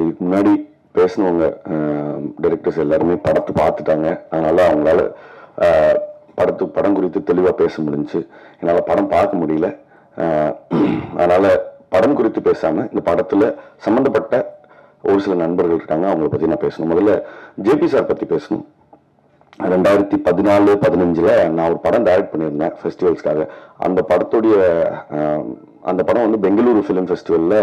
இதுக்கு முன்னாடி பேசினவங்க டைரக்டர்ஸ் எல்லாருமே படத்தை பார்த்துட்டாங்க. அதனால அவங்களால படம் குறித்து தெளிவாக பேச முடிஞ்சுச்சு. என்னால் படம் பார்க்க முடியல. அதனால படம் குறித்து பேசாமல் இந்த படத்தில் சம்மந்தப்பட்ட ஒரு சில நண்பர்கள் இருக்காங்க, அவங்கள பற்றி நான் பேசணும். முதல்ல ஜேபி சார் பற்றி பேசணும். 2014-15 நான் ஒரு படம் டைரக்ட் பண்ணியிருந்தேன் ஃபெஸ்டிவல்ஸ்க்காக. அந்த படம் வந்து பெங்களூரு ஃபிலிம் ஃபெஸ்டிவலில்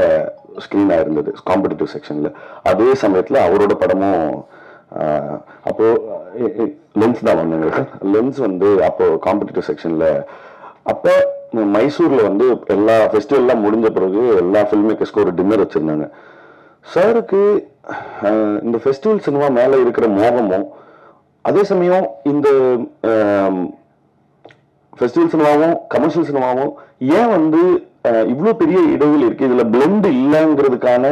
ஸ்க்ரீன் ஆயிருந்தது காம்படிட்டிவ் செக்ஷனில். அதே சமயத்தில் அவரோட படமும் அப்போது லென்ஸ் தான் வந்தாங்க. லென்ஸ் வந்து அப்போது காம்படிட்டிவ் செக்ஷனில். அப்போ மைசூரில் வந்து எல்லா ஃபெஸ்டிவல்லாம் முடிஞ்ச பிறகு எல்லா ஃபில்ம் மேக்கர்ஸ்க்கு ஒரு டின்னர் வச்சுருந்தாங்க. சாருக்கு இந்த ஃபெஸ்டிவல் சினிமா மேலே இருக்கிற மோகமும், அதே சமயம் இந்த ஃபெஸ்டிவல் சினிமாவும் கமர்ஷியல் சினிமாவும் ஏன் வந்து இவ்வளோ பெரிய இடைவெளி இருக்கு, இதுல பிளெண்ட் இல்லைங்கிறதுக்கான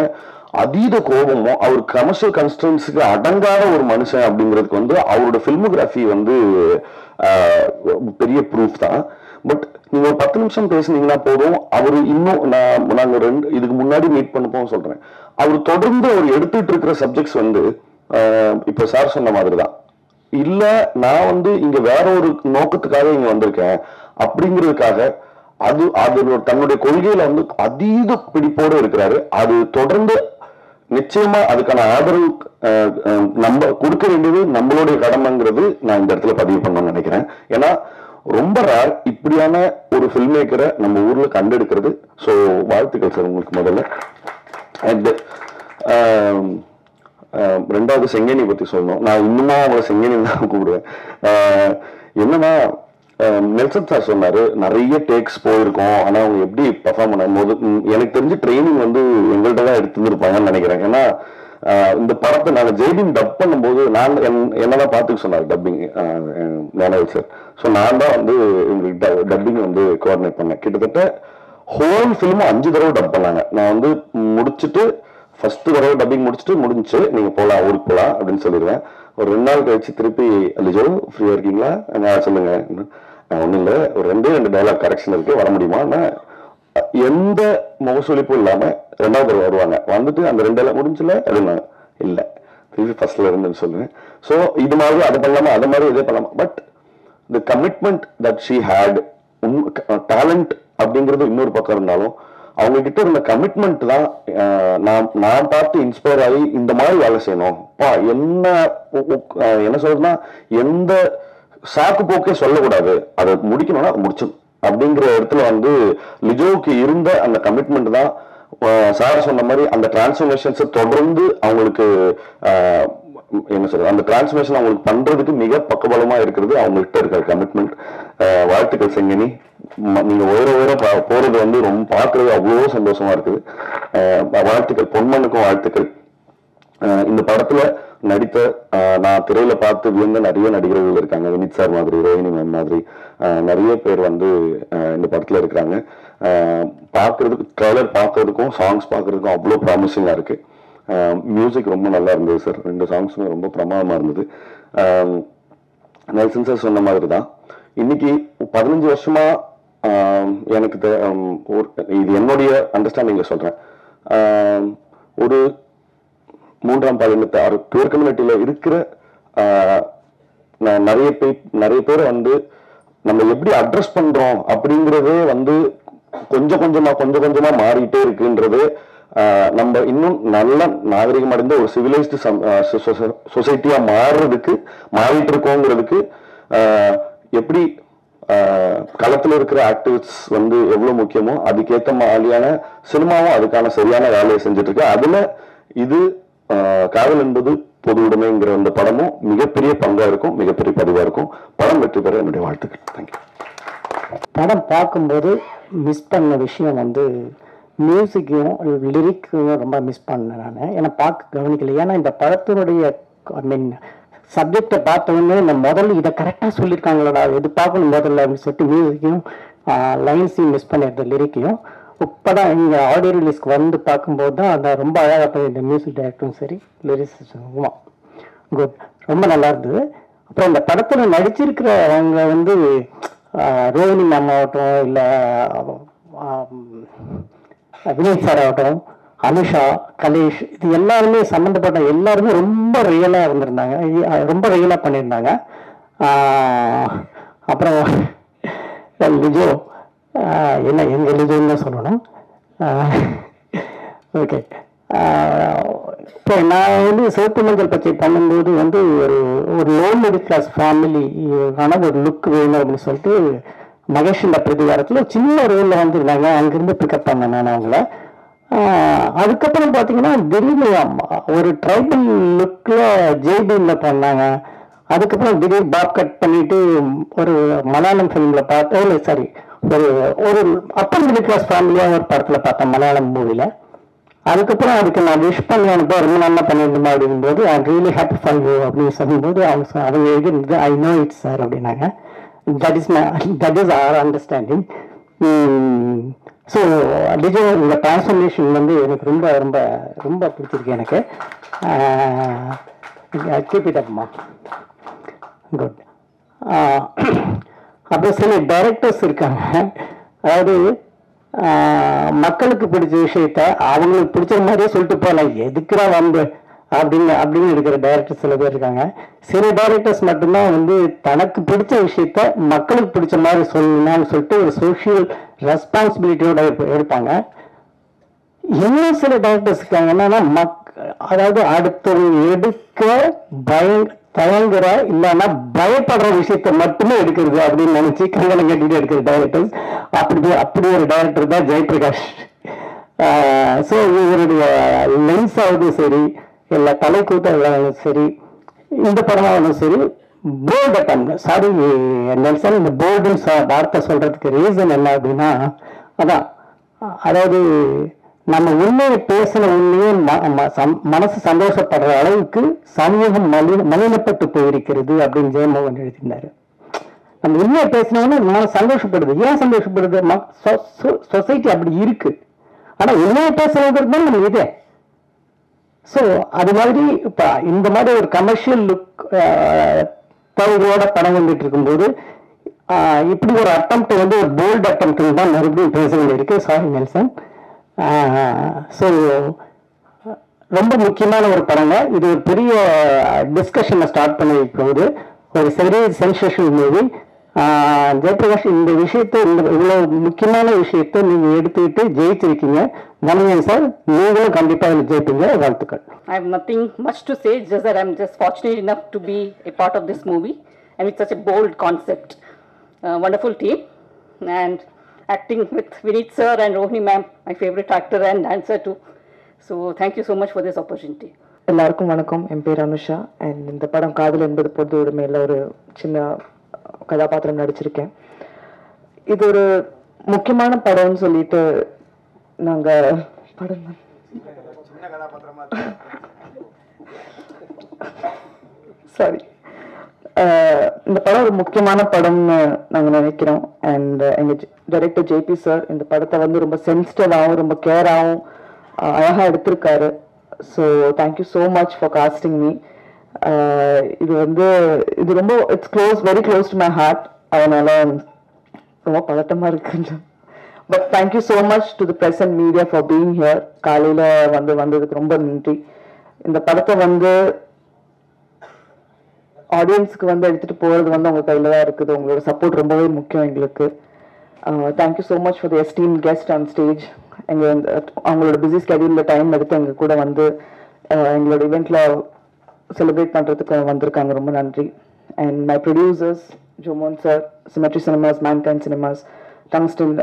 அதீத கோபமும், அவர் கமர்ஷியல் கன்ஸ்டன்ஸுக்கு அடங்காத ஒரு மனுஷன் அப்படிங்கிறதுக்கு வந்து அவரோட ஃபில்மோகிராஃபி வந்து பெரிய ப்ரூஃப் தான். பட் நீங்க ஒரு 10 நிமிஷம் பேசுனீங்கன்னா போதும், அவர் இன்னும் நாங்க இதுக்கு முன்னாடி மீட் பண்ணப்போம் சொல்றேன், அவர் தொடர்ந்து அவர் எடுத்துட்டு இருக்கிற சப்ஜெக்ட்ஸ் வந்து இப்ப சார் சொன்ன மாதிரி தான். இல்ல நான் வந்து இங்க வேற ஒரு நோக்கத்துக்காக இங்க வந்திருக்கேன் அப்படிங்கிறதுக்காக அது தன்னுடைய கொள்கையில வந்து அதீத பிடிப்போடு இருக்கிறாரு. அது தொடர்ந்து நிச்சயமா அதுக்கான ஆதரவு நம்ம கொடுக்க வேண்டியது நம்மளுடைய கடமைங்கிறது நான் இந்த இடத்துல பதிவு பண்ணணும்னு நினைக்கிறேன். ஏன்னா ரொம்ப ரேர் இப்படியான ஒரு ஃபில்ம் மேக்கரை நம்ம ஊர்ல கண்டெடுக்கிறது. ஸோ வாழ்த்துக்கள் சார் உங்களுக்கு முதல்ல. அண்ட் ரெண்டாவது செங்கேனி பத்தி சொல்லணும். நான் இன்னுமா அவங்களை செங்கேனி தான் கூப்பிடுவேன். என்னன்னா நெல்சன் சார் சொன்னாரு நிறைய டேக்ஸ் போயிருக்கோம், ஆனா அவங்க எப்படி பெர்ஃபார்ம் பண்ணும்போது எனக்கு தெரிஞ்சு ட்ரைனிங் வந்து எங்கள்கிட்ட தான் எடுத்துருப்பாங்கன்னு நினைக்கிறேன். ஏன்னா இந்த படத்தை நாங்கள் ஜெய்பின் டப் பண்ணும்போது நான் என்னதான் பார்த்துக்க சொன்னார் டப்பிங் மேனேஜர் சார். ஸோ நான் தான் வந்து எங்களுக்கு டப்பிங் வந்து கோஆர்டினேட் பண்ணேன். கிட்டத்தட்ட ஹோல் ஃபிலிம் 5 தடவை டப் பண்ணாங்க. நான் வந்து முடிச்சுட்டு ஃபர்ஸ்ட் தடவை டப்பிங் முடிஞ்சு நீங்க போகலாம், ஊருக்கு போகலாம் அப்படின்னு சொல்லிடுவேன். ஒரு 2 நாள் கழிச்சு திருப்பி லிஜோ ஃப்ரீயா இருக்கீங்களா சொல்லுங்க, ஒன்றும் இல்லை ஒரு 2 டைலாக் கரெக்ஷன் இருக்கு, வர முடியுமா? எந்த முகசொலிப்பும் இல்லாம 2வது தடவை வருவாங்க. வந்துட்டு அந்த 2 டைலாக் முடிஞ்சல அப்படின்னா இல்லை திருப்பி ஃபர்ஸ்ட்ல இருந்துன்னு சொல்லுவேன். ஸோ இது மாதிரி அதை பண்ணலாமா, அதை மாதிரி இதே பண்ணலாமா. But the commitment that she had, talent அப்படிங்கிறது இன்னொரு பக்கம் இருந்தாலும் அவங்க கிட்ட இருந்த கமிட்மெண்ட் தான் நான் பார்த்து இன்ஸ்பயர் ஆகி இந்த மாதிரி வேலை செய்யணும். என்ன சொல்றதுன்னா எந்த சாக்கு போக்கே சொல்லக்கூடாது, அதை முடிக்கணும்னா அதை முடிச்சிடும் அப்படிங்கிற இடத்துல வந்து லிஜோவுக்கு இருந்த அந்த கமிட்மெண்ட் தான் சார் சொன்ன மாதிரி அந்த டிரான்ஸ்ஃபர்மேஷன்ஸை தொடர்ந்து அவங்களுக்கு என்ன சொல்றது, அந்த டிரான்ஸ்ஃபர்மேஷன் அவங்களுக்கு பண்றதுக்கு மிக பக்கபலமா இருக்கிறது அவங்ககிட்ட இருக்கிற கமிட்மெண்ட். வாழ்த்துக்கள் செங்கனி, நீங்க உயர போறது வந்து ரொம்ப பார்க்கறது அவ்வளோ சந்தோஷமா இருக்குது. வாழ்த்துக்கள் பொன்மனுக்கும் வாழ்த்துக்கள். இந்த படத்துல நடித்த நான் திரையில பார்த்து வியந்த நிறைய நடிகர்கள் இருக்காங்க. வினித் சார் மாதிரி, ரோஹினி மேம் மாதிரி நிறைய பேர் வந்து இந்த படத்துல இருக்கிறாங்க. பார்க்கறதுக்கு ட்ரெய்லர் பார்க்கறதுக்கும் சாங்ஸ் பார்க்கறதுக்கும் அவ்வளோ ப்ராமிசிங்கா இருக்கு. மியூசிக் ரொம்ப நல்லா இருந்தது சார், 2 சாங்ஸுமே ரொம்ப பிரமாதமா இருந்தது. நெல்சன் சார் சொன்ன மாதிரி தான் இன்னைக்கு 15 வருஷமா எனக்கு இது என்னுடைய அண்டர்ஸ்டாண்டிங்ல சொல்றேன், ஒரு 3ஆம் பாலினத்து பேர் கம்யூனிட்டியில இருக்கிற நிறைய பேரை வந்து நம்ம எப்படி அட்ரஸ் பண்றோம் அப்படிங்கிறதே வந்து கொஞ்சம் கொஞ்சமா மாறிட்டே இருக்குன்றது. நம்ம இன்னும் நல்ல நாகரிகம் அடைந்த ஒரு சிவிலைஸ்டு சொசைட்டியா மாறிட்டு இருக்கோங்கிறதுக்கு எப்படி களத்துல இருக்கிற ஆக்டிவிஸ்ட் வந்து எவ்வளவு முக்கியமோ அதுக்கேற்ற மாதிரியான சினிமாவும் அதுக்கான சரியான வேலையை செஞ்சுட்டு இருக்கு. அதுல இது காதல் என்பது பொது உடைமைங்கிற அந்த படமும் மிகப்பெரிய பங்கா இருக்கும், மிகப்பெரிய பதிவா இருக்கும். படம் வெற்றி பெற என்னுடைய வாழ்த்துக்கள். தேங்க்யூ. படம் பார்க்கும்போது மிஸ் பண்ண விஷயம் வந்து மியூசிக்கையும் லிரிக்கையும் ரொம்ப மிஸ் பண்ணேன் நான். ஏன்னா பார்க்க கவனிக்கல. ஏன்னா இந்த படத்தினுடைய சப்ஜெக்டை பார்த்தோன்னே நான் முதல்ல இதை கரெக்டாக சொல்லியிருக்காங்களா, இது பார்க்கணும் முதல்ல அப்படின்னு சொல்லிட்டு மியூசிக்கையும் லைன்ஸையும் மிஸ் பண்ணிடுறது, லிரிக்கையும். இப்போ தான் இங்கே ஆடியோ ரிலீஸ்க்கு வந்து பார்க்கும்போது தான் அந்த ரொம்ப அழகாக போய் இந்த மியூசிக் டைரக்டரும் சரி லிரிக்ஸ் குட், ரொம்ப நல்லா இருந்தது. அப்புறம் இந்த படத்தில் நடிச்சிருக்கிறவங்க வந்து ரோஹினி மேம் ஆகட்டும், இல்லை வினோத் சார் ஆகட்டும், அனுஷா, கலேஷ், இது எல்லாருமே சம்மந்தப்பட்ட எல்லாருமே ரொம்ப ரியலாக இருந்திருந்தாங்க, ரொம்ப ரியலாக பண்ணியிருந்தாங்க. அப்புறம் லிஜோ, என்ன எங்கள் லிஜோன்னு தான் சொல்லணும். ஓகே, இப்போ நான் வந்து சிவப்பு மஞ்சள் பச்சை பண்ணும்போது வந்து ஒரு லோ மிடில் கிளாஸ் ஃபேமிலி ஒரு லுக் வேணும் அப்படின்னு சொல்லிட்டு மகேஷின் பிரதிகாரத்தில் சின்ன ரோலில் வந்துருந்தாங்க. அங்கேருந்து பிக்கப் பண்ணேன் நான் அவங்கள. அதுக்கப்புறம் பார்த்தீங்கன்னா திடீர்னு ஒரு ட்ரைபல் லுக்கில் ஜெய்பீனில் பண்ணாங்க. அதுக்கப்புறம் திடீர் பாப் கட் பண்ணிட்டு ஒரு மலையாளம் ஃபிலிமில் பார்த்தேன். சாரி, ஒரு அப்பர் மிடில் கிளாஸ் ஃபேமிலியாக ஒரு படத்தில் பார்த்தேன் மலையாளம் மூவியில். அதுக்கப்புறம் அதுக்கு நான் விஷ் பண்ணப்போ ரொம்ப நல்லா பண்ணியிருந்தோம் அப்படிங்கும்போது I really happy for you அப்படின்னு சொல்லும்போது அவங்க எழுதிருந்தது ஐ நோ இட்ஸ் சார் அப்படின்னாங்க. That is our understanding. So Lijo இந்த டிரான்ஸ்ஃபர்மேஷன் வந்து எனக்கு ரொம்ப ரொம்ப ரொம்ப பிடிச்சிருக்கு எனக்கு. கீப் இட் அப்மா, குட். அப்புறம் சில டைரக்டர்ஸ் இருக்காங்க, அதாவது மக்களுக்கு பிடிச்ச விஷயத்த அவங்களுக்கு பிடிச்ச மாதிரியே சொல்லிட்டு போகலாம், எதுக்குடா வந்து அப்படின்னு இருக்கிற டைரக்டர்ஸ் சில பேர் இருக்காங்க. சில டைரக்டர்ஸ் மட்டும்தான் வந்து தனக்கு பிடிச்ச விஷயத்த மக்களுக்கு பிடிச்ச மாதிரி சொல்லணும்னு சொல்லிட்டு ஒரு சோஷியல் ரெஸ்பான்சிபிலிட்டியோட எடுப்பாங்க. இன்னும் சில டைரக்டர்ஸ் இருக்காங்க என்னன்னா அதாவது அடுத்தவங்க எடுக்க தயங்குற இல்லைன்னா பயப்படுற விஷயத்த மட்டுமே எடுக்கிறது அப்படின்னு நினைச்சு கங்கணம் கட்டிட்டு எடுக்கிற டைரக்டர்ஸ். அப்படி ஒரு டைரக்டர் தான் ஜெயபிரகாஷ். ஸோ இவருடைய லென்ஸ் ஆகுதும் சரி, இல்லை தலைக்கூத்தாலும் சரி, இந்த படமாகவும் சரி, போல்ட் அட்டம். சாரி நெல்சன், இந்த போல்டுன்னு வார்த்தை சொல்றதுக்கு ரீசன் என்ன அப்படின்னா அதான், அதாவது நம்ம உண்மையை பேசின உண்மையே மனசு சந்தோஷப்படுற அளவுக்கு சமூகம் மலினப்பட்டு போயிருக்கிறது அப்படின்னு ஜெயமோகன் எழுதியிருந்தாரு. நம்ம உண்மையை பேசினோன்னு மனசு சந்தோஷப்படுது. ஏன் சந்தோஷப்படுது? சொசைட்டி அப்படி இருக்கு. ஆனா உண்மையை பேசுறதுக்கு தான் நம்ம இதே. ஸோ அது மாதிரி இப்ப இந்த மாதிரி ஒரு கமர்ஷியல் லுக் தகுதியோட படம் வந்துட்டு இருக்கும்போது இப்படி ஒரு அட்டம்ப்ட் வந்து ஒரு போல்ட் அட்டம்ப்ட் தான் மறுபடியும் பேச வேண்டியிருக்கு. Sorry Nelson. ஸோ ரொம்ப முக்கியமான ஒரு படங்க இது. ஒரு பெரிய டிஸ்கஷனை ஸ்டார்ட் பண்ணி போகுது. ஒரு சென்சேஷனல் மூவி. ஜெயபிரகாஷ், இந்த விஷயத்தை இவ்வளோ முக்கியமான விஷயத்தை நீங்கள் எடுத்துக்கிட்டு ஜெயிச்சிருக்கீங்க. தனஞ்சயன் சார், நீங்களும் கண்டிப்பாக இதில் ஜெயிப்பீங்க. வாழ்த்துக்கள். I have nothing much to say, just that I'm just fortunate enough to be a part of this movie, and it's such a bold concept. Wonderful team, and acting with Vineet sir and Rohini ma'am, my favorite actor and dancer too. So thank you so much for this opportunity. எல்லாருக்கும் வணக்கம். என் பேர் Anusha. And இந்த படம் காதல் என்பது பொது உரிமையில் ஒரு சின்ன கதாபாத்திரம் நடிச்சிருக்கேன். இது ஒரு முக்கியமான படம்னு சொல்லிட்டு நாங்கள் படம் சாரி இந்த படம் ஒரு முக்கியமான படம்னு நாங்கள் நினைக்கிறோம். அண்ட் எங்கள் டைரக்டர் ஜேபி சார் இந்த படத்தை வந்து ரொம்ப சென்சிட்டிவாகவும் ரொம்ப கேராகவும் அழகாக எடுத்திருக்காரு. So thank you so much for casting me. இது ரொம்ப very close to my heart. அதனால ரொம்ப பதட்டமாக இருக்கு. But thank you so much to the press and media for being here. காலையில் வந்ததுக்கு ரொம்ப நன்றி. இந்த படத்தை ஆடியன்ஸுக்கு எடுத்துட்டு போறது உங்க கையில தான் இருக்குது. உங்களோட சப்போர்ட் ரொம்பவே முக்கியம் எங்களுக்கு. Thank you so much for the esteem guest on stage. அவங்களோட பிஸி ஸ்கெடியூல்ல டைம் எடுத்து எங்க கூட எங்களோட இவெண்ட்ல செலிப்ரேட் பண்றதுக்கு வந்திருக்காங்க. ரொம்ப நன்றி. And my producers Jomon sir, symmetry cinemas, mankind cinemas, tungsten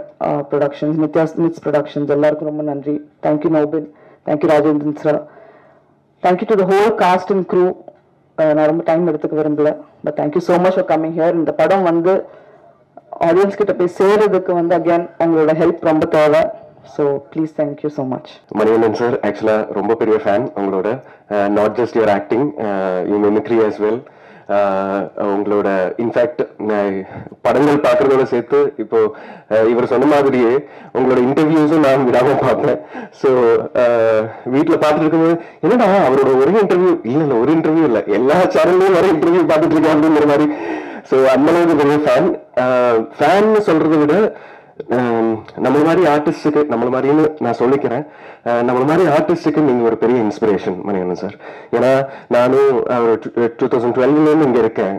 productions, Niths productions எல்லாருக்கும் ரொம்ப நன்றி. Thank you Nobin, thank you Rajendran sir, thank you to the whole cast and crew. நான் ரொம்ப டைம் எடுத்துக்க விரும்பல. But thank you so much for coming here. இந்த படம் ஆடியன்ஸ் கிட்ட போய் சேர்றதுக்கு அகேன் உங்களோட ஹெல்ப் ரொம்ப தேவை. So please thank you so much. Manikandan sir, ஆக்சுவலாக ரொம்ப பெரிய ஃபேன் உங்களோட. Not just your acting, you mimicry as well. உங்களோட இன்ஃபேக்ட் படங்கள் பார்க்கறதோட சேர்த்து இப்போ இவர் சொன்ன மாதிரியே உங்களோட இன்டர்வியூஸும் நான் விடாம பார்ப்பேன். ஸோ வீட்டில் பார்த்துட்டு இருக்கும்போது என்னடா அவரோட ஒரு இன்டர்வியூ இல்லை, ஒரு இன்டர்வியூ இல்லை, எல்லா சேனல்லையும் வர இன்டர்வியூ பார்த்துட்டு இருக்கேன் அப்படிங்கிற மாதிரி. ஸோ அந்த அளவுக்கு பெரிய ஃபேன். ஃபேன்னு சொல்றதை விட நம்மள மாதிரி ஆர்டிஸ்டுக்கு, நம்மள மாதிரின்னு நான் சொல்லிக்கிறேன், நம்மள மாதிரி ஆர்டிஸ்டுக்கு நீங்க ஒரு பெரிய இன்ஸ்பிரேஷன் மணிகண்டன் சார். ஏன்னா நானும் 2012 இங்க இருக்கேன்,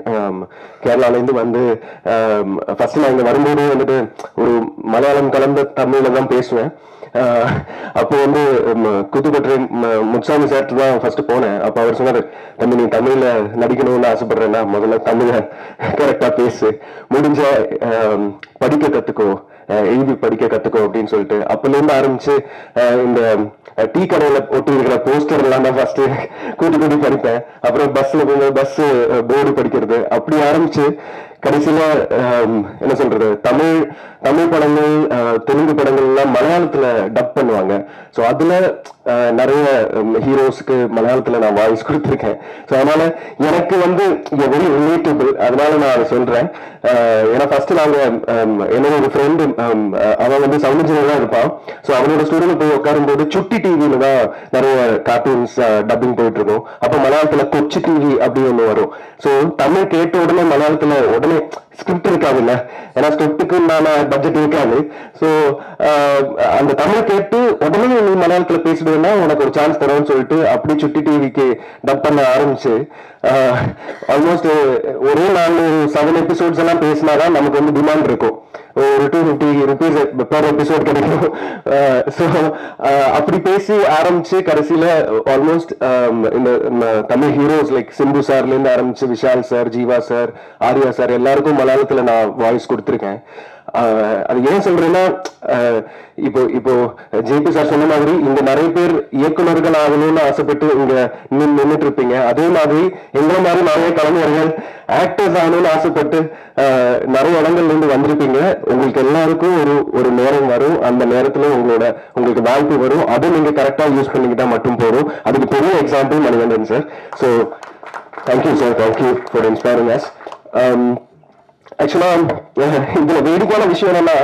கேரளாலேருந்து வந்து ஃபர்ஸ்ட் நான் இங்க வரும்போது வந்துட்டு ஒரு மலையாளம் கலந்த தமிழ்ல தான் பேசுவேன். அப்போ வந்து குத்துப்பற்று முத்துசாமி சார் தான் ஃபர்ஸ்ட் போனேன். அப்போ அவர் சொன்னார், தம்பி நீ தமிழ்ல நடிக்கணும்னு ஆசைப்படுறேன்னா முதல்ல தமிழ கரெக்டா பேசு, முடிஞ்ச படிக்க கத்துக்கோ, எழுதி படிக்க கத்துக்கோ அப்படின்னு சொல்லிட்டு அப்பலேருந்து ஆரம்பிச்சு இந்த டீ கடையில ஒட்டி இருக்கிற போஸ்டர் எல்லாம் தான் ஃபர்ஸ்ட் கூட்டி படிப்பேன். அப்புறம் பஸ்ல போகும்போது பஸ் போர்டு படிக்கிறது, அப்படி ஆரம்பிச்சு கடைசியில என்ன சொல்றது, தமிழ் படங்கள் தெலுங்கு படங்கள் எல்லாம் மலையாளத்துல டப் பண்ணுவாங்க. ஸோ அதுல நிறைய ஹீரோஸ்க்கு மலையாளத்துல நான் வாய்ஸ் கொடுத்துருக்கேன். ஸோ அதனால எனக்கு வந்து வெரி ரிலேட்டபிள், அதனால நான் அதை சொல்றேன். ஏன்னா ஃபர்ஸ்ட் நாங்க என்னோட ஒரு ஃப்ரெண்டு அவன் வந்து சவுண்ட் இன்ஜினியர் தான் இருப்பான். ஸோ அவனோட ஸ்டூடியோல போய் உட்காரும் போது சுட்டி டிவியில தான் நிறைய கார்ட்டூன்ஸ் டப்பிங் போயிட்டு இருக்கும். அப்போ மலையாளத்துல கொச்சி டிவி அப்படி ஒண்ணு வரும். ஸோ தமிழ் கேட்ட உடனே மலையாளத்துல உடனே ஸ்கிரிப்ட் இருக்காதுல்ல, ஏன்னா ஸ்கிரிப்டுக்கு பட்ஜெட் இருக்காது. ஸோ அந்த தமிழ் கேட்டு உடனே நீ மலையாளத்துல பேசிடுவேன்னா உனக்கு ஒரு சான்ஸ் தரும்னு சொல்லிட்டு அப்படி சுட்டி டிவிக்கு டப் பண்ண ஆரம்பிச்சு ஆல்மோஸ்ட் ஒரே நாள் 7 எபிசோட்ஸ் எல்லாம் பேசினாதான் நமக்கு வந்து டிமாண்ட் இருக்கும். ஒரு 250 rupees பெர் எபிசோட் கிடைக்கும். ஸோ அப்படி பேசி ஆரம்பிச்சு கடைசியில ஆல்மோஸ்ட் இந்த தமிழ் ஹீரோஸ் லைக் சிம்பு சார்ல இருந்து ஆரம்பிச்சு Vishal sir, Jeeva sir, Arya sir எல்லாருக்கும் மலையாளத்துல நான் வாய்ஸ் கொடுத்துருக்கேன். அது ஏன் சொல்றேன்னா, இப்போ ஜேபி சார் சொன்ன மாதிரி இங்க நிறைய பேர் இயக்குநர்கள் ஆகணும்னு ஆசைப்பட்டு இங்க நின்றுட்டு இருப்பீங்க. அதே மாதிரி எங்களை மாதிரி நிறைய கலைஞர்கள் ஆக்டர்ஸ் ஆகணும்னு ஆசைப்பட்டு நிறைய இடங்கள்ல இருந்து வந்திருப்பீங்க. உங்களுக்கு எல்லாருக்கும் ஒரு நேரம் வரும், அந்த நேரத்துல உங்களுக்கு வாய்ப்பு வரும். அதை நீங்க கரெக்டா யூஸ் பண்ணிக்கிட்டா மட்டும் போதும். அதுக்கு பெரிய example Manikandan sir. So thank you sir, thank you for inspiring as. ஆக்சுவலா இதுல வேடிக்கையான விஷயம் என்னன்னா,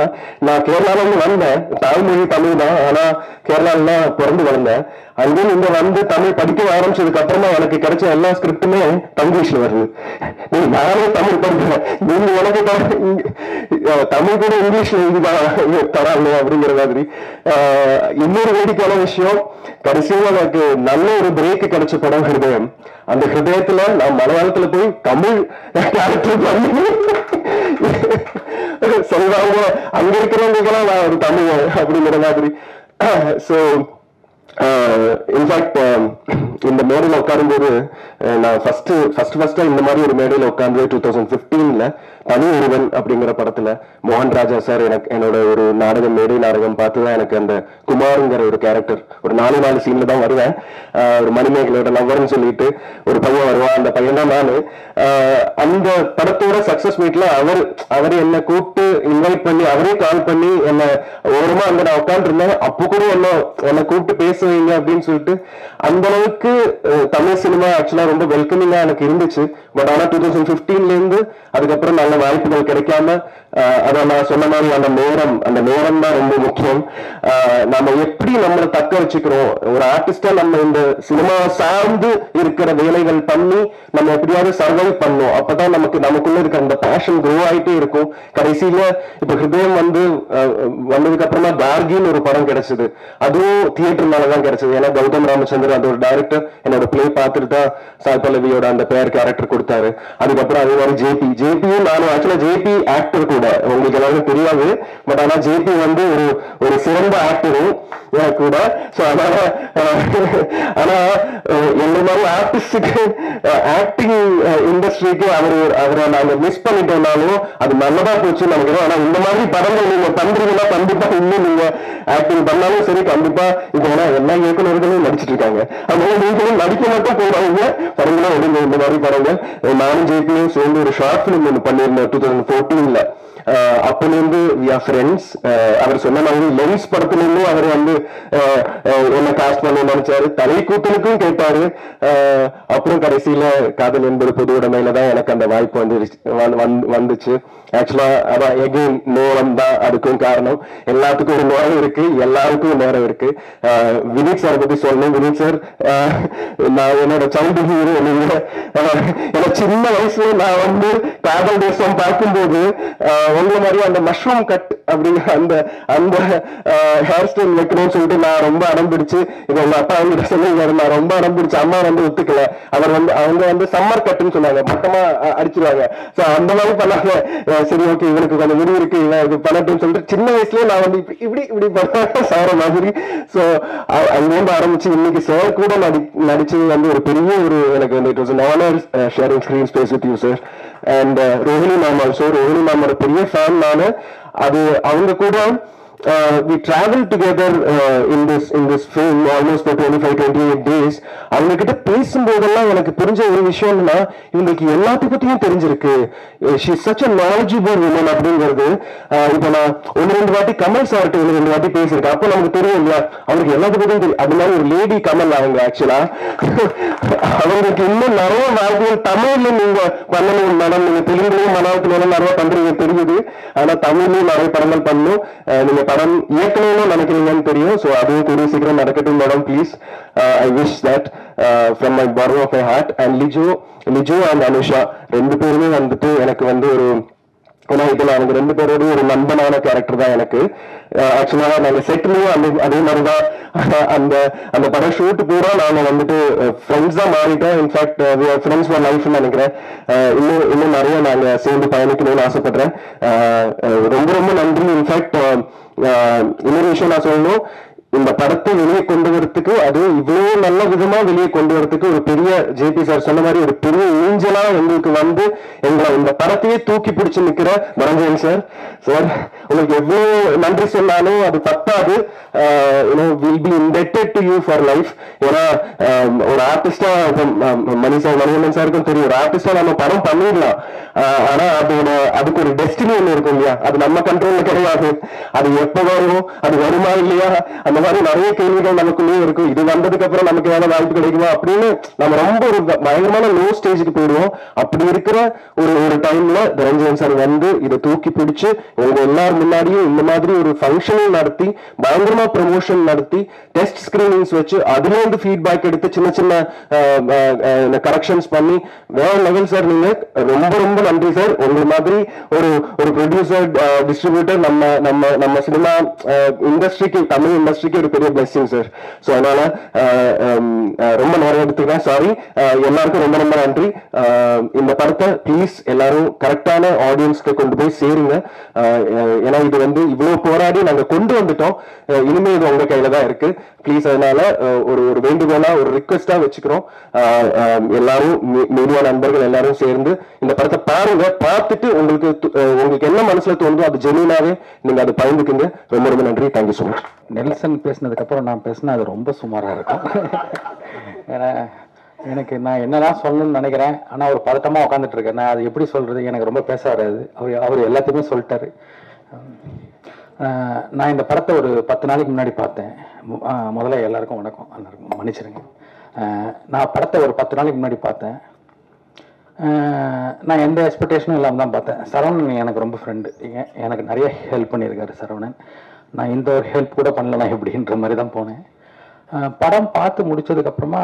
நான் கேரளால இருந்து வந்தேன், தாய்மொழி தமிழ் தான், ஆனா கேரளால பிறந்து வளர்ந்தேன். அங்கேயும் இங்க வந்து தமிழ் படிக்க ஆரம்பிச்சதுக்கு அப்புறமா எனக்கு கிடைச்ச எல்லா ஸ்கிரிப்டுமே தங்கிலீஷ்ல வருது. நானே தமிழ் படிக்கிறேன், நீங்க எனக்கு தமிழ் கூட இங்கிலீஷ்ல இதுதான் தராங்க அப்படிங்கிற மாதிரி. இன்னொரு வேடிக்கையான விஷயம், கடைசியில் எனக்கு நல்ல ஒரு பிரேக் கிடைச்ச படம் ஹிருதயம். அந்த ஹிருதயத்துல நான் மலையாளத்துல போய் தமிழ் கேரக்டர் பண்ணி சொல்றாங்க, அங்க இருக்கிறவங்களுக்கெல்லாம் நான் ஒரு தமிழ் அப்படிங்கிற மாதிரி. ஸோ இன்ஃபேக்ட் இந்த மேடையில் உட்காரும்போது நான் ஃபர்ஸ்ட் இந்த மாதிரி ஒரு மேடையில் உட்கார்ந்து 2015 தனி ஒருவன் அப்படிங்கிற படத்துல மோகன் ராஜா சார் என்னோட ஒரு நாடகம், மேடை நாடகம் பார்த்துதான் எனக்கு அந்த குமாருங்கிற ஒரு கேரக்டர், ஒரு 4 சீன்ல தான் வருவேன். ஒரு மணிமேகலோட லவ்வர்னு சொல்லிட்டு ஒரு பையன் வருவான், அந்த பையன் தான் நானு. அந்த படத்தோட சக்சஸ் மீட்ல அவரே என்னை கூப்பிட்டு இன்வைட் பண்ணி, அவரே கால் பண்ணி என்னை ஓரமா அங்க நான் உட்காந்துருந்தேன். அப்போ கூட என்னை கூப்பிட்டு பேசுவீங்க அப்படின்னு சொல்லிட்டு அந்த அளவுக்கு தமிழ் சினிமா ஆக்சுவலா ரொம்ப வெல்கமிங்கா எனக்கு இருந்துச்சு. பட் ஆனா 2015 இருந்து அதுக்கப்புறம் நல்ல வாய்ப்புகள் கிடைக்காம, அதான் நான் சொன்ன மாதிரி அந்த நேரம் தான் ரொம்ப முக்கியம். நம்ம எப்படி நம்மளை தக்க வச்சுக்கிறோம், ஒரு ஆர்டிஸ்டா நம்ம இந்த சினிமா சார்ந்து இருக்கிற வேலைகள் பண்ணி நம்ம எப்படியாவது சர்வைவ் பண்ணும். அப்பதான் நமக்குள்ள இருக்க அந்த பேஷன் க்ரோ ஆயிட்டே இருக்கும். கடைசியில இப்ப ஹிருதயம் வந்ததுக்கு அப்புறமா தார்கின்னு ஒரு படம் கிடைச்சது, அதுவும் தியேட்டர்னாலதான் கிடைச்சது. ஏன்னா கௌதம் ராமச்சந்திரன் அதோட டைரக்டர் என்னோட பிளே பார்த்துட்டு தான் சாய் பல்லவியோட அந்த பேர் கேரக்டர் கொடுத்தாரு. அதுக்கப்புறம் அதே மாதிரி ஜேபியும் நானும் ஆக்சுவலா ஜேபி ஆக்டர் கூட உங்களுக்கு எல்லாருக்கும் தெரியாது. பட் ஆனா ஜேபி வந்து ஒரு சிறந்த ஆக்டரும் கூட. சோ அதனால ஆனா என்ன மாதிரி ஆர்டிஸ்டுக்கு ஆக்டிங் இண்டஸ்ட்ரிக்கு அவரை நாங்க மிஸ் பண்ணிட்டோம்னாலும் அது நல்லதா போச்சு நினைக்கிறோம். ஆனா இந்த மாதிரி படங்கள் நீங்க பண்றீங்கன்னா கண்டிப்பா இன்னும் நீங்க ஆக்டிங் பண்ணாலும் சரி, கண்டிப்பா இப்போ எல்லா இயக்குநர்களும் நடிச்சிட்டு இருக்காங்க. அதனால நீங்களும் நடிக்க மட்டும் போறாங்க படங்களும் ஒழுங்கு. இந்த மாதிரி படங்கள் நானும் ஜேபியும் சேர்ந்து ஒரு ஷார்ட் பிலிம் ஒன்று பண்ணியிருந்தோம் 2014. அப்போலேருந்து வி ஆர் ஃப்ரெண்ட்ஸ். அவர் சொன்ன மாதிரி லென்ஸ் படத்துலேருந்து அவர் வந்து என்ன காஸ்ட் பண்ண நினைச்சாரு, தலை கூட்டலுக்கும் கேட்டாரு. அப்புறம் கடைசியில காதல் என்பது பொது உடைமையில தான் எனக்கு அந்த வாய்ப்பு வந்துச்சு. ஆக்சுவலா அதான் எகைன் நேரம் தான் அதுக்கும் காரணம். எல்லாத்துக்கும் ஒரு நேரம் இருக்கு, எல்லாருக்கும் நேரம் இருக்கு. வினீத் சார் பத்தி சொல்லணும். வினீத் சார் நான் என்னோட சைல்டு ஹீரோ. நீங்க சின்ன வயசுல நான் வந்து காதல் தேசம் பார்க்கும்போது உங்களை மாதிரி அந்த மஷ்ரூம் கட் அப்படிங்கிற அந்த அந்த ஹேர் ஸ்டைல் வைக்கணும்னு சொல்லிட்டு நான் ரொம்ப அடம் பிடிச்சு இது உங்க அப்பா வந்து சொல்லுங்க, நான் ரொம்ப அடம் பிடிச்சு அம்மா வந்து ஒத்துக்கல. அவங்க வந்து சம்மர் கட்டுன்னு சொன்னாங்க, மொத்தமா அடிச்சிருவாங்க. ஸோ அந்த மாதிரி பண்ணாங்க. சரி ஓகே இவனுக்கு கொஞ்சம் விரும்பி இருக்கு, இவன் இது பண்ணட்டும்னு சொல்லிட்டு சின்ன வயசுலயே நான் வந்து இப்படி இப்படி பண்ண சார மாதிரி. ஸோ அங்கேருந்து ஆரம்பிச்சு இன்னைக்கு சார் கூட நடிச்சு வந்து ஒரு பெரிய ஒரு எனக்கு வந்து it was an honor sharing screen space with you sir. And Rohini ma'am also, Rohini மேமோட பெரிய ஃபேன் நானு. அது அவங்க கூட we traveled together in this film almost for 25-28 days. அவங்க கிட்ட பேசும்போதெல்லாம் எனக்கு புரிஞ்ச ஒரு விஷயம் என்னன்னா, இவங்களுக்கு எல்லாத்த பத்தியும் தெரிஞ்சிருக்கு. she is such a knowledgeable woman அப்படிங்கிறது. இப்போ நான் 1-2 வாட்டி கமல் சார்ட்டு 1-2 வாட்டி பேசியிருக்கேன். அப்போ நமக்கு தெரியும் இல்லையா அவங்களுக்கு எல்லாத்த பத்தியும் தெரியும். அது மாதிரி ஒரு லேடி கமல் அவங்க ஆக்சுவலா அவங்களுக்கு இன்னும் நிறைய வாழ்க்கைகள் தமிழ்ல நீங்க பண்ணணும் மேடம். நீங்க தெலுங்குலையும் மலையாளத்திலும் நிறைய பண்றீங்க தெரியுது. ஆனா தமிழ்லயும் நிறைய படங்கள் பண்ணணும். நீங்க படம் இயக்கணும்னு நினைக்கிறீங்கன்னு தெரியும். ஸோ அதுவும் கூடிய சீக்கிரம் நடக்கட்டும் madam please. I wish that from my bottom of my heart. And Lijo and Anusha 2 பேருமே வந்துட்டு எனக்கு வந்து ஒரு ஏன்னா இப்போ நான் ரெண்டு பேரோட ஒரு நண்பனான கேரக்டர் தான் எனக்கு. ஆக்சுவலா நாங்க செட்லயும் அதே மாதிரிதான் அந்த படம் ஷூட் பூரா நாங்க வந்துட்டு ஃப்ரெண்ட்ஸ் தான் மாறிட்டோம். இன்ஃபேக்ட் ஃப்ரெண்ட்ஸ் ஃபார் லைஃப்னு நினைக்கிறேன். இன்னும் நிறைய நாங்க சேர்ந்து பயணிக்கணும்னு ஆசைப்படுறேன். ரொம்ப ரொம்ப நன்றி. இன்ஃபேக்ட் இன்னொரு விஷயம் நான் சொல்லணும், இந்த படத்தை வெளியே கொண்டு வரதுக்கு அது இவ்வளவு நல்ல விதமா வெளியே கொண்டு வரதுக்கு ஒரு பெரிய ஜேபி சார் சொன்ன மாதிரி ஒரு பெரிய ஊஞ்சலா எங்களுக்கு வந்து எங்களை இந்த படத்தையே தூக்கி பிடிச்சு நிக்கிற மரஞ்சன் சார். சார் உங்களுக்கு எவ்வளவு நன்றி சொன்னாலும் அது பத்தாது. Will be indebted to you for life. ஏன்னா ஒரு ஆர்டிஸ்டா மணிவண்ணன் சாருக்கும் தெரியும், ஒரு ஆர்டிஸ்டா நம்ம படம் பண்ணிடலாம். ஆனா அதுக்கு ஒரு டெஸ்டினி ஒண்ணு இருக்கும் இல்லையா, அது நம்ம கண்ட்ரோல்ல கிடையாது. அது எப்ப வரும், அது வருமா இல்லையா, அந்த மாதிரி நிறைய கேள்விகள் நமக்குள்ளேயே இருக்கும். இது வந்ததுக்கு அப்புறம் நமக்கு ஏதாவது வாய்ப்பு கிடைக்குமா அப்படின்னு நம்ம ரொம்ப ஒரு பயங்கரமான லோ ஸ்டேஜுக்கு போயிடுவோம். அப்படி இருக்கிற ஒரு டைம்ல ரஞ்சன் சார் வந்து இதை தூக்கி பிடிச்சு உங்க எல்லாரும் முன்னாடியும் இந்த மாதிரி ஒரு ஃபங்க்ஷனிங் நடத்தி பயங்கரமா ப்ரமோஷன் நடத்தி டெஸ்ட் ஸ்கிரீனிங்ஸ் வச்சு அதுல இருந்து ஃபீட்பேக் எடுத்து சின்ன சின்ன கரெக்ஷன்ஸ் பண்ணி வேற லெவல் சார். நீங்க ரொம்ப ரொம்ப நன்றி சார். உங்க மாதிரி ஒரு ப்ரொடியூசர் டிஸ்ட்ரிபியூட்டர் நம்ம சினிமா இண்டஸ்ட்ரிக்கு, தமிழ் இண்டஸ்ட்ரிக்கு ஒரு பெரிய பிளெஸிங் சார். ஸோ அதனால ரொம்ப நேரம் எடுத்துக்கிறேன், சாரி. எல்லாருக்கும் ரொம்ப ரொம்ப நன்றி. இந்த படத்தை ப்ளீஸ் எல்லாரும் கரெக்டான ஆடியன்ஸ்க்கு கொண்டு போய் சேருங்க. ஏன்னா இது வந்து இவ்வளவு போராடி நாங்க கொண்டு வந்துட்டோம். இனிமே இது உங்க கையில தான் இருக்கு. ப்ளீஸ் அதனால ஒரு வேண்டுகோளா ஒரு ரிக்வெஸ்டா வச்சுக்கிறோம். எல்லாரும் மீடியா நண்பர்கள் எல்லாரும் சேர்ந்து இந்த படத்தை பாருங்க. பார்த்துட்டு உங்களுக்கு என்ன மனசுல தோணுதோ அது ஜெனியூனாவே நீங்க அதை பகிர்ந்துக்குங்க. ரொம்ப ரொம்ப நன்றி. Thank you so much. நெல்சன் பேசினதுக்கு அப்புறம் நான் பேசினா அது ரொம்ப சுமாரா இருக்கும். ஏன்னா நான் என்னதான் சொல்லணும்னு நினைக்கிறேன், ஆனா ஒரு பதட்டமா உட்காந்துட்டு இருக்கேன். நான் அது எப்படி சொல்றது, எனக்கு ரொம்ப பேச வராது. அவர் எல்லாத்தையுமே சொல்லிட்டாரு. நான் இந்த படத்தை ஒரு 10 நாளைக்கு முன்னாடி பார்த்தேன். முதல்ல எல்லாருக்கும் வணக்கம், எல்லாருக்கும் மன்னிச்சிருங்க. நான் படத்தை ஒரு 10 நாளைக்கு முன்னாடி பார்த்தேன். நான் எந்த எக்ஸ்பெக்டேஷனும் இல்லாமல் தான் பார்த்தேன். சரவணன் எனக்கு ரொம்ப ஃப்ரெண்டு, எனக்கு நிறைய ஹெல்ப் பண்ணியிருக்காரு சரவணன். நான் இந்த ஒரு ஹெல்ப் கூட பண்ணலனா எப்படின்ற மாதிரி தான் போனேன். படம் பார்த்து முடிச்சதுக்கப்புறமா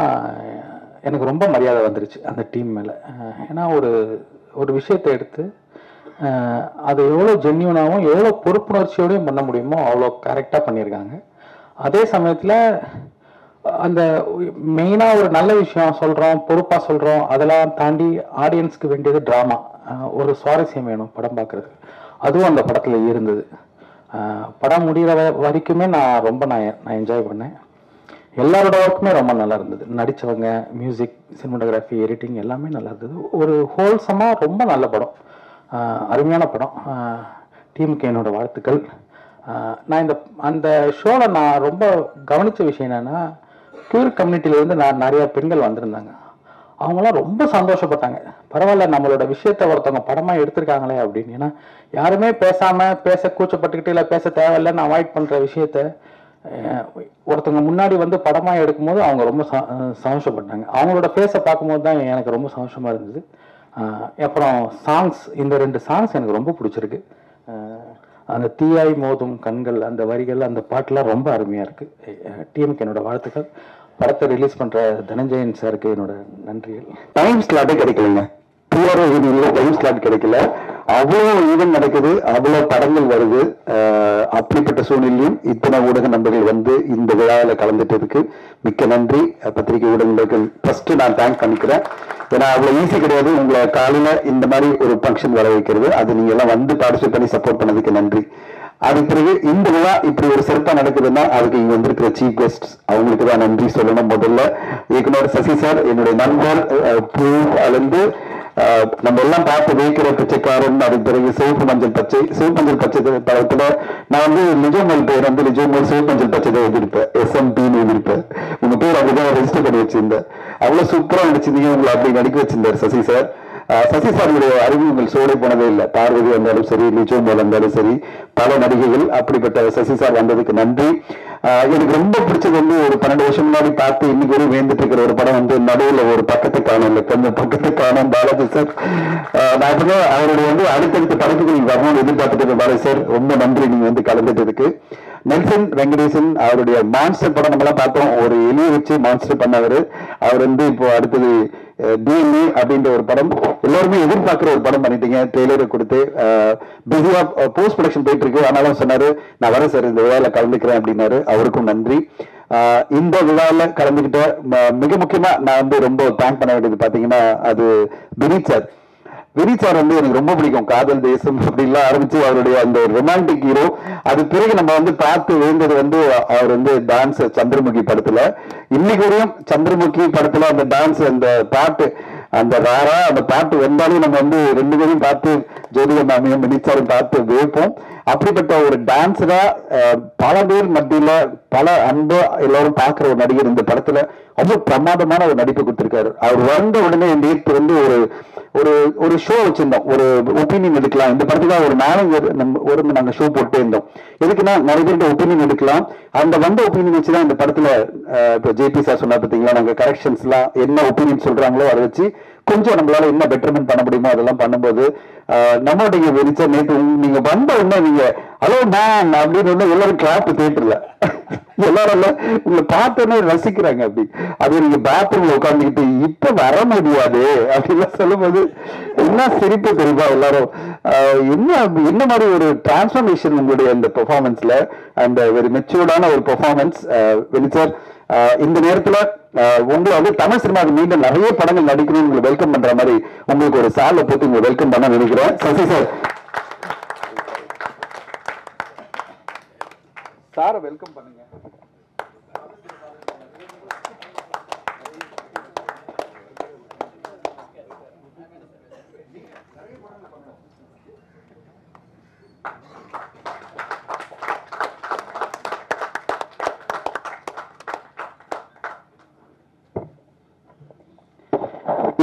எனக்கு ரொம்ப மரியாதை வந்துருச்சு அந்த டீம் மேலே. ஏன்னா ஒரு விஷயத்தை எடுத்து அது எவ்வளோ ஜென்யூனாகவும் எவ்வளோ பொறுப்புணர்ச்சியோடையும் பண்ண முடியுமோ அவ்வளோ கரெக்டாக பண்ணியிருக்காங்க. அதே சமயத்தில் அந்த மெயினாக ஒரு நல்ல விஷயம் சொல்கிறோம், பொறுப்பாக சொல்கிறோம், அதெல்லாம் தாண்டி ஆடியன்ஸ்க்கு வேண்டியது ட்ராமா, ஒரு சுவாரஸ்யம் வேணும் படம் பார்க்குறதுக்கு. அதுவும் அந்த படத்தில் இருந்தது. படம் முடிகிற வரைக்குமே நான் என்ஜாய் பண்ணேன். எல்லாரோட ஒர்க்குமே ரொம்ப நல்லா இருந்தது. நடித்தவங்க, மியூசிக், சினிமாட்டோகிராஃபி, எடிட்டிங் எல்லாமே நல்லா இருந்தது. ஒரு ஹோல்சமாக ரொம்ப நல்ல படம், அருமையான படம். டீமுக்கு என்னோட வாழ்த்துக்கள். நான் அந்த ஷோவில் நான் ரொம்ப கவனித்த விஷயம் என்னென்னா, கியூர் கம்யூனிட்டியிலேருந்து நிறைய பெண்கள் வந்திருந்தாங்க. அவங்களாம் ரொம்ப சந்தோஷப்பட்டாங்க. பரவாயில்ல, நம்மளோட விஷயத்த ஒருத்தவங்க படமாக எடுத்திருக்காங்களே அப்படின்னு. ஏன்னா யாருமே பேச கூச்சப்பட்டுக்கிட்டு இல்லை பேச தேவையில்லைன்னு அவாய்ட் பண்ணுற விஷயத்த ஒருத்தவங்க முன்னாடி வந்து படமாக எடுக்கும்போது அவங்க ரொம்ப சந்தோஷப்பட்டாங்க. அவங்களோட ஃபேஸை பார்க்கும்போது தான் எனக்கு ரொம்ப சந்தோஷமாக இருந்தது. அப்புறம் சாங்ஸ், இந்த 2 சாங்ஸ் எனக்கு ரொம்ப பிடிச்சிருக்கு. அந்த தீயாய் மோதும் கண்கள், அந்த வரிகள், அந்த பாட்டெலாம் ரொம்ப அருமையாக இருக்குது. டீமுக்கு என்னோட வாழ்த்துக்கள். படத்தை ரிலீஸ் பண்ணுற தனஞ்சயன் சாருக்கு என்னோட நன்றிகள். டைம் ஸ்லாட்டே கிடைக்கலங்க. டைம் ஸ்லாட் கிடைக்கல. அவ்வளோ ஈவென்ட் நடக்குது, அவ்வளோ படங்கள் வருது. அப்படிப்பட்ட சூழ்நிலையும் இத்தனை ஊடக நண்பர்கள் வந்து இந்த விழாவில் கலந்துட்டதுக்கு மிக்க நன்றி. பத்திரிகை ஊடகங்களுக்கு ஃபர்ஸ்ட் நான் தேங்க் பண்ணிக்கிறேன். ஏன்னா அவ்வளோ ஈஸி கிடையாது உங்களை காலையில் இந்த மாதிரி ஒரு ஃபங்க்ஷன் வர வைக்கிறது. அது நீங்க எல்லாம் வந்து பார்ட்டிசிபேட் பண்ணி சப்போர்ட் பண்ணதுக்கு நன்றி. அதுக்கு பிறகு இந்த விழா இப்படி ஒரு சிறப்பாக நடக்குதுன்னா அதுக்கு இங்க வந்திருக்கிற சீஃப் கெஸ்ட் அவங்களுக்கு தான் நன்றி சொல்லணும். முதல்ல இயக்குனர் சசி சார், என்னுடைய நண்பர், பூலேருந்து நம்ம எல்லாம் பார்த்து வைக்கிற பிச்சைக்காரன், அதுக்கு பிறகு சிவப்பு மஞ்சள் பச்சை படத்துல நான் வந்து லிஜோமல் பேர் வந்து லிஜோமல் சிவப்பு மஞ்சள் பச்சை தான் எழுதியிருப்பேன், SMP எழுதியிருப்பேன். உங்க பேர் அப்படிதான் ரெஜிஸ்டர் பண்ணி வச்சிருந்தேன். அவ்வளவு சூப்பரா நடிச்சிருந்தீங்க, உங்களை அப்படி நடிக்க வச்சிருந்தார் சசி சார். சசி சாருடைய அறிமுகங்கள் சோடை போனதே இல்லை. பார்வதி வந்தாலும் சரி, லிஜோமல் வந்தாலும் சரி, பல நடிகைகள். அப்படிப்பட்ட சசி சார் வந்ததுக்கு நன்றி. எனக்கு ரொம்ப பிடிச்சது வந்து ஒரு 12 வருஷம் முன்னாடி பார்த்து இன்னைக்கு ஒரு வேந்துட்டு இருக்கிற ஒரு படம் வந்து நடுவில் ஒரு பக்கத்தை காணும், இல்லை கொஞ்சம் பக்கத்தை காணும் பாலாஜி சார். நான் அவருடைய வந்து அடுத்தடுத்த படத்துக்கு நீங்க வரணும்னு எதிர்பார்த்துட்டு பாலாஜி சார், ரொம்ப நன்றி நீங்க வந்து கலந்துட்டதுக்கு. நெல்சன் வெங்கடேசன் அவருடைய மான்ஸ்டர் படம் நம்ம எல்லாம் பார்த்தோம், ஒரு எலியை வச்சு மான்ஸ்டர் பண்ணவர். அவர் வந்து இப்போ அடுத்தது DNA அப்படின்ற ஒரு படம் எல்லாருமே எதிர்பார்க்கிற ஒரு படம் பண்ணிட்டீங்க. ட்ரெய்லரை கொடுத்து பிஸியா போஸ்ட் ப்ரொடக்ஷன் போயிட்டு இருக்கு. ஆனாலும் சொன்னாரு நான் வரேன் சார், இந்த விழாவில் கலந்துக்கிறேன் அப்படின்னாரு. அவருக்கும் நன்றி. இந்த விழாவில் கலந்துக்கிட்ட மிக முக்கியமா நான் வந்து ரொம்ப தேங்க் பண்ண வேண்டியது பாத்தீங்கன்னா அது வினீத் சார். வினீத் சார் வந்து எனக்கு ரொம்ப பிடிக்கும். காதல் தேசம் அப்படின்லாம் ஆரம்பிச்சு அவருடைய அந்த ரொமான்டிக் ஹீரோ. அது பிறகு நம்ம வந்து பார்த்து விழுந்தது வந்து அவர் வந்து டான்ஸ் சந்திரமுகி படத்துல. இன்னைக்கு வரையும் சந்திரமுகி படத்துல அந்த டான்ஸ், அந்த பாட்டு, அந்த ராரா அந்த பாட்டு வந்தாலும் நம்ம வந்து 2 பேரும் பார்த்து ஜோதிகா மேமையும் வினீத் சாரும் பார்த்து வைப்போம். அப்படிப்பட்ட ஒரு டான்ஸரா பல பேர் மத்தியில பல அன்பு எல்லாரும் பார்க்கிற ஒரு நடிகர் இந்த படத்துல அவ்வளவு பிரமாதமான ஒரு நடிப்பு கொடுத்திருக்காரு. அவர் வந்த உடனே நேற்று வந்து ஒரு ஷோ வச்சிருந்தோம், ஒரு ஒப்பீனியன் எடுக்கலாம் இந்த படத்துக்கு. ஒரு நானும் நாங்க ஷோ போட்டே இருந்தோம். எதுக்குன்னா நிறைய பேருக்கு ஒப்பீனியன் எடுக்கலாம். அந்த வந்த ஒப்பீனியன் வச்சுதான் இந்த படத்துல இப்போ JP சார் சொன்னா பார்த்தீங்களா, நாங்க கரெக்ஷன்ஸ் எல்லாம் என்ன ஒப்பீனியன் சொல்றாங்களோ அதை வச்சு கொஞ்சம் நம்மளால என்ன பெட்டர்மெண்ட் பண்ண முடியுமோ அதெல்லாம் பண்ணும்போது நம்மளுடைய வெளிச்சா நேற்று நீங்க வந்த உடனே நீங்க ஹலோ மேன் அப்படின்னு எல்லாரும் கிளாப் தேட்டர்ல எல்லாரும் உங்களை பார்த்தோன்னே ரசிக்கிறாங்க. அப்படி அது நீங்க பாத்ரூம்ல உட்காந்துக்கிட்டு இப்ப வர முடியாது அப்படின்லாம் சொல்லும் போது என்ன சிரிப்பு தெரியுமா எல்லாரும். என்ன மாதிரி ஒரு டிரான்ஸ்ஃபர்மேஷன் உங்களுடைய அந்த பெர்ஃபார்மன்ஸ்ல, அந்த ஒரு மெச்சூர்டான ஒரு பெர்ஃபார்மன்ஸ். வெளிச்சார் இந்த நேரத்துல உங்களை வந்து தமிழ் சினிமாவுக்கு மீண்டும் நிறைய படங்கள் நடிக்கணும்னு உங்களை வெல்கம் பண்ற மாதிரி உங்களுக்கு ஒரு சாலை போட்டு உங்களை வெல்கம் பண்ண நினைக்கிறேன். சசி சார் சாரை வெல்கம் பண்ணுங்க.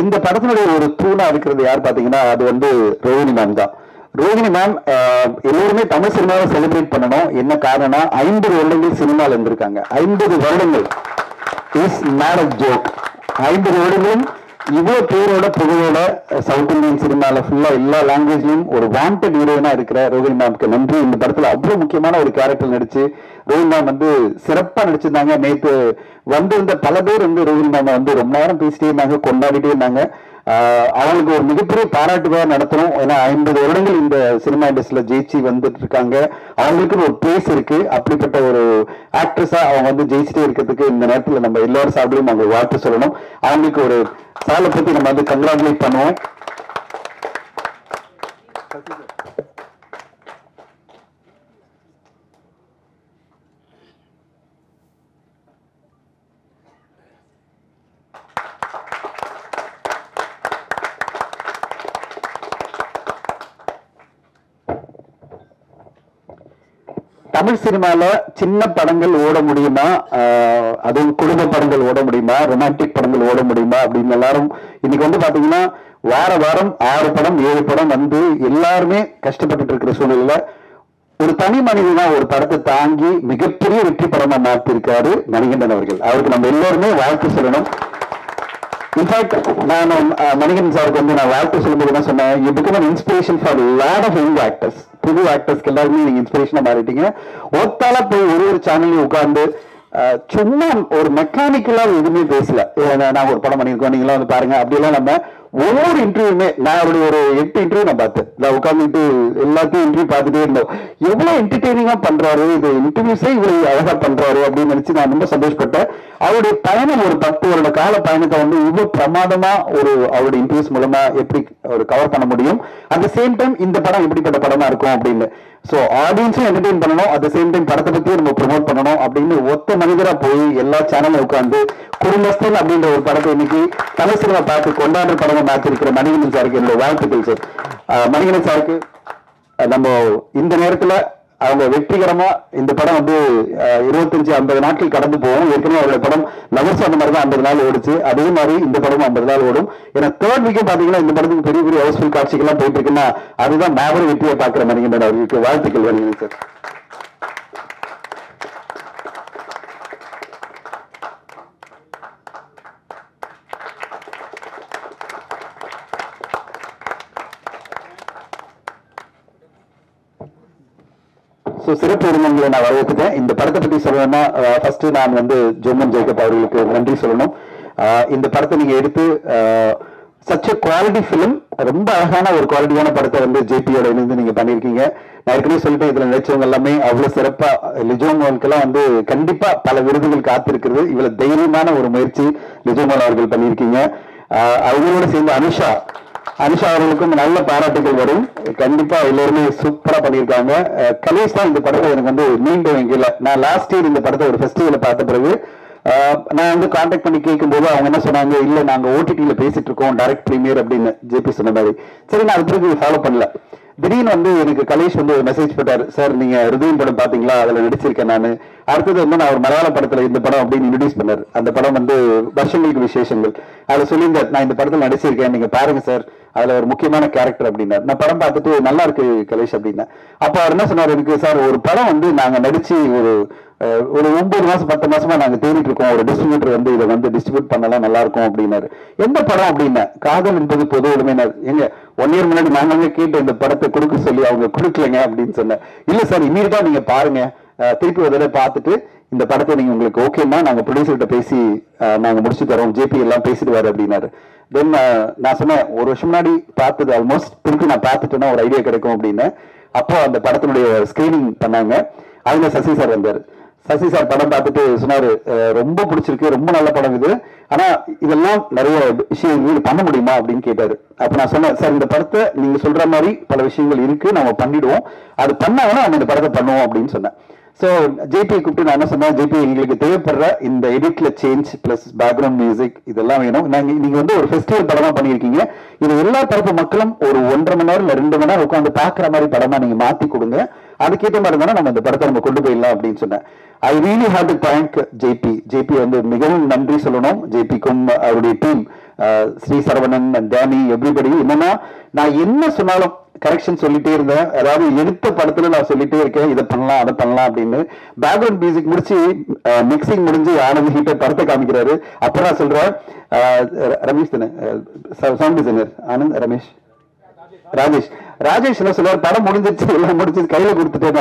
இந்த படத்தினுடைய ஒரு தூணா இருக்கிறது யார் பாத்தீங்கன்னா அது வந்து ரோஹிணி மேம் தான். ரோஹிணி மேம் எல்லாருமே தமிழ் சினிமாவை செலிப்ரேட் பண்ணணும். என்ன காரணம்னா 50 வருடங்கள் சினிமாவில் இருந்திருக்காங்க. 50 வருடங்கள் இஸ் நாட் அ ஜோக். 50 வருடங்களும் இவ்வளவு பேரோட புகழோட சவுத் இந்தியன் சினிமால ஃபுல்லா எல்லா லாங்குவேஜ்லயும் ஒரு வாண்டட் ஹீரோயினா இருக்கிற ரோஹிணி மேம்க்கு நன்றி. இந்த படத்துல அவ்வளவு முக்கியமான ஒரு கேரக்டர் நடிச்சு ரோஹிணி மேம் வந்து சிறப்பா நடிச்சிருந்தாங்க. நேற்று வந்திருந்த பல பேர் வந்து ரோஹிணி மேம் வந்து ரொம்ப நேரம் பேசிட்டே இருந்தாங்க, கொண்டாடிட்டே இருந்தாங்க. அவங்களுக்கு ஒரு மிகப்பெரிய பாராட்டுவா நடத்தணும். ஏன்னா 50 வருடங்கள் இந்த சினிமா இண்டஸ்ட்ரியில ஜெயிச்சு வந்துட்டு இருக்காங்க. அவங்களுக்கு ஒரு பிளேஸ் இருக்கு. அப்படிப்பட்ட ஒரு ஆக்ட்ரஸா அவங்க வந்து ஜெயிச்சுட்டே இருக்கிறதுக்கு இந்த நேரத்தில் நம்ம எல்லாரும் சாப்பிடையும் அவங்க வாழ்த்து சொல்லணும். அவங்களுக்கு ஒரு சாலை பத்தி நம்ம வந்து கங்க்ராச்சுலேட் பண்ணுவோம். தமிழ் சினிமால சின்ன படங்கள் ஓட முடியுமா, அதுவும் குடும்ப படங்கள் ஓட முடியுமா, ரொமான்டிக் படங்கள் ஓட முடியுமா அப்படின்னு எல்லாரும் இன்னைக்கு வந்து பாத்தீங்கன்னா வாரம் 6 படம் 7 படம் வந்து எல்லாருமே கஷ்டப்பட்டு இருக்கிற சூழ்நிலையில ஒரு தனி மனிதனா ஒரு படத்தை தாங்கி மிகப்பெரிய வெற்றி படமா மாற்றிருக்காரு மணிகண்டன் அவர்கள். அவருக்கு நம்ம எல்லாருமே வாழ்த்து சொல்லணும். இன்ஃபேக்ட் நான் மணிகண்டன் சாருக்கு வந்து நான் வாழ்த்து சொல்லும்போது என்ன சொன்னேன், you become an inspiration for a lot of young actors. புது ஆக்டர்ஸ்க்கு எல்லாருமே நீங்க இன்ஸ்பிரேஷனா மாறிட்டீங்க. ஒத்தால போய் ஒரு சேனல்லையும் உட்கார்ந்து சும்மா ஒரு மெக்கானிக்கலா எதுவுமே பேசல. நான் ஒரு படம் பண்ணியிருக்கோம், நீங்களாம் வந்து பாருங்க அப்படிலாம் நம்ம ஒவ்வொரு இன்டர்வியூமே, நான் அவருடைய ஒரு 8 இன்டர்வியூ நான் பார்த்தேன். நான் உட்காந்துட்டு எல்லாத்தையும் இன்டர்வியூ பார்த்துட்டே இருந்தோம். எவ்வளவு என்டர்டெய்னிங்கா பண்றாரு, இது இன்டர்வியூஸே இவ்வளவு அழகா பண்றாரு அப்படின்னு நினைச்சு நான் ரொம்ப சந்தோஷப்பட்டேன். அவருடைய பயணம் ஒரு 10 வருட கால பயணத்தை வந்து இவ்வளவு பிரமாதமா ஒரு அவருடைய இன்டர்வியூஸ் மூலமா எப்படி ஒரு கவர் பண்ண முடியும். அட் த சேம் டைம் இந்த படம் எப்படிப்பட்ட படமா இருக்கும் அப்படின்னு. ஸோ ஆடியன்ஸும் என்டர்டெயின் பண்ணணும், அட் த சேம் டைம் படத்தை பத்தியும் நம்ம ப்ரொமோட் பண்ணணும் அப்படின்னு ஒத்த மனிதரா போய் எல்லா சேனலும் உட்காந்து குடும்பஸ்தன் அப்படின்ற ஒரு படத்தை இன்னைக்கு தமிழ் சினிமா பார்த்து கொண்டாடுற படமா மாற்றிருக்கிற மணிகண்டன் சாருக்கு என்னோட வாழ்த்துக்கள் சார். மணிகண்டன் சாருக்கு நம்ம இந்த நேரத்துல அவங்க வெற்றிகரமா இந்த படம் வந்து 25-50 நாட்கள் கடந்து போகும். ஏற்கனவே அவருடைய படம் லவர்ஸ் அந்த மாதிரி தான் 50 நாள் ஓடிச்சு. அதே மாதிரி இந்த படம் 50 நாள் ஓடும். ஏன்னா தேர்ட் வீக்கும் பாத்தீங்கன்னா இந்த படத்துக்கு பெரிய பெரிய ஹவுஸ்ஃபுல் காட்சிகள்லாம் போயிட்டு இருக்குன்னா அதுதான் மேபர் வெற்றியை பார்க்கிற மணிகண்டன் அவர்களுக்கு வாழ்த்துக்கள் வருகிறேன் சார். சிறப்பு விருந்தங்களை நான் வரவேற்றுட்டேன். இந்த படத்தை பத்தி சொல்லணும்னா ஃபர்ஸ்ட் நான் வந்து ஜோமன் ஜேக்கப் அவர்களுக்கு நன்றி சொல்லணும். இந்த படத்தை நீங்க எடுத்து சச் குவாலிட்டி பிலிம், ரொம்ப அழகான ஒரு குவாலிட்டியான படத்தை வந்து ஜேபியோட இணைந்து நீங்க பண்ணிருக்கீங்க. நான் ஏற்கனவே சொல்லிட்டேன், இதுல நினைச்சவங்க எல்லாமே அவ்வளவு சிறப்பா, லிஜோமோனுக்கெல்லாம் வந்து கண்டிப்பா பல விருதுகள் காத்திருக்கிறது. இவ்வளவு தைரியமான ஒரு முயற்சி லிஜோமோன் அவர்கள் பண்ணியிருக்கீங்க. அவங்களோட சேர்ந்து அனுஷா அவர்களுக்கும் நல்ல பாராட்டுகள் வரும். கண்டிப்பா எல்லாருமே சூப்பரா பண்ணியிருக்காங்க. கலேஷ் தான் இந்த படத்தை எனக்கு வந்து மீண்டும் எங்கேயில, நான் லாஸ்ட் இயர் இந்த படத்தை ஒரு ஃபெஸ்டிவல பார்த்த பிறகு நான் வந்து கான்டாக்ட் பண்ணி கேட்கும் போது அவங்க என்ன சொன்னாங்க, இல்ல நாங்க ஓடிடியில பேசிட்டு இருக்கோம், டைரக்ட் பிரீமியர் அப்படின்னு ஜேபி சொன்ன மாதிரி. சரி, நான் அது பிறகு ஃபாலோ பண்ணல. திடீர்னு வந்து எனக்கு கலேஷ் வந்து மெசேஜ் போட்டாரு, சார் நீங்க ஹிருதயம் படம் பாத்தீங்களா, அதுல நடிச்சிருக்கேன் நான். அடுத்தது வந்து நான் ஒரு மலையாள படத்துல இந்த படம் அப்படின்னு இன்ட்ரோடியூஸ் பண்ணாரு. அந்த படம் வந்து வருஷங்களுக்கு விசேஷங்கள். அதுல சொல்லியிருந்தார், நான் இந்த படத்துல நடிச்சிருக்கேன், நீங்க பாருங்க சார், அதுல ஒரு முக்கியமான கேரக்டர் அப்படின்னாரு. நான் படம் பார்த்துட்டு நல்லா இருக்கு கலேஷ் அப்படின்னா. அப்ப அவர் என்ன சொன்னார் எனக்கு, சார் ஒரு படம் வந்து நாங்க நடிச்சு ஒரு 9 மாசம் 10 மாசமா நாங்க தேடிட்டு இருக்கோம், ஒரு டிஸ்ட்ரிபியூட்டர் வந்து இதை வந்து டிஸ்ட்ரிபியூட் பண்ணலாம் நல்லா இருக்கும் அப்படின்னாரு. எந்த படம் அப்படின்னா, காதல் என்பது பொது உரிமையினர். எங்க 1 இயர் முன்னாடி நாங்க கேட்டு இந்த படத்தை கொடுக்க சொல்லி அவங்க கொடுக்கலங்க அப்படின்னு சொன்னேன். இல்ல சார், இமீடியட்டா நீங்க பாருங்க, திருப்பி ஒரு தடவை பார்த்துட்டு இந்த படத்தை நீங்க உங்களுக்கு ஓகேன்னா நாங்க ப்ரொடியூசர்கிட்ட பேசி நாங்க முடிச்சு தரோம், ஜேபி எல்லாம் பேசிடுவாரு அப்படின்னாரு. தென் நான் சொன்னேன், 1 வருஷம் முன்னாடி பார்த்தது ஆல்மோஸ்ட் திருப்பி நான் பார்த்துட்டேன்னா ஒரு ஐடியா கிடைக்கும் அப்படின்னு. அப்போ அந்த படத்தினுடைய ஸ்கிரீனிங் பண்ணாங்க. அதுல சசி சார் வந்தாரு. சசி சார் படம் பார்த்துட்டு சொன்னாரு, ரொம்ப பிடிச்சிருக்கு, ரொம்ப நல்ல படம் இது, ஆனா இதெல்லாம் நிறைய விஷயங்கள் பண்ண முடியுமா அப்படின்னு கேட்டாரு. அப்ப நான் சொன்னேன், சார் இந்த படத்தை நீங்க சொல்ற மாதிரி பல விஷயங்கள் இருக்கு, நம்ம பண்ணிடுவோம், அது பண்ணாங்கன்னா நம்ம இந்த படத்தை பண்ணுவோம் அப்படின்னு சொன்னேன். ஸோ ஜேபி கூப்பிட்டு நான் என்ன சொன்னேன், ஜேபி எங்களுக்கு தேவைப்படுற இந்த எடிட்ல சேஞ்ச் பிளஸ் பேக்ரவுண்ட் மியூசிக் இதெல்லாம் வேணும். நீங்க வந்து ஒரு ஃபெஸ்டிவல் படமா பண்ணியிருக்கீங்க, இது எல்லா தரப்பு மக்களும் ஒரு 1.5 மணி நேரம் இல்ல 2 மணி நேரம் உட்காந்து பாக்குற மாதிரி படமா நீங்க மாத்தி கொடுங்க, அதுக்கேற்ற மாதிரி தானே நம்ம இந்த படத்தை நம்ம கொண்டு போயிடலாம் அப்படின்னு சொன்னேன். I really have to thank JP வந்து மிகவும் நன்றி சொல்லணும். ஜேபிக்கும் அவருடைய டீம், ஸ்ரீ சரவணன், டேனி, எவ்ரிபடி. என்னன்னா நான் என்ன சொன்னாலும் கரெக்ஷன் சொல்லிட்டே இருந்தேன். அதாவது எடுத்த படத்துல நான் சொல்லிட்டே இருக்கேன், இதை பண்ணலாம் அதை பண்ணலாம் அப்படின்னு. பேக்ரவுண்ட் மியூசிக் முடிச்சு மிக்சிங் முடிஞ்சு ஆனந்த் ஹீட்டை படத்தை காமிக்கிறாரு. அப்ப நான் சொல்றேன், ரமேஷ் தானே சவுண்ட் டிசைனர், ஆனந்த் ராஜேஷ் என்ன சொல்றாரு, படம் முடிஞ்சிருச்சு, எல்லாம் முடிஞ்சு கையில கொடுத்துட்டேன்.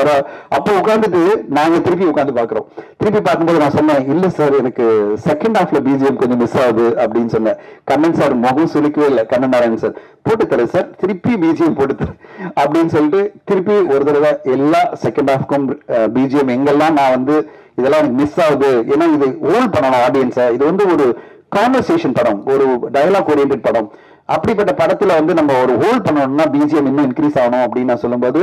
அப்போ உட்காந்துட்டு நாங்க திருப்பி உட்காந்து பாக்குறோம். திருப்பி பார்க்கும்போது நான் சொன்னேன், இல்ல சார் எனக்கு செகண்ட் ஹாஃப்ல பிஜிஎம் கொஞ்சம் மிஸ் ஆகுது அப்படின்னு சொன்னேன். கண்ணன் சார் முகம் சுலிக்கவே இல்லை. கண்ணன் நாராயணன் சார், போட்டு தரேன் சார், திருப்பி பிஜிஎம் போட்டு தரேன் அப்படின்னு சொல்லிட்டு திருப்பி ஒரு தடவை எல்லா செகண்ட் ஹாஃப்க்கும் பிஜிஎம் எங்கெல்லாம் நான் வந்து இதெல்லாம் எனக்கு மிஸ் ஆகுது, ஏன்னா இது ஹோல்ட் பண்ணணும் ஆடியன்ஸை, இது வந்து ஒரு கான்வர்சேஷன் படம், ஒரு டயலாக் ஓரியன்ட் படம். அப்படிப்பட்ட படத்துல வந்து நம்ம ஒரு ஹோல்ட் பண்ணணும்னா பிஜிஎம் இன்னும் இன்க்ரீஸ் ஆகணும் அப்படின்னு நான் சொல்லும்போது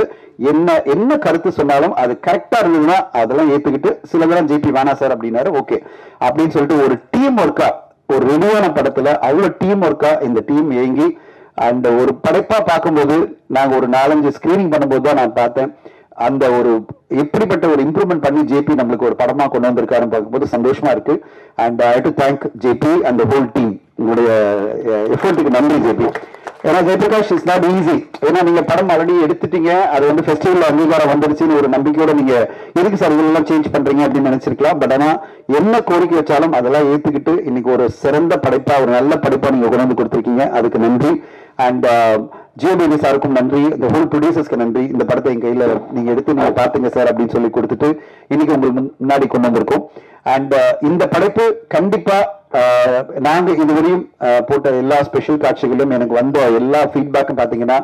என்ன கருத்து சொன்னாலும் அது கரெக்டா இருந்ததுன்னா அதெல்லாம் ஏத்துக்கிட்டு சில நேரம் ஜேபி வேணா சார் அப்படின்னாரு. ஓகே அப்படின்னு சொல்லிட்டு ஒரு டீம் ஒர்க்கா, ஒரு ரெடியான படத்துல அவ்வளவு டீம் ஒர்க்கா இந்த டீம் இயங்கி அந்த ஒரு படைப்பா பார்க்கும்போது, நாங்க ஒரு 4-5 ஸ்கிரீனிங் பண்ணும்போது தான் நான் பார்த்தேன் அந்த ஒரு எப்படிப்பட்ட ஒரு இம்ப்ரூவ்மெண்ட் பண்ணி ஜேபி நம்மளுக்கு ஒரு படமா கொண்டு வந்திருக்காருன்னு பார்க்கும்போது சந்தோஷமா இருக்கு. And I to thank JP and the whole team. உங்களுடைய எஃபர்ட்டுக்கு நன்றி ஜேபி. ஏன்னா ஜெயபிரகாஷ் இஸ் நாட் ஈஸி. ஏன்னா நீங்க படம் ஆல்ரெடி எடுத்துட்டீங்க, அது வந்து ஃபெஸ்டிவல் அங்கீகாரம் வந்துருச்சுன்னு ஒரு நம்பிக்கையோட நீங்க எதுக்கு சார் இதெல்லாம் சேஞ்ச் பண்றீங்க அப்படின்னு நினைச்சிருக்கலாம். பட் ஆனா என்ன கோரிக்கை வச்சாலும் அதெல்லாம் ஏத்துக்கிட்டு இன்னைக்கு ஒரு சிறந்த படைப்பா, ஒரு நல்ல படைப்பா நீங்க கொண்டு வந்து கொடுத்துருக்கீங்க, அதுக்கு நன்றி. அண்ட் ஜியோபேபி சாருக்கும் நன்றி, இந்த ஹோல் ப்ரொடியூசர்ஸ்க்கு நன்றி. இந்த படத்தை என் கையில நீங்க எடுத்து நீங்க பாத்துங்க சார் அப்படின்னு சொல்லி கொடுத்துட்டு இன்னைக்கு உங்களுக்கு முன்னாடி கொண்டு வந்திருக்கோம். அண்ட் இந்த படைப்பு கண்டிப்பா நாங்க இதுவரையும் போட்ட எல்லா ஸ்பெஷல் காட்சிகளும் எனக்கு வந்த எல்லா ஃபீட்பேக்கும் பாத்தீங்கன்னா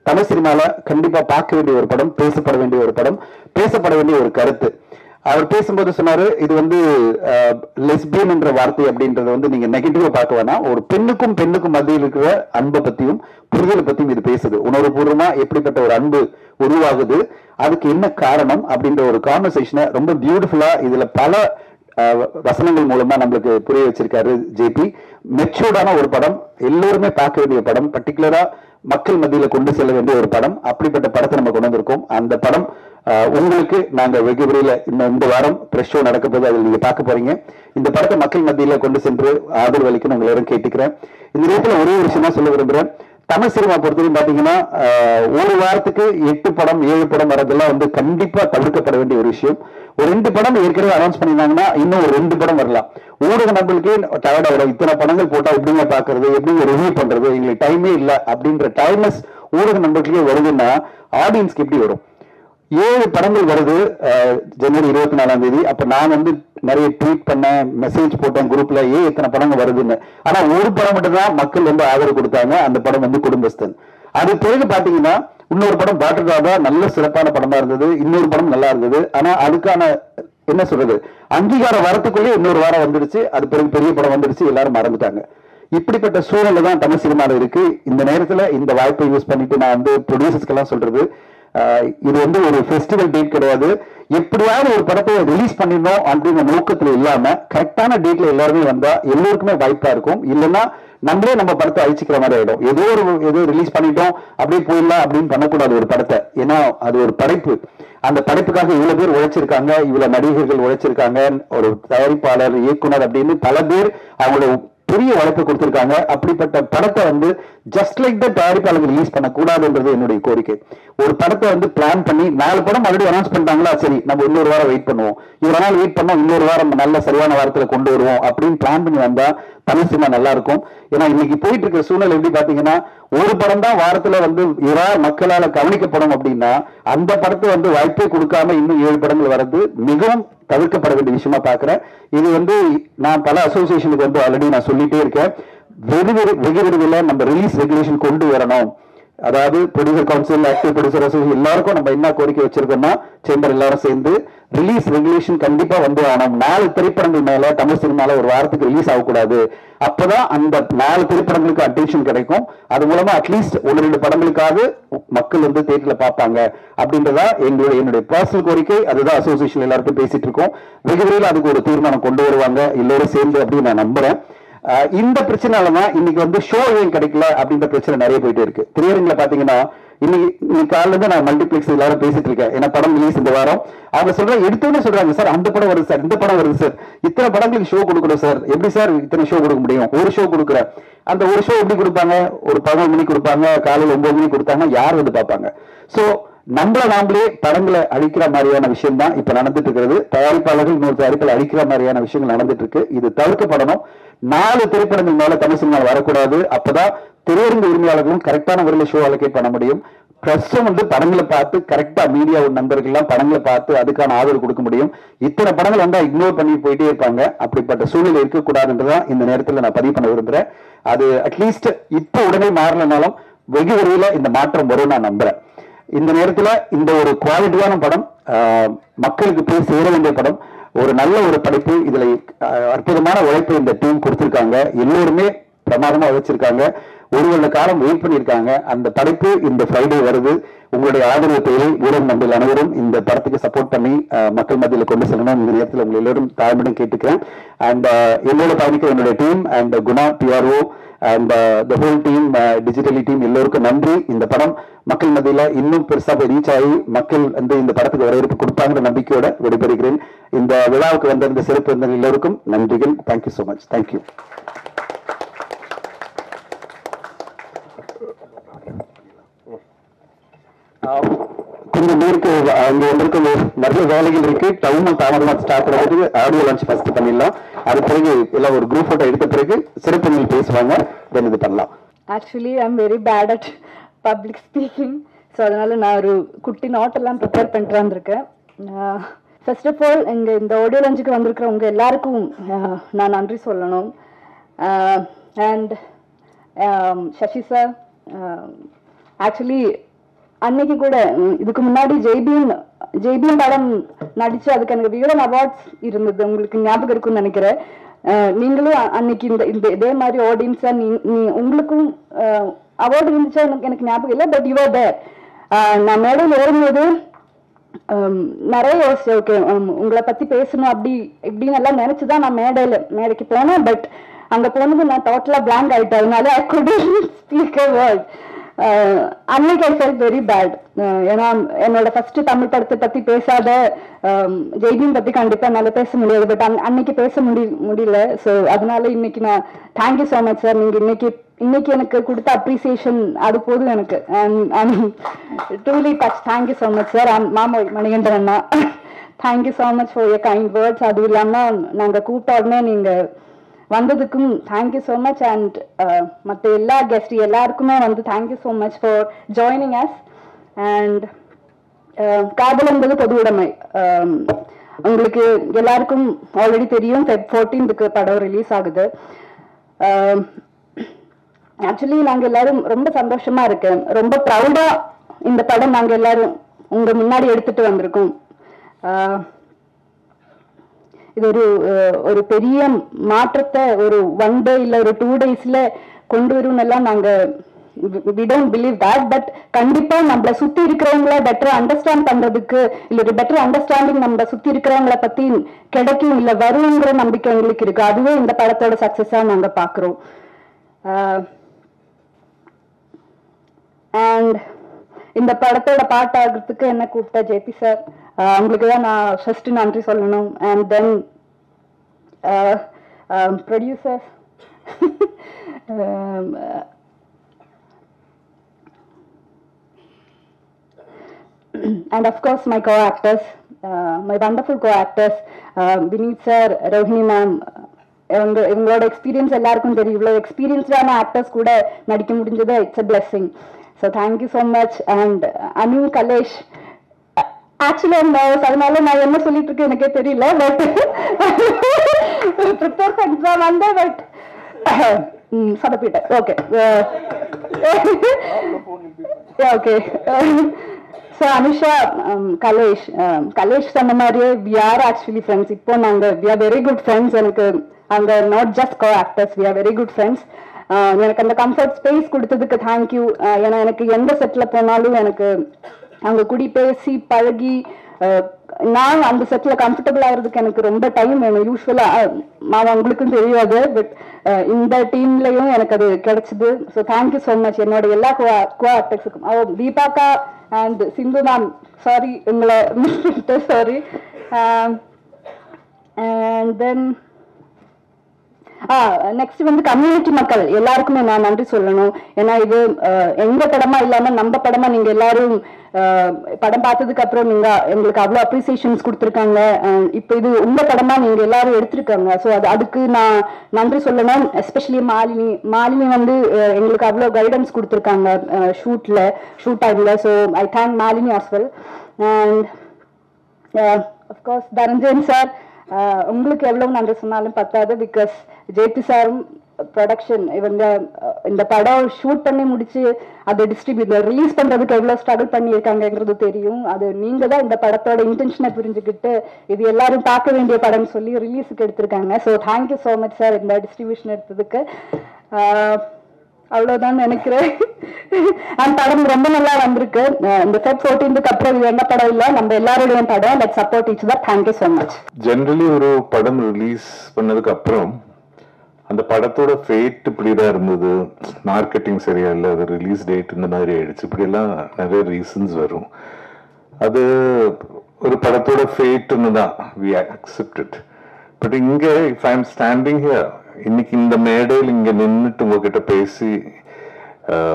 தமிழ் சினிமால கண்டிப்பா பார்க்க வேண்டிய ஒரு படம், பேசப்பட வேண்டிய ஒரு படம், பேசப்பட வேண்டிய ஒரு கருத்து. அவர் பேசும்போது சொன்னாரு, இது வந்து லெஸ்பியன் என்ற வார்த்தை அப்படின்றத வந்து நீங்க நெகட்டிவா பார்க்க வேணாம், ஒரு பெண்ணுக்கும் மத்தியில் இருக்கிற அன்பை பத்தியும் புரிதலை பத்தியும் இது பேசுது. உணர்வுபூர்வமா எப்படிப்பட்ட ஒரு அன்பு உருவாகுது, அதுக்கு என்ன காரணம் அப்படின்ற ஒரு கான்வர்சேஷனை ரொம்ப பியூட்டிஃபுல்லா இதுல பல வசனங்கள் மூலமா நம்மளுக்கு புரிய வச்சிருக்காரு ஜேபி. மெச்சூர்டான ஒரு படம், எல்லோருமே பார்க்க வேண்டிய படம், பர்டிகுலரா மக்கள் மத்தியில கொண்டு செல்ல வேண்டிய ஒரு படம். அப்படிப்பட்ட படத்தை நம்ம கொண்டு வந்திருக்கோம். அந்த படம் உங்களுக்கு நாங்க வெகு விரைவில் இந்த வாரம் பிரஸ் ஷோ நடக்க போது அதில் நீங்க பார்க்க போறீங்க. இந்த படத்தை மக்கள் மத்தியில கொண்டு சென்று ஆதரவு அளிக்கணும் உங்களை எல்லாரும் கேட்டுக்கிறேன். இந்த நேரத்தில் ஒரே ஒரு விஷயமா சொல்ல விரும்புறேன். தமிழ் சினிமா பொறுத்தவரைக்கும் பாத்தீங்கன்னா ஒரு வாரத்துக்கு 8 படம் 7 படம் வரதெல்லாம் வந்து கண்டிப்பா தவிர்க்கப்பட வேண்டிய ஒரு விஷயம். ஒரு 2 படம் ஏற்கனவே அனௌன்ஸ் பண்ணியிருந்தாங்கன்னா இன்னும் ஒரு 2 படம் வரலாம். ஊடக நண்பர்களுக்கே டயர்ட் ஆகிடும், இத்தனை படங்கள் போட்டா எப்படிங்க பாக்குறது, எப்படிங்க ரிவ்யூ பண்றது, எங்களுக்கு டைமே இல்லை அப்படின்ற டைம்லெஸ் ஊடக நண்பர்களுக்கே வருதுன்னா ஆடியன்ஸ்க்கு எப்படி வரும்? 7 படங்கள் வருது ஜனவரி 24ஆம் தேதி. அப்ப நான் வந்து நிறைய ட்வீட் பண்ணேன், மெசேஜ் போட்டேன் குரூப்ல, எத்தனை படங்கள் வருதுன்னு. ஆனா ஒரு படம் மட்டும் தான் மக்கள் வந்து ஆதரவு கொடுத்தாங்க, அந்த படம் வந்து குடும்பஸ்தன். அது பிறகு பாத்தீங்கன்னா இன்னொரு படம் பாட்டுக்காக நல்ல சிறப்பான படமா இருந்தது, இன்னொரு படம் நல்லா இருந்தது. ஆனா அதுக்கான என்ன சொல்றது அங்கீகாரம் வரத்துக்குள்ளே இன்னொரு வாரம் வந்துடுச்சு, அது பிறகு பெரிய படம் வந்துடுச்சு, எல்லாரும் மறந்துட்டாங்க. இப்படிப்பட்ட சூழல்ல தான் தமிழ் சினிமாவில் இருக்கு. இந்த நேரத்துல இந்த வாய்ப்பை யூஸ் பண்ணிட்டு நான் வந்து ப்ரொடியூசர்ஸ்க்கு எல்லாம் சொல்றது, இது வந்து ஒரு ஃபெஸ்டிவல் டேட் கிடையாது. எப்படியாவது ஒரு படத்தை ரிலீஸ் பண்ணிடணும் அப்படிங்கிற நோக்கத்துல இல்லாம கரெக்டான டேட்ல எல்லாருமே வந்தா எல்லோருக்குமே வாய்ப்பா இருக்கும். இல்லைன்னா நம்மளே நம்ம படத்தை அழிச்சிக்கிற மாதிரி ஆயிடும். ஏதோ ரிலீஸ் பண்ணிட்டோம் அப்படியே போயிடலாம் அப்படின்னு பண்ணக்கூடாது ஒரு படத்தை. ஏன்னா அது ஒரு படைப்பு. அந்த படைப்புக்காக இவ்வளவு பேர் உழைச்சிருக்காங்க, இவ்வளவு நடிகர்கள் உழைச்சிருக்காங்க, ஒரு தயாரிப்பாளர், இயக்குனர் அப்படின்னு பல பேர் அவங்களோட பெரிய உழைப்பு கொடுத்திருக்காங்க. அப்படிப்பட்ட படத்தை வந்து ஜஸ்ட் லைக் த தயாரிப்பாளர்கள் ரிலீஸ் பண்ண கூடாதுன்றது என்னுடைய கோரிக்கை. ஒரு படத்தை வந்து பிளான் பண்ணி 4 படம் ஆல்ரெடி அனௌன்ஸ் பண்ணிட்டாங்களா, சரி நம்ம இன்னொரு வாரம் வெயிட் பண்ணுவோம், இவ்வளவு நாள் வெயிட் பண்ணோம், இன்னொரு வாரம் நல்ல சரியான வாரத்துல கொண்டு வருவோம் அப்படின்னு பிளான் பண்ணி வந்தா தமிழ் சினிமா நல்லா இருக்கும். ஏன்னா இன்னைக்கு போயிட்டு இருக்கிற சூழ்நிலை எப்படி பாத்தீங்கன்னா, ஒரு படம் தான் வாரத்துல வந்து மக்களால கவனிக்கப்படும் அப்படின்னா அந்த படத்தை வந்து வாய்ப்பே கொடுக்காம இன்னும் 7 படங்கள் வர்றது மிகவும் தவிர்க்கப்பட வேண்டிய விஷயமா பாக்குறேன். இது வந்து நான் பல அசோசியேஷனுக்கு வந்து ஆல்ரெடி நான் சொல்லிட்டே இருக்கேன், வெகு விரைவில் நம்ம ரிலீஸ் ரெகுலேஷன் கொண்டு வரணும். அதாவது producer council, active producer association எல்லாருக்கும் நம்ம என்ன கோரிக்கை வச்சிருக்கோம்னா, சேம்பர் எல்லாரும் சேர்ந்து ரிலீஸ் ரெகுலேஷன் கண்டிப்பா வந்து ஆகணும். 4 திரைப்படங்கள் மேல தமிழ் சினிமால ஒரு வாரத்துக்கு ரிலீஸ் ஆகக்கூடாது. அப்பதான் அந்த 4 திரைப்படங்களுக்கு அட்டென்ஷன் கிடைக்கும். அது மூலமா அட்லீஸ்ட் 1-2 படங்களுக்காக மக்கள் வந்து தியேட்டர்ல பார்ப்பாங்க அப்படின்றதா என்னுடைய பர்சனல் கோரிக்கை. அதுதான் அசோசியேஷன் எல்லாருக்கும் பேசிட்டு இருக்கோம். வெகு விரைவில் அதுக்கு ஒரு தீர்மானம் கொண்டு வருவாங்க எல்லோரும் சேர்ந்து அப்படின்னு நான் நம்புறேன். இந்த பிரச்சனைலதான் இன்னைக்கு வந்து ஷோ ஏன் கிடைக்கல அப்படின்ற பிரச்சனை நிறைய போயிட்டே இருக்கு. திரையரங்குல பாத்தீங்கன்னா இன்னைக்கு காலையில இருந்து நான் மல்டிபிளெக்ஸ் எல்லாரும் பேசிட்டு இருக்கேன். ஏன்னா படம் ரிலீஸ் இந்த வாரம். அவங்க சொல்றாங்க, எடுத்தோடனே சொல்றாங்க, சார் அந்த படம் வருது சார், இந்த படம் வருது சார், இத்தனை படங்களுக்கு ஷோ கொடுக்கணும் சார், எப்படி சார் இத்தனை ஷோ கொடுக்க முடியும்? ஒரு ஷோ கொடுக்குறேன். அந்த ஒரு ஷோ எப்படி கொடுப்பாங்க? ஒரு 11 மணிக்கு கொடுப்பாங்க, காலையில் 9 மணிக்கு கொடுத்தாங்க, யார் வந்து பார்ப்பாங்க? சோ நாமளே படங்களை அழிக்கிற மாதிரியான விஷயம் தான் இப்ப நடந்துட்டு இருக்கிறது. தயாரிப்பாளர்கள் இன்னொரு தயாரிப்பாளர் அழிக்கிற மாதிரியான விஷயங்கள் நடந்துட்டு இருக்கு. இது தவிர்க்கப்படணும். 4 திரைப்படங்கள் மேல தமிழ் சினிமாவில் வரக்கூடாது. அப்பதான் திரையரங்கு உரிமையாளர்களும் கரெக்டான முறையில் ஷோ அலோகேட் பண்ண முடியும். பிரஸ்ஸும் வந்து படங்களை பார்த்து கரெக்டா மீடியா நண்பர்கள் எல்லாம் படங்களை பார்த்து அதுக்கான ஆதரவு கொடுக்க முடியும். இத்தனை படங்கள் வந்தா இக்னோர் பண்ணி போயிட்டே இருப்பாங்க. அப்படிப்பட்ட சூழ்நிலை இருக்கக்கூடாதுன்றதான் இந்த நேரத்தில் நான் பதிவு பண்ண விரும்புறேன். அது அட்லீஸ்ட் இப்ப உடனே மாறலனாலும் வெகு விரைவில் இந்த மாற்றம் வரும் நான் நம்புறேன். இந்த நேரத்துல இந்த ஒரு குவாலிட்டியான படம், மக்களுக்கு போய் சேர வேண்டிய படம், ஒரு நல்ல ஒரு படைப்பு. இதுல அற்புதமான உழைப்பு இந்த டீம் கொடுத்திருக்காங்க. எல்லோருமே பிரமாதமா உழைச்சிருக்காங்க. 1 வருட காலம் வெயிட் பண்ணியிருக்காங்க. அந்த படைப்பு இந்த ஃப்ரைடே வருது. உங்களுடைய ஆதரவு தேவை. ஊடக நண்பர்கள் அனைவரும் இந்த படத்துக்கு சப்போர்ட் பண்ணி மக்கள் மத்தியில் கொண்டு செல்லணும். இந்த நேரத்தில் உங்களை எல்லோரும் தாழ்மையுடன் கேட்டுக்கிறேன். அண்ட் என்னோட பயணிக்கிற என்னுடைய team and Guna PRO and the whole team, digitally team எல்லோருக்கும் நன்றி. இந்த படம் மக்கள் மத்தியில இன்னும் பெருசா போய் ரீச் ஆகி மக்கள் வந்து இந்த படத்துக்கு வரவேற்பு கொடுப்பாங்கிற நம்பிக்கையோட விடைபெறுகிறேன். இந்த விழாவுக்கு வந்த இந்த சிறப்பு விருந்தினர் எல்லோருக்கும் நன்றிகள். Thank you so much. தேங்க்யூ. கொஞ்சம் பேருக்கு அங்க வந்திருக்கும் நிறைய வேலைகள் இருக்கு. டவுன் தாமதமா ஸ்டார்ட் பண்ணுறதுக்கு ஆடியோ லான்ச் ஃபர்ஸ்ட் பண்ணிடலாம். அது பிறகு எல்லாம் ஒரு குரூப் போட்டோ எடுத்த பிறகு சிறப்பு பேசுவாங்க. தென் இது பண்ணலாம். Actually, I'm very bad at public speaking. So அதனால நான் ஒரு குட்டி நோட்டெல்லாம் ப்ரிப்பேர் பண்ணிட்டு வந்திருக்கேன். ஃபர்ஸ்ட் ஆஃப் ஆல் இங்கே இந்த ஆடியோ லஞ்சுக்கு வந்திருக்கிறவங்க எல்லாருக்கும் நான் நன்றி சொல்லணும். அண்ட் சசி சார், ஆக்சுவலி அன்னைக்கு கூட இதுக்கு முன்னாடி ஜெய்பீம் படம் நடிச்சு அதுக்கு எனக்கு விகடன் அவார்ட்ஸ் இருந்தது, உங்களுக்கு ஞாபகம் இருக்குன்னு நினைக்கிறேன். நீங்களும் அன்னைக்கு இந்த இதே மாதிரி ஆடியன்ஸா உங்களுக்கும் அவார்டு இருந்துச்சா எனக்கு ஞாபகம் இல்லை, பட் யூஆர் தேர். நான் மேடையில் ஏறும்போது நிறைய யோசிச்சேன், ஓகே உங்களை பத்தி பேசணும் அப்படி இப்படின்னு எல்லாம் நினைச்சுதான் நான் மேடைக்கு போனேன். பட் அங்க போனது நான் டோட்டலா பிளாங்க் ஆயிட்டேன். அதனால ஐ couldn't speak a word. அன்னைக்கு ஐ ஃபெல்ட் வெரி பேட். ஏன்னா என்னோட ஃபர்ஸ்ட் தமிழ் படத்தை பத்தி பேசாத ஜெய்பீம் பத்தி கண்டிப்பா என்னால பேச முடியாது. பட் அன்னைக்கு பேச முடியல. ஸோ அதனால இன்னைக்கு நான் தேங்க்யூ ஸோ மச் சார். நீங்க இன்னைக்கு எனக்கு கொடுத்த அப்ரிசியேஷன் அது போதும் எனக்கு. Truly touch. Thank you so much sir. மாமா மணிகண்டன் அண்ணா, thank you so much for your kind words. அதுவும் இல்லாம நாங்க கூப்பிட்ட உடனே நீங்க வந்ததுக்கும் தேங்க்யூ ஸோ மச். அண்ட் மற்ற எல்லா கெஸ்ட் எல்லாருக்குமே thank you so much for joining us. And காதல் என்பது பொது உடைமை. உங்களுக்கு எல்லாருக்கும் ஆல்ரெடி தெரியும், Feb 14க்கு படம் ரிலீஸ் ஆகுது. ஆக்சுவலி நாங்க எல்லாரும் ரொம்ப சந்தோஷமா இருக்கேன், ரொம்ப ப்ரௌடா இந்த படம் நாங்க எல்லாரும் உங்க முன்னாடி எடுத்துட்டு வந்திருக்கோம். இது ஒரு பெரிய மாற்றத்தை ஒரு 1 day இல்ல ஒரு 2 daysல கொண்டு வரும்னு எல்லாம் நாங்க we don't believe that. But கண்டிப்பா நம்மள சுத்தி இருக்கிறவங்கள பெட்டரா அண்டர்ஸ்டாண்ட் பண்றதுக்கு இல்ல ஒரு பெட்டர் அண்டர்ஸ்டாண்டிங் நம்ம சுத்தி இருக்கிறவங்கள பத்தி கிடைக்கும் இல்ல வருங்கிற நம்பிக்கை எங்களுக்கு இருக்கு. அதுவே இந்த படத்தோட சக்சஸா நாங்க பாக்குறோம். அண்ட் இந்த படத்தோட பாட்டாகிறதுக்கு என்ன கூப்பிட்ட ஜேபி சார், அவங்களுக்கு தான் நான் ஃபர்ஸ்ட் நன்றி சொல்லணும். And then producers, and of course my co-actors, my wonderful co-actors, Vineeth sir, Rohini ma'am. இவங்களோட எக்ஸ்பீரியன்ஸ் எல்லாருக்கும் தெரியும். இவ்வளோ எக்ஸ்பீரியன்ஸ்டான ஆக்டர்ஸ் கூட நடிக்க முடிஞ்சது it's a blessing. So thank you so much. And Anu, Kalesh, actually அதனால நான் என்ன சொல்லிட்டு இருக்கேன் எனக்கே தெரியல. பட் ப்ரிப்பேர் பண்ணிட்டு வந்தேன். பட் சொதப்பிட்டேன். Okay okay. So Anusha, Kalesh சொன்ன மாதிரியே we are actually friends. இப்போ நாங்கள் we are very good friends. எனக்கு அங்கே not just co actors, we are very good friends. எனக்கு அந்த கம்ஃபர்ட் ஸ்பேஸ் கொடுத்ததுக்கு தேங்க்யூ. ஏன்னா எனக்கு எந்த செட்டில் போனாலும் எனக்கு அவங்க கூடி பேசி பழகி நான் அந்த செட்டில் கம்ஃபர்டபுள் ஆகிறதுக்கு எனக்கு ரொம்ப டைம் வேணும். யூஸ்வலாக உங்களுக்கும் தெரியாது, பட் இந்த டீம்லையும் எனக்கு அது கிடைச்சிது. ஸோ தேங்க்யூ ஸோ மச் என்னோட எல்லா கோ ஆக்டர்ஸுக்கும். தீபாக்கா அண்ட் சிந்து மேம், சாரி உங்களை sorry. And then next community மக்கள் எல்லாருக்குமே நான் நன்றி சொல்லணும். ஏன்னா இது எங்க படமா இல்லாம நம்ம படமா நீங்க எல்லாரும் படம் பார்த்ததுக்கு அப்புறம் நீங்க எங்களுக்கு அவ்வளவு அப்ரிசியேஷன்ஸ் கொடுத்துருக்காங்க. இப்போ இது உங்க படமா நீங்க எல்லாரும் எடுத்திருக்காங்க. ஸோ அதுக்கு நான் நன்றி சொல்லணும். எஸ்பெஷலி மாலினி எங்களுக்கு அவ்வளவு கைடன்ஸ் கொடுத்துருக்காங்க ஷூட் டைம்ல. So I thank Malini as well. And of course Tharanjan sir, உங்களுக்கு எவ்வளவு நன்றி சொன்னாலும் பத்தாது. பிகாஸ் ஜேபி சாரும் ப்ரொடக்ஷன் இவங்க இந்த படம் ஷூட் பண்ணி முடிச்சு அதை ரிலீஸ் பண்றதுக்கு எவ்வளவு ஸ்ட்ரகிள் பண்ணியிருக்காங்கிறது தெரியும். அது நீங்க தான் இந்த படத்தோட இன்டென்ஷனை புரிஞ்சுக்கிட்டு இது எல்லாரும் பார்க்க வேண்டிய படம் சொல்லி ரிலீஸுக்கு எடுத்திருக்காங்க. So thank you so much sir இந்த டிஸ்ட்ரிபியூஷன் எடுத்ததுக்கு. அவ்வளவுதான் நினைக்கிறேன். அந்த படம் ரொம்ப நல்லா வந்திருக்கு. இந்த Feb 14க்கு அப்புறம் இது என்ன படம் இல்லை, நம்ம எல்லாரோடையும் படம். Let's support each other. Thank you so much. Generally ஒரு படம் ரிலீஸ் பண்ணதுக்கு அப்புறம் அந்த படத்தோட ஃபேட் இப்படிதான் இருந்தது, மார்க்கெட்டிங் சரியா இல்லை, அது ரிலீஸ் டேட் இந்த மாதிரி ஆயிடுச்சு, இப்படியெல்லாம் நிறைய ரீசன்ஸ் வரும். அது ஒரு படத்தோட ஃபேட்னு தான் வி அக்செப்ட் இட். பட் இங்க if I am standing here, இன்னைக்கு இந்த மேடையில் இங்க நின்றுட்டு உங்ககிட்ட பேசி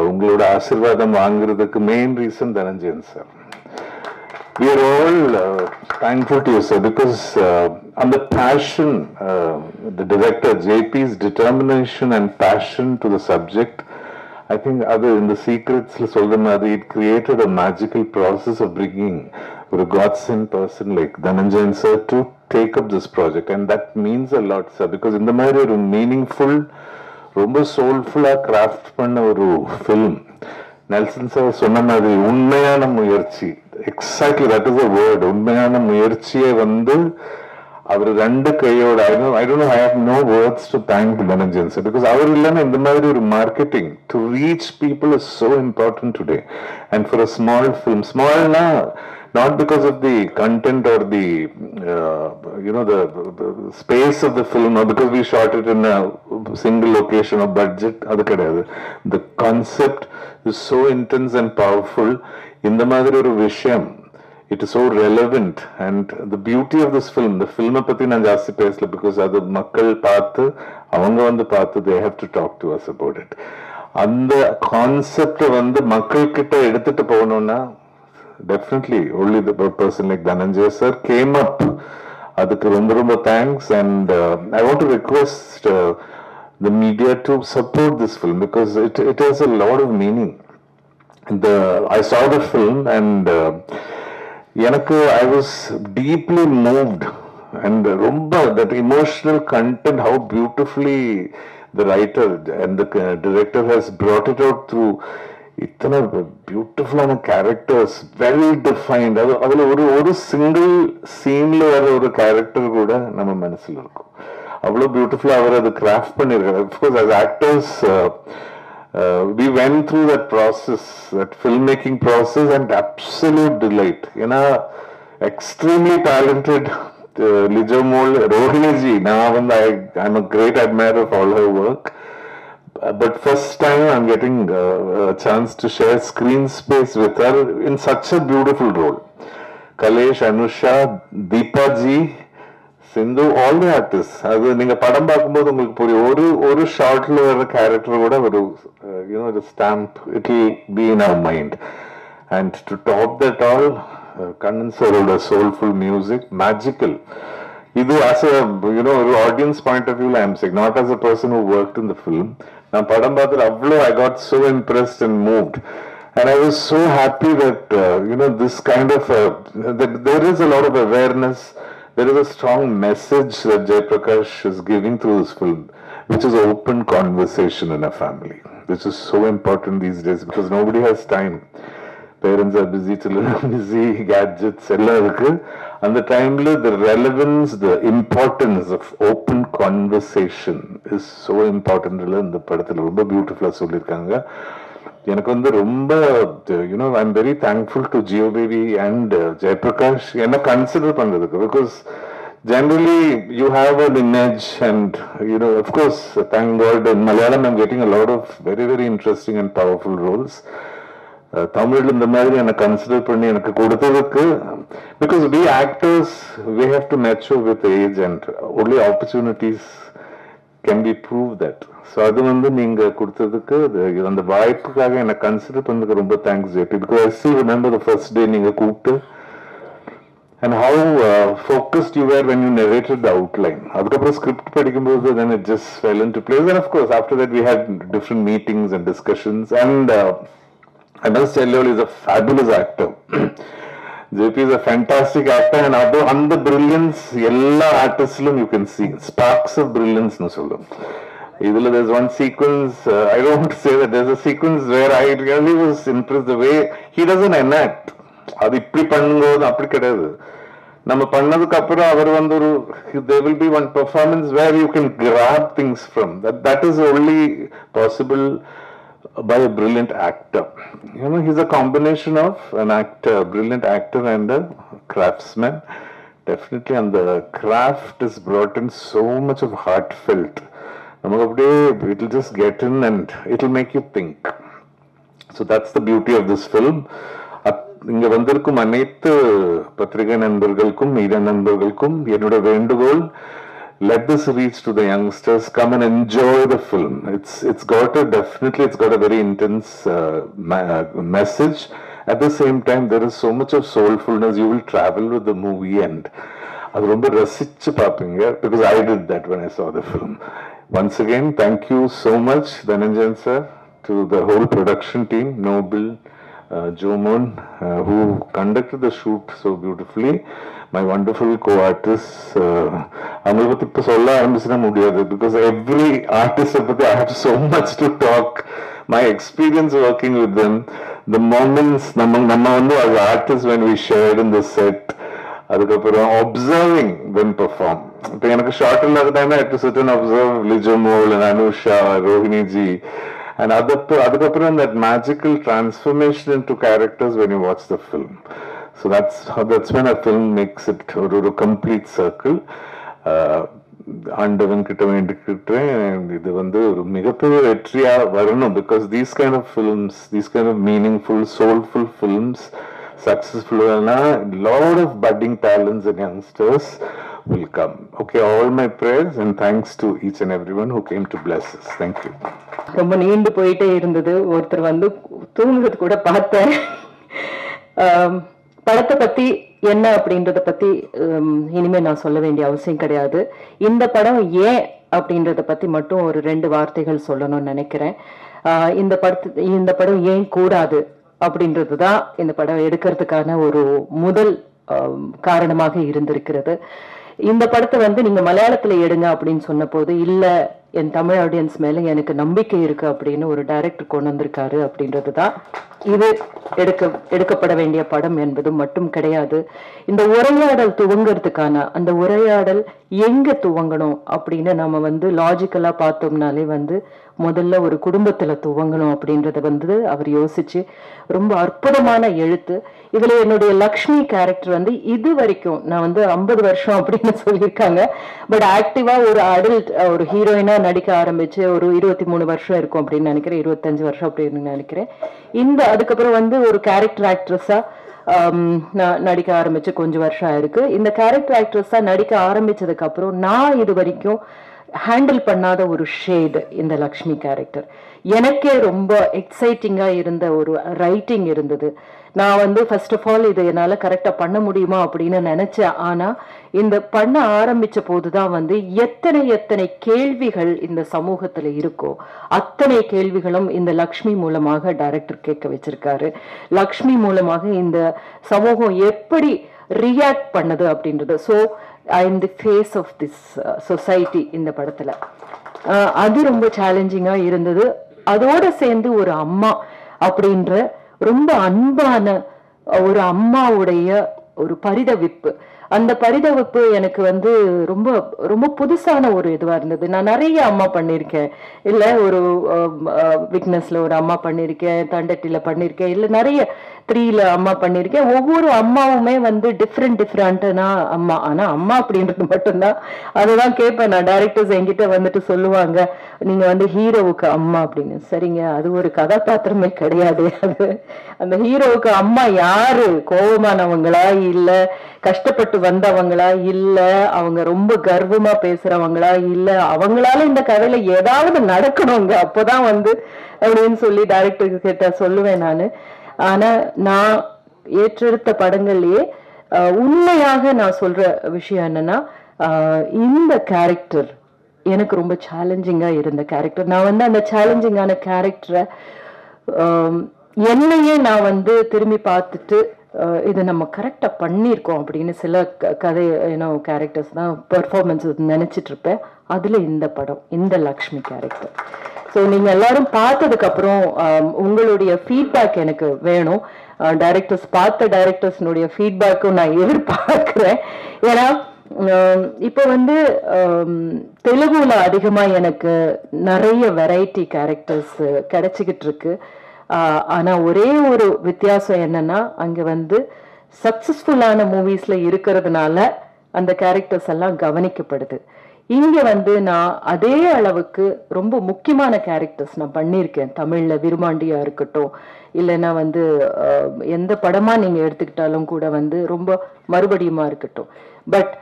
உங்களோட ஆசீர்வாதம் வாங்குறதுக்கு main reason Dhananjayan sir. We are all thankful to you, sir, because on the passion, the director JP's determination and passion to the subject, I think other in the secrets it created a magical process of bringing a godsend person like Dhananjayan sir to take up this project, and that means a lot, sir, because in the மாதிரி ஒரு meaningful ரொம்ப soulful craft பண்ண ஒரு film Nelson sir சொன்ன மாதிரி உண்மையான முயற்சி, exactly that is a word, உண்மையான முயற்சியை அவர் ரெண்டு கையோட I don't know, I have no words to thank Dhananjayan sir, because அவர் இல்லைன்னா இந்த மாதிரி ஒரு marketing to reach people is so important today. And for a small film, small na not because of the content or the the space of the film, or because we shot it in a single location or budget, adu kediyadu. The concept is so intense and powerful. இந்த மாதிரி ஒரு விஷயம், it is so relevant, and the beauty of this film, the film பத்தி நான் ஜாஸ்தி பேசல because அது மக்கள் பார்த்து அவங்க பார்த்து they have to talk to us about it. அந்த கான்செப்ட் மக்கள் கிட்ட எடுத்துட்டு போகணும்னா definitely only the person like Dhananjay sir came up. அதுக்கு ரொம்ப thanks, and I want to request the media to support this film because it has a lot of meaning. I saw the film and I was deeply moved, and that emotional content, how beautifully the writer and the director has brought it out through இத்தனை பியூட்டிஃபுல்லான characters, well defined. அதில் ஒரு single சீன்ல வர ஒரு character கூட நம்ம மனசில் இருக்கும். அவ்வளோ பியூட்டிஃபுல்லாக அவர் அதை கிராஃப்ட் பண்ணியிருக்காரு. Of course as actors we went through that process, that filmmaking process, and absolute delight. ஏன்னா extremely talented Lijomol Rohini G, நான் I'm a great admirer of all her work. But first time I'm getting a chance to share screen space with her in such a beautiful role. Kalesh, Anusha, Deepa ji, Sindhu, all the artists. அது நீங்க படம் பார்க்கும்போது உங்களுக்கு புரியும், ஒரு ஷார்ட்ல வர character கூட ஒரு the stamp, it will be in our mind. And to top that all, Kannan sir soulful music, magical. இது as a ஒரு audience point of view I am saying, not as a person who worked in the film. நான் படம் பார்த்துட்டு அவ்வளோ I got so impressed and moved, and I was so happy that this kind of that there is a lot of awareness, there is a strong message that Jaiprakash is giving through this film, which is open conversation in a family, which is so important these days because nobody has time. Parents are busy, children are busy, gadgets எல்லாம் இருக்கு. அந்த டைம்ல the relevance, the importance of open conversation is so important. இந்த படத்துல ரொம்ப பியூட்டிஃபுல்லா சொல்லியிருக்காங்க. எனக்கு ரொம்ப I'm very thankful to Geo Baby and Jaiprakash என்ன கன்சிடர் பண்றதுக்கு, because generally you have an image, and of course thank God in Malayalam I'm getting a lot of very very interesting and powerful roles. தமிழ்ல இந்த மாதிரி என்ன consider பண்ணி எனக்கு கொடுத்ததுக்கு, because we actors we have to mature with age and only opportunities can be proved that. So அது நீங்க கொடுத்ததுக்கு, அந்த வாய்ப்புக்காக என்ன கன்சிடர் பண்ணதுக்கு ரொம்ப thanks JP, because I still remember the first day நீங்க கூப்பிட்டு and how focused you were when you narrated the outline. அதுக்கப்புறம் ஸ்கிரிப்ட் படிக்கும்போது then it just fell into place, and of course after that we had different meetings and discussions, and I must tell you, he's a fabulous actor. JP is a fantastic actor, and the brilliance, எல்லா ஆர்டிஸ்ட்லும் you can see sparks of brilliance nu sollum. Idhula there's one sequence, I don't want to say that, there's a sequence where I really was impressed the way he doesn't enact. அது இப்படி பண்ணும்போது அப்படி கிடையாது. நம்ம பண்ணதுக்கு அப்புறம் அவர் ஒரு there will be one performance where you can grab things from. That is only possible by a brilliant actor. He's a combination of an actor, brilliant actor, and a craftsman. Definitely, and the craft is brought in so much of heartfelt. It will just get in and it will make you think. So that's the beauty of this film. இங்க வந்திருக்கும் அனைத்து பத்திரிகை நண்பர்களுக்கும் media நண்பர்களுக்கும் என்னோட வேண்டுகோள், let this reach to the youngsters, come and enjoy the film. It's got a very intense message. At the same time there is so much of soulfulness. You will travel with the movie and adu romba rasichu paapinga, because I did that when I saw the film. Once again, thank you so much Dhananjayan sir, to the whole production team, Noble, Jomon, who conducted the shoot so beautifully. My wonderful co-artists. அவங்களை பற்றி இப்போ சொல்ல ஆரம்பிச்சுனா முடியாது, because every artist பற்றி I have so much to talk. My experience working with them, the moments நம்ம வந்து as artists when we shared in the set, அதுக்கப்புறம் observing them perform. இப்போ எனக்கு ஷார்ட் இல்லாத time I had to sit and observe Lijomol and Anusha, Rohini ji, and அதுக்கப்புறம் that magical transformation into characters when you watch the film. So that's when a film makes it a complete circle. ஆண்டவன் கிட்ட வேண்டிக்கிட்டேன் இது வந்து ஒரு மிகப்பெரிய வெற்றியா வரணும், because these kind of films, these kind of meaningful, soulful films, successful, lot of budding talents and youngsters will come. Okay, all my prayers and thanks to each and everyone who came to bless us. Thank you. ரொம்ப நீண்டு போயிட்டே இருந்தது. ஒருத்தர் வந்து தூங்குறது கூட பார்த்தேன். படத்தை பத்தி என்ன அப்படின்றத பத்தி இனிமே நான் சொல்ல வேண்டிய அவசியம் கிடையாது. இந்த படம் ஏன் அப்படின்றத பத்தி மட்டும் ஒரு 2 வார்த்தைகள் சொல்லணும்னு நினைக்கிறேன். இந்த படம் ஏன் கூடாது அப்படின்றதுதான் இந்த படம் எடுக்கிறதுக்கான ஒரு முதல் காரணமாக இருந்திருக்கிறது. இந்த படத்தை வந்து நீங்க மலையாளத்துல எடுங்க அப்படின்னு சொன்ன போது, இல்ல என் தமிழ் ஆடியன்ஸ் மேல எனக்கு நம்பிக்கை இருக்கு அப்படின்னு ஒரு டைரக்டர் கொண்டு வந்திருக்காரு அப்படின்றதுதான் இது எடுக்கப்பட வேண்டிய படம் என்பது மட்டும் கிடையாது. இந்த உரையாடல் துவங்கிறதுக்கான அந்த உரையாடல் எங்க துவங்கணும் அப்படின்னு நம்ம வந்து லாஜிக்கலா பார்த்தோம்னாலே வந்து முதல்ல ஒரு குடும்பத்துல துவங்கணும் அப்படின்றத வந்து அவர் யோசிச்சு ரொம்ப அற்புதமான எழுத்து. இதுல என்னுடைய லக்ஷ்மி கேரக்டர் வந்து இது வரைக்கும் நான் வந்து 50 வருஷம் அப்படின்னு சொல்லியிருக்காங்க, பட் ஆக்டிவா ஒரு அடல்ட் ஒரு ஹீரோயினா நடிக்க ஆரம்பிச்சு ஒரு 23 வருஷம் இருக்கும் அப்படின்னு நினைக்கிறேன், 25 வருஷம் அப்படின்னு நினைக்கிறேன். அதுக்கப்புறம் வந்து ஒரு கேரக்டர் ஆக்ட்ரஸா நடிக்க ஆரம்பிச்சு கொஞ்சம் வருஷம் ஆயிருக்கு. இந்த கேரக்டர் ஆக்ட்ரஸா நடிக்க ஆரம்பிச்சதுக்கு அப்புறம் நான் இது வரைக்கும் ஹேண்டில் பண்ணாத ஒரு ஷேடு இந்த லக்ஷ்மி கேரக்டர். எனக்கே ரொம்ப எக்ஸைட்டிங்கா இருந்த ஒரு ரைட்டிங் இருந்தது. நான் வந்து ஃபர்ஸ்ட் ஆஃப் ஆல் இது என்னால கரெக்டா பண்ண முடியுமா அப்படின்னு நினைச்சேன். ஆனா இந்த பண்ண ஆரம்பிச்ச போதுதான் வந்து எத்தனை கேள்விகள் இந்த சமூகத்துல இருக்கோ அத்தனை கேள்விகளும் இந்த லக்ஷ்மி மூலமாக டைரக்டர் கேட்க வச்சிருக்காரு. லக்ஷ்மி மூலமாக இந்த சமூகம் எப்படி ரியாக்ட் பண்ணது அப்படின்றது. So I am the face of this society இந்த படத்துல. அது ரொம்ப சேலஞ்சிங்கா இருந்தது. அதோட சேர்ந்து ஒரு அம்மா அப்படின்ற ரொம்ப அன்பான ஒரு அம்மாவுடைய ஒரு பரிதவிப்பு, அந்த பரிதவிப்பு எனக்கு வந்து ரொம்ப ரொம்ப புதுசான ஒரு இதுவா இருந்தது. நான் நிறைய அம்மா பண்ணியிருக்கேன், இல்ல ஒரு விக்னஸ்ல ஒரு அம்மா பண்ணியிருக்கேன், தண்டட்டில பண்ணியிருக்கேன், இல்ல நிறைய 3ல அம்மா பண்ணியிருக்கேன். ஒவ்வொரு அம்மாவுமே வந்து டிஃப்ரெண்டான அம்மா. ஆனா அம்மா அப்படின்றது மட்டும்தான் அதுதான் கேட்பேன் நான். டைரக்டர்ஸ் என்கிட்ட வந்துட்டு சொல்லுவாங்க, நீங்க வந்து ஹீரோவுக்கு அம்மா அப்படின்னு. சரிங்க, அது ஒரு கதாபாத்திரமே கிடையாது. அது அந்த ஹீரோவுக்கு அம்மா யாரு? கோபமானவங்களா, இல்ல கஷ்டப்பட்டு வந்தவங்களா, இல்ல அவங்க ரொம்ப கர்வமா பேசுறவங்களா, இல்ல அவங்களால இந்த கதையில ஏதாவது நடக்கணுங்க அப்போதான் வந்து அப்படின்னு சொல்லி டைரக்டர் கிட்ட சொல்லுவேன் நானு. ஆனா நான் ஏற்றெடுத்த படங்கள்லயே உண்மையாக நான் சொல்ற விஷயம் என்னன்னா, இந்த கேரக்டர் எனக்கு ரொம்ப சேலஞ்சிங்கா இருந்த கேரக்டர். நான் வந்து அந்த சேலஞ்சிங்கான கேரக்டரை என்னையே நான் வந்து திரும்பி பார்த்துட்டு இதை நம்ம கரெக்டா பண்ணியிருக்கோம் அப்படின்னு சில கதை கேரக்டர்ஸ் தான் பெர்ஃபார்மன்ஸ் நினைச்சிட்டு இருப்பேன். அதுல இந்த படம், இந்த லக்ஷ்மி கேரக்டர். ஸோ நீங்க எல்லாரும் பார்த்ததுக்கு அப்புறம் உங்களுடைய ஃபீட்பேக் எனக்கு வேணும். பார்த்த டைரக்டர்ஸ்னுடைய ஃபீட்பேக்கும் நான் எதிர்பார்க்கிறேன். ஏன்னா இப்போ வந்து தெலுங்குல அதிகமா எனக்கு நிறைய வெரைட்டி கேரக்டர்ஸ் கிடைச்சிக்கிட்டு இருக்கு. ஆனா ஒரே ஒரு வித்தியாசம் என்னன்னா, அங்க வந்து சக்சஸ்ஃபுல்லான மூவிஸ்ல இருக்கிறதுனால அந்த கேரக்டர்ஸ் எல்லாம் கவனிக்கப்படுது. இங்க வந்து நான் அதே அளவுக்கு ரொம்ப முக்கியமான கேரக்டர்ஸ் நான் பண்ணியிருக்கேன். தமிழ்ல விருமாண்டியா இருக்கட்டும், இல்லைன்னா வந்து எந்த படமா நீங்க எடுத்துக்கிட்டாலும் கூட வந்து ரொம்ப மறுபடியுமா இருக்கட்டும். பட்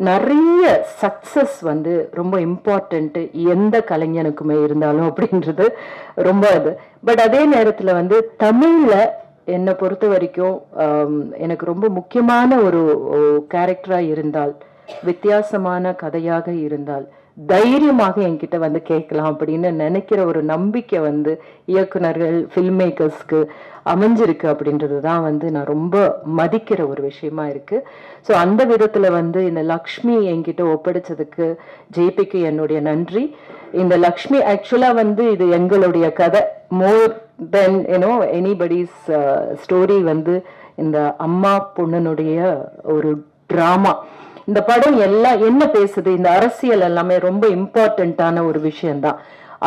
நிறைய சக்சஸ் வந்து ரொம்ப இம்பார்ட்டன்ட் எந்த கலைஞனுக்குமே இருந்தாலும் அப்படின்றது ரொம்ப இது. பட் அதே நேரத்துல வந்து தமிழ்ல என்னை பொறுத்த வரைக்கும் எனக்கு ரொம்ப முக்கியமான ஒரு கேரக்டரா இருந்தால், வித்தியாசமான கதையாக இருந்தால், தைரியமாக என்கிட்ட வந்து கேட்கலாம் அப்படின்னு நினைக்கிற ஒரு நம்பிக்கை வந்து இயக்குனர்கள் ஃபில்ம் மேக்கர்ஸ்க்கு அமைஞ்சிருக்கு அப்படின்றது தான் வந்து நான் ரொம்ப மதிக்கிற ஒரு விஷயமா இருக்கு. ஸோ அந்த விதத்துல வந்து இந்த லக்ஷ்மி என்கிட்ட ஒப்படைச்சதுக்கு ஜேபிக்கு என்னுடைய நன்றி. இந்த லக்ஷ்மி ஆக்சுவலா வந்து இது எங்களுடைய கதை, மோர் தென் யூனோ எனிபடிஸ் ஸ்டோரி. வந்து இந்த அம்மா பொண்ணுனுடைய ஒரு டிராமா. இந்த படம் எல்லாம் என்ன பேசுது, இந்த அரசியல் எல்லாமே ரொம்ப இம்பார்ட்டன்டான ஒரு விஷயம்தான்.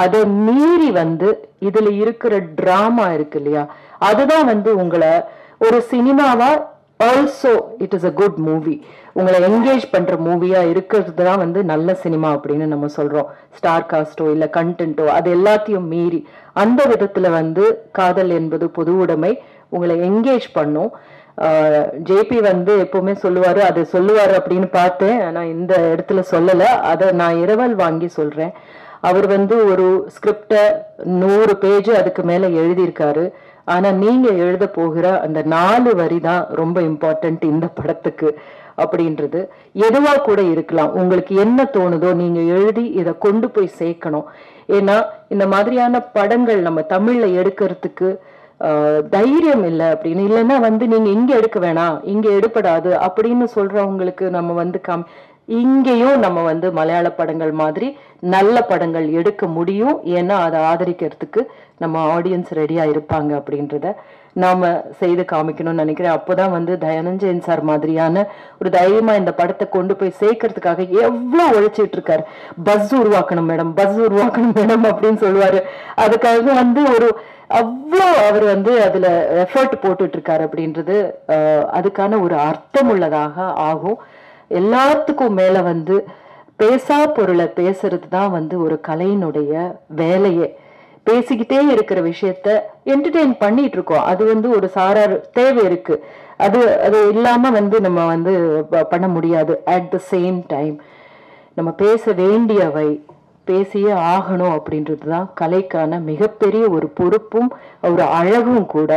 அதை மீறி வந்து இதுல இருக்கிற டிராமா இருக்கு இல்லையா, அதுதான் வந்து உங்களை ஒரு சினிமாவா also it is a good movie, உங்களை என்கேஜ் பண்ற மூவியா இருக்கிறது தான் வந்து நல்ல சினிமா அப்படின்னு நம்ம சொல்றோம். ஸ்டார் காஸ்டோ இல்ல கண்டென்ட்டோ அது எல்லாத்தையும் மீறி அந்த விதத்துல வந்து காதல் என்பது பொது உடைமை, உங்களை என்கேஜ் பண்ணும். ஜேபி வந்து எப்பவுமே சொல்லுவாரு, அது சொல்லுவாரு அப்படின்னு பார்த்தேன், ஆனா இந்த இடத்துல சொல்லல. அதை நான் இரவல் வாங்கி சொல்றேன். அவர் வந்து ஒரு ஸ்கிரிப்ட 100 பேஜ் அதுக்கு மேல எழுதியிருக்காரு. ஆனா நீங்க எழுத போகிற அந்த 4 வரி தான் ரொம்ப இம்பார்ட்டன்ட் இந்த படத்துக்கு அப்படின்றது. எதுவா கூட இருக்கலாம், உங்களுக்கு என்ன தோணுதோ நீங்க எழுதி இதை கொண்டு போய் சேர்க்கணும். ஏன்னா இந்த மாதிரியான படங்கள் நம்ம தமிழ்ல எடுக்கிறதுக்கு தைரியம் இல்லை அப்படின்னு, இல்லைன்னா வந்து நீங்க இங்க எடுக்க வேணாம், இங்க எடுப்படாது அப்படின்னு சொல்றவங்களுக்கு நம்ம வந்து இங்கேயும் நம்ம வந்து மலையாள படங்கள் மாதிரி நல்ல படங்கள் எடுக்க முடியும். ஏன்னா அதை ஆதரிக்கிறதுக்கு நம்ம ஆடியன்ஸ் ரெடியா இருப்பாங்க அப்படின்றத நாம செய்து காமிக்கணும்னு நினைக்கிறேன். அப்போதான் வந்து தயானஞ்சயன் சார் மாதிரியான ஒரு தைரியமா இந்த படத்தை கொண்டு போய் சேர்க்கறதுக்காக எவ்வளவு உழைச்சிட்டு இருக்காரு. பஸ் உருவாக்கணும் மேடம், பஸ் உருவாக்கணும் மேடம் அப்படின்னு சொல்லுவாரு. அதுக்காக வந்து ஒரு அவ்வளோ அவர் வந்து அதுல எஃபர்ட் போட்டுட்டு இருக்காரு அப்படின்றது அதுக்கான ஒரு அர்த்தம் உள்ளதாக ஆகும். எல்லாத்துக்கும் மேல வந்து பேசா பொருளை பேசுறது தான் வந்து ஒரு கலையினுடைய வேலையே. பேசிக்கிட்டே இருக்கிற விஷயத்த என்டர்டெயின் பண்ணிட்டு இருக்கோம், அது வந்து ஒரு சாரார் தேவை இருக்கு. அது அது இல்லாம வந்து நம்ம வந்து பண்ண முடியாது. அட் த சேம் டைம் நம்ம பேச வேண்டியவை பேசியே ஆகணும் அப்படின்றது தான் கலைக்கான மிகப்பெரிய ஒரு பொறுப்பும் ஒரு அழகும் கூட.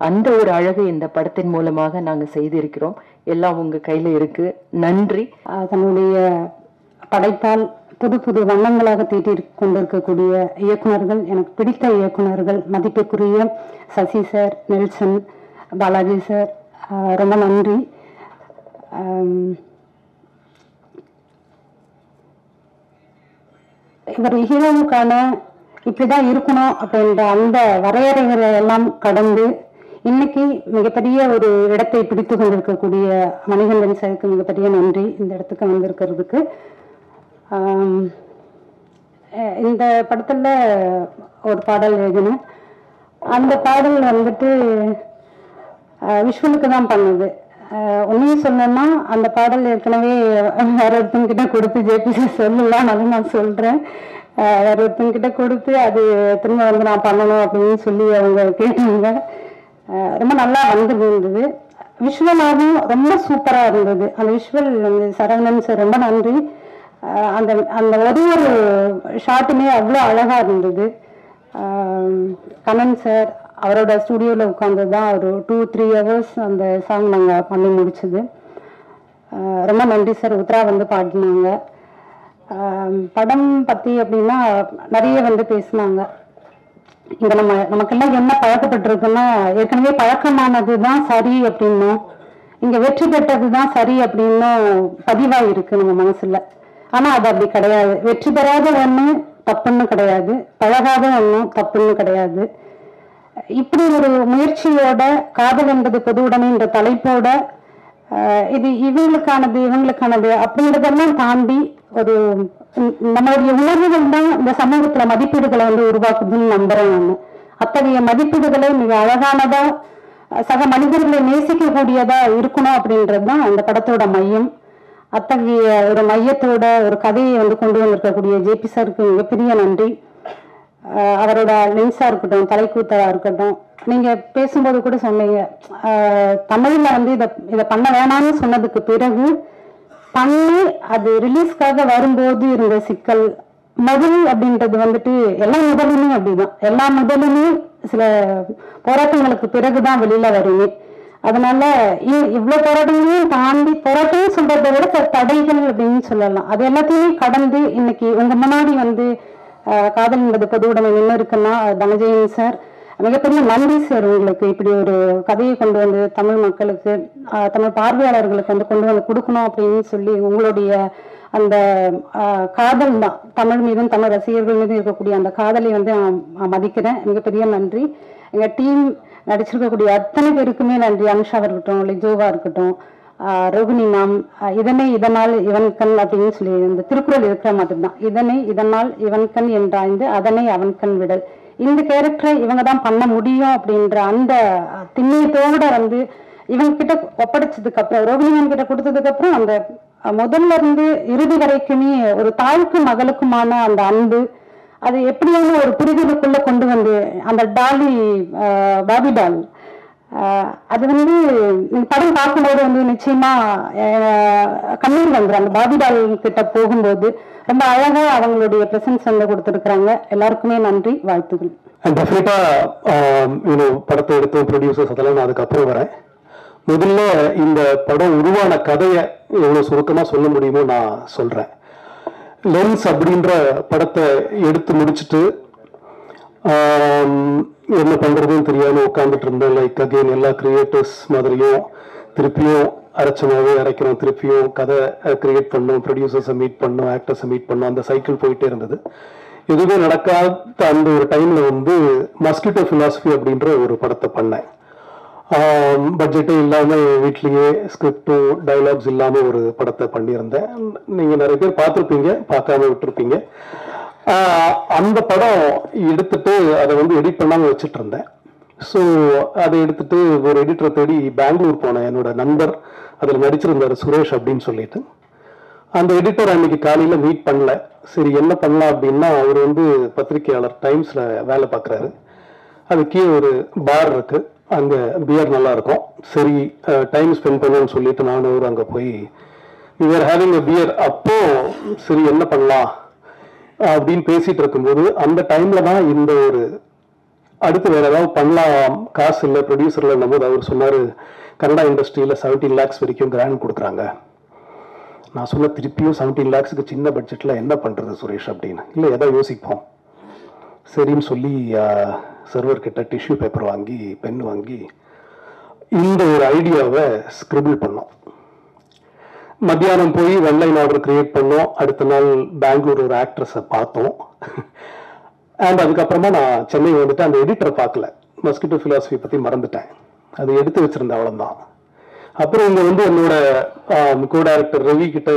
அந்த ஒரு அழகு இந்த படத்தின் மூலமாக நாங்க செய்திருக்கிறோம். எல்லாம் உங்க கையில இருக்கு. நன்றி. தன்னுடைய படைப்பால் புது புது வண்ணங்களாக தீட்டி கொண்டிருக்கக்கூடிய இயக்குனர்கள், எனக்கு பிடித்த இயக்குனர்கள், மதிப்புக்குரிய சசி சார், நெல்சன், பாலாஜி சார், ரொம்ப நன்றி. இவர் ஹீரோவுக்கான இப்படிதான் இருக்கணும் அப்படின்ற அந்த வரையறைகளை எல்லாம் கடந்து இன்னைக்கு மிகப்பெரிய ஒரு இடத்தை பிடித்து கொண்டிருக்கக்கூடிய மணிகண்டன் சாருக்கு மிகப்பெரிய நன்றி இந்த இடத்துக்கு வந்திருக்கிறதுக்கு. இந்த படத்துல ஒரு பாடல் எழுதினேன். அந்த பாடல் வந்துட்டு விஷுவலுக்கு தான் பண்ணது. உண்மையை சொல்லணும்னா அந்த பாடல் ஏற்கனவே வேற ஒருத்தங்கிட்ட கொடுத்து ஜேபி சொல்லலாம், அதை நான் சொல்றேன். வேற ஒருத்தங்கிட்ட கொடுத்து அது திரும்ப வந்து நான் பண்ணணும் அப்படின்னு சொல்லி அவங்க கேட்டாங்க. ரொம்ப நல்லா இருந்தது. விஷுவலாகவும் ரொம்ப சூப்பரா இருந்தது. அந்த விஷுவல் வந்து சரவணன் சார் ரொம்ப நன்றி. அந்த அந்த ஒரு ஷாட்டுமே அவ்வளோ அழகா இருந்தது. கண்ணன் சார் அவரோட ஸ்டுடியோவில் உட்காந்து தான் ஒரு 2-3 hours அந்த சாங் நாங்கள் பண்ணி முடிச்சது. ரொம்ப நன்றி சார். உத்ரா வந்து பாடினாங்க. படம் பற்றி அப்படின்னா நிறைய வந்து பேசினாங்க. இங்கே நமக்கெல்லாம் என்ன பழக்கப்பட்டிருக்குன்னா, ஏற்கனவே பழக்கமானது தான் சரி அப்படின்னும், இங்கே வெற்றி பெற்றது தான் சரி அப்படின்னும் பதிவாக இருக்கு நம்ம மனசுல. ஆனால் அது அப்படி கிடையாது. வெற்றி பெறாத ஒன்று தப்புன்னு கிடையாது, பழகாத ஒன்றும் தப்புன்னு கிடையாது. இப்படி ஒரு முயற்சியோட காதல் என்பது பொது உடைமைன்ற தலைப்போட இது இவங்களுக்கானது அப்படிங்கிறதெல்லாம் தாண்டி ஒரு நம்மளுடைய உணர்வுகள் தான் இந்த சமூகத்துல மதிப்பீடுகளை வந்து உருவாக்குதுன்னு நம்புறேன் நான். அத்தகைய மதிப்பீடுகளை மிக அழகானதா சக மனிதர்களை நேசிக்கக்கூடியதா இருக்கணும் அப்படின்றது தான் அந்த படத்தோட மையம். அத்தகைய ஒரு மையத்தோட ஒரு கதையை வந்து கொண்டு வந்திருக்கக்கூடிய ஜேபி சாருக்கு மிகப்பெரிய நன்றி. அவரோட லென்ஸா இருக்கட்டும், தலைக்கூத்தா இருக்கட்டும், நீங்க பேசும்போது கூட சொன்னீங்க தமிழ்ல வந்து இதை பண்ண வேணாம்னு சொன்னதுக்கு பிறகு பண்ணி அது ரிலீஸ்க்காக வரும்போது இருந்த சிக்கல். முதல் அப்படின்றது வந்துட்டு எல்லா முதலுமே அப்படிதான், எல்லா முதலுமே சில போராட்டங்களுக்கு பிறகுதான் வெளியில வருமே. அதனால இவ்வளவு போராட்டங்களையும் தாண்டி, போராட்டம்னு சொல்றதை விட தடைகள் அப்படின்னு சொல்லலாம், அது எல்லாத்தையுமே கடந்து இன்னைக்கு உங்க முன்னாடி வந்து காதல் என்பது பொது உடைமை நின்று இருக்குன்னா தனஞ்சயன் சார் மிகப்பெரிய நன்றி சார். உங்களுக்கு இப்படி ஒரு கதையை கொண்டு வந்து தமிழ் மக்களுக்கு, தமிழ் பார்வையாளர்களுக்கு வந்து கொண்டு வந்து கொடுக்கணும் அப்படின்னு சொல்லி உங்களுடைய அந்த காதல் தான், தமிழ் மீதும் தமிழ் ரசிகர்கள் மீதும் இருக்கக்கூடிய அந்த காதலை வந்து நான் மதிக்கிறேன். மிகப்பெரிய நன்றி. எங்க டீம் நடிச்சிருக்கக்கூடிய அத்தனை பேருக்குமே நன்றி. அனுஷாவா இருக்கட்டும், லிஜோவா இருக்கட்டும், ரோகிணி மேம், இதனால் இவன் கண் அப்படின்னு சொல்லி இந்த திருக்குறள் இருக்கிற மாதிரி தான், இதனால் இவன் கண் என்றாய்ந்து அதனை அவன் கண் விடல். இந்த கேரக்டரை இவங்க தான் பண்ண முடியும் அப்படின்ற அந்த திண்ணியத்தோட வந்து இவங்க கிட்ட ஒப்படைச்சதுக்கு அப்புறம், ரோகிணி மேம் கிட்ட கொடுத்ததுக்கு அப்புறம் அந்த முதல்ல இருந்து இறுதி வரைக்குமே ஒரு தாய்க்கும் மகளுக்குமான அந்த அன்பு, அது எப்படியான ஒரு புரிதலுக்குள்ள கொண்டு வந்து அந்த டாலி பாபி டால், அது வந்து படம் பார்க்கும்போது வந்து நிச்சயமா கண்ணீர் வந்துடும். அந்த பாபி டால் கிட்ட போகும்போது ரொம்ப அழகா அவங்களுடைய பிரசன்ஸ் வந்து கொடுத்துருக்குறாங்க. எல்லாருக்குமே நன்றி, வாழ்த்துக்கள். டெஃபினட்டா படத்தை எடுத்த ப்ரொடியூசர்ஸ் அதெல்லாம் நான் அதுக்கப்புறம் வரேன். முதல்ல இந்த படம் உருவான கதையை எவ்வளவு சுருக்கமா சொல்ல முடியுமோ நான் சொல்றேன். லென்ஸ் அப்படின்ற படத்தை எடுத்து முடிச்சுட்டு என்ன பண்றதுன்னு தெரியாம உட்காந்துட்டு இருந்தேன். லைக் அகெயின் எல்லா கிரியேட்டர்ஸ் மாதிரியும் திருப்பியும் அரைச்சமாவே அரைக்கிறோம், திருப்பியும் கதை கிரியேட் பண்ணோம், ப்ரொடியூசர்ஸை மீட் பண்ணோம், ஆக்டர்ஸை மீட் பண்ணோம், அந்த சைக்கிள் போயிட்டே இருந்தது. எதுவுமே நடக்காத அந்த ஒரு டைம்ல வந்து மஸ்கிட்டோ பிலாசபி அப்படின்ற ஒரு படத்தை பண்ணேன். பட்ஜெட்டே இல்லாம வீட்லயே ஸ்கிரிப்டும் டைலாக்ஸ் இல்லாம ஒரு படத்தை பண்ணியிருந்தேன். நீங்க நிறைய பேர் பார்த்துருப்பீங்க, பார்க்காம விட்டுருப்பீங்க. அந்த படம் எடுத்துட்டு அதை வந்து எடிட் பண்ணாம வச்சுட்டு இருந்தேன். ஸோ அதை எடுத்துட்டு ஒரு எடிட்டரை தேடி பெங்களூர் போனேன். என்னோட நண்பர் அதில் நடிச்சிருந்தார் சுரேஷ் அப்படின்னு சொல்லிட்டு. அந்த எடிட்டர் அன்னைக்கு காலையில மீட் பண்ணல. சரி என்ன பண்ணலாம் அப்படின்னா, அவர் வந்து பத்திரிகையாளர், டைம்ஸ்ல வேலை பார்க்குறாரு. அது கீழே ஒரு பார் இருக்கு, அங்கே பியர் நல்லா இருக்கும். சரி டைம் ஸ்பெண்ட் பண்ணுன்னு சொல்லிட்டு நானும் அவர் அங்கே போய் we were having a beer. அப்போ சரி என்ன பண்ணலாம் அப்படின்னு பேசிட்டு இருக்கும்போது அந்த டைம்ல தான் இந்த ஒரு அடுத்து வேற ஏதாவது பண்ணலாம், காசு இல்லை, ப்ரொடியூசர்ல போது அவர் சொன்னாரு கன்னடா இண்டஸ்ட்ரியில 17 lakhs வரைக்கும் கிராண்ட் கொடுக்குறாங்க. நான் சொன்ன திருப்பியும் 17 lakhsக்கு சின்ன பட்ஜெட்ல என்ன பண்றது சுரேஷ் அப்படின்னு. இல்லை ஏதாவது யோசிப்போம். சரின்னு சொல்லி சர்வர் கிட்ட டிஷ்யூ பேப்பர் வாங்கி பென் வாங்கி இந்த ஒரு ஐடியாவை ஸ்கிரிபிள் பண்ணோம். மத்தியானம் போய் ஒன்லைன் ஆர்டர் கிரியேட் பண்ணோம். அடுத்த நாள் பெங்களூர் ஒரு ஆக்ட்ரஸை பார்த்தோம். அண்ட் அதுக்கப்புறமா நான் சென்னை வந்துட்டு அந்த எடிட்டரை பார்க்கல, மஸ்கிட்டோ பிலாசபி பற்றி மறந்துட்டேன், அது எடுத்து வச்சிருந்தேன், அவ்வளோதான். அப்புறம் இங்கே வந்து என்னோட கோ டைரக்டர் ரவி கிட்ட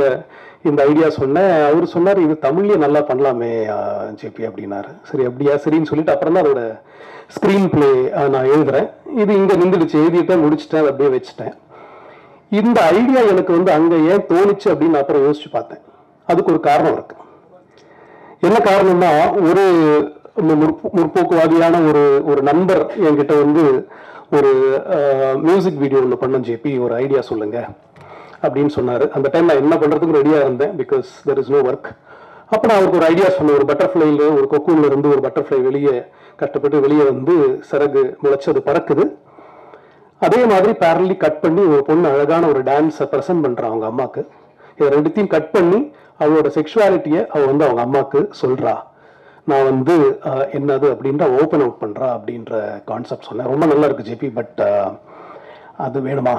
இந்த ஐடியா சொன்னேன். அவர் சொன்னார் இது தமிழ்லேயே நல்லா பண்ணலாமே ஜேபி அப்படின்னாரு. சரி அப்படியா, சரின்னு சொல்லிட்டு அப்புறம் தான் அதோட ஸ்க்ரீன் பிளே நான் எழுதுறேன். இது இங்கே நின்றுடுச்சு, எழுதிட்டேன், முடிச்சுட்டேன், அதை அப்படியே வச்சுட்டேன். இந்த ஐடியா எனக்கு வந்து அங்கே ஏன் தோணுச்சு அப்படின்னு நான் அப்புறம் யோசிச்சு பார்த்தேன். அதுக்கு ஒரு காரணம் இருக்கு. என்ன காரணம்னா, ஒரு முற்போக்குவாதியான ஒரு நண்பர் என்கிட்ட வந்து ஒரு மியூசிக் வீடியோ ஒன்று பண்ணோம் ஜேபி, ஒரு ஐடியா சொல்லுங்க அப்படின்னு சொன்னார். அந்த டைம் நான் என்ன பண்ணுறதுக்கு ரெடியாக இருந்தேன், because there is no work. அப்போ நான் அவருக்கு ஒரு ஐடியா சொன்னேன். ஒரு பட்டர்ஃப்ளைல, ஒரு கொக்கூன்ல இருந்து ஒரு பட்டர்ஃப்ளை வெளியே கஷ்டப்பட்டு வெளியே வந்து சிறகு முளைச்சு அது பறக்குது. அதே மாதிரி பேரலி கட் பண்ணி ஒரு பொண்ணு அழகான ஒரு டான்ஸை ப்ரெசென்ட் பண்ணுறான் அவங்க அம்மாவுக்கு. இதை ரெண்டுத்தையும் கட் பண்ணி அவளோட செக்ஷுவாலிட்டியை அவள் வந்து அவங்க அம்மாவுக்கு சொல்கிறா. நான் வந்து என்னது அப்படின்ற ஓப்பன் அவுட் பண்ணுறா அப்படின்ற கான்செப்ட் சொன்னேன். ரொம்ப நல்லா இருக்கு ஜேபி, பட் அது வேணுமா,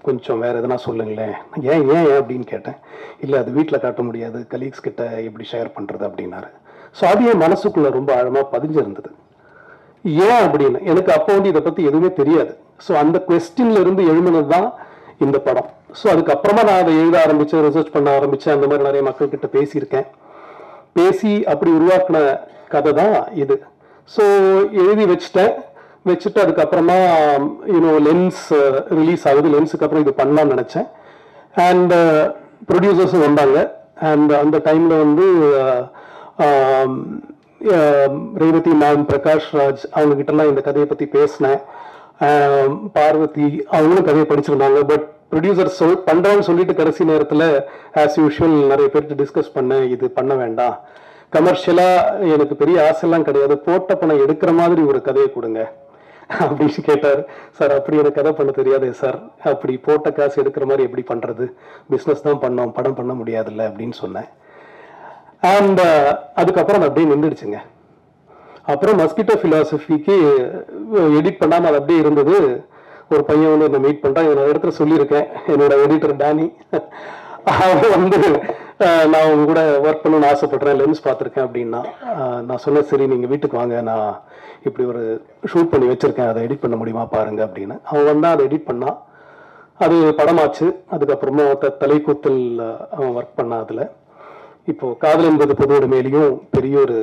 கொஞ்சம் வேறு எதனா சொல்லுங்களேன். ஏன் ஏன் ஏன் அப்படின்னு கேட்டேன். இல்லை அது வீட்டில் காட்ட முடியாது, கலீக்ஸ் கிட்ட எப்படி ஷேர் பண்ணுறது அப்படின்னாரு. ஸோ அது என் மனசுக்குள்ளே ரொம்ப ஆழமாக பதிஞ்சிருந்தது. ஏன் அப்படின்னு எனக்கு அப்போ வந்து இதை பற்றி எதுவுமே தெரியாது. ஸோ அந்த கொஸ்டின்ல இருந்து எழுதுனது தான் இந்த படம். ஸோ அதுக்கப்புறமா நான் அதை எழுத ஆரம்பித்தேன், ரிசர்ச் பண்ண ஆரம்பித்தேன். அந்த மாதிரி நிறைய மக்கள்கிட்ட பேசியிருக்கேன். பேசி அப்படி உருவாக்கின கதை தான் இது. ஸோ எழுதி வச்சுட்டு அதுக்கப்புறமா லென்ஸ் ரிலீஸ் ஆகுது. லென்ஸுக்கு அப்புறம் இது பண்ணலாம்னு நினச்சேன். அண்ட் ப்ரொடியூசர்ஸும் வந்தாங்க. அண்ட் அந்த டைமில் வந்து ரேவதி மேம், பிரகாஷ் ராஜ் அவங்ககிட்டலாம் இந்த கதையை பற்றி பேசினேன். பார்வதி அவங்களும் கதையை படிச்சிருந்தாங்க. பட் ப்ரொடியூசர் பண்றான்னு சொல்லிட்டு கடைசி நேரத்தில் ஆஸ் யூஷுவல் நிறைய பேர்கிட்ட டிஸ்கஸ் பண்ணேன், இது பண்ண வேண்டாம், கமர்ஷியலா எனக்கு பெரிய ஆசைலாம் கிடையாது, போட்ட பணம் எடுக்கிற மாதிரி ஒரு கதையை கொடுங்க. அப்படின்னு கேட்டார். சார் அப்படி எனக்கு கதை பண்ண தெரியாதே சார், அப்படி போட்ட காசு எடுக்கிற மாதிரி எப்படி பண்ணுறது, பிஸ்னஸ் தான் பண்ணோம், படம் பண்ண முடியாதுல்ல அப்படின்னு சொன்னேன். அண்ட் அதுக்கப்புறம் அது அப்படியே நின்றுடுச்சுங்க. அப்புறம் மஸ்கிட்டோ ஃபிலாசபிக்கு எடிட் பண்ணாமல் அது அப்படியே இருந்தது. ஒரு பையன் வந்து என்னை மீட் பண்ணுறான், நான் இடத்துல சொல்லியிருக்கேன், என்னோட எடிட்டர் டேனி, அவன் வந்து நான் அவங்க கூட ஒர்க் பண்ணணும்னு ஆசைப்படுறேன், லென்ஸ் பார்த்துருக்கேன் அப்படின்னா. நான் சொன்னேன் சரி நீங்கள் வீட்டுக்கு வாங்க, நான் இப்படி ஒரு ஷூட் பண்ணி வச்சுருக்கேன், அதை எடிட் பண்ண முடியுமா பாருங்க அப்படின்னு. அவன் வந்தால் அதை எடிட் பண்ணான், அது படமாச்சு. அதுக்கப்புறமா தலைக்கூத்தல் அவன் ஒர்க் பண்ணான். அதில் இப்போ காதல் என்பது பொதுவோட மேலேயும் பெரிய ஒரு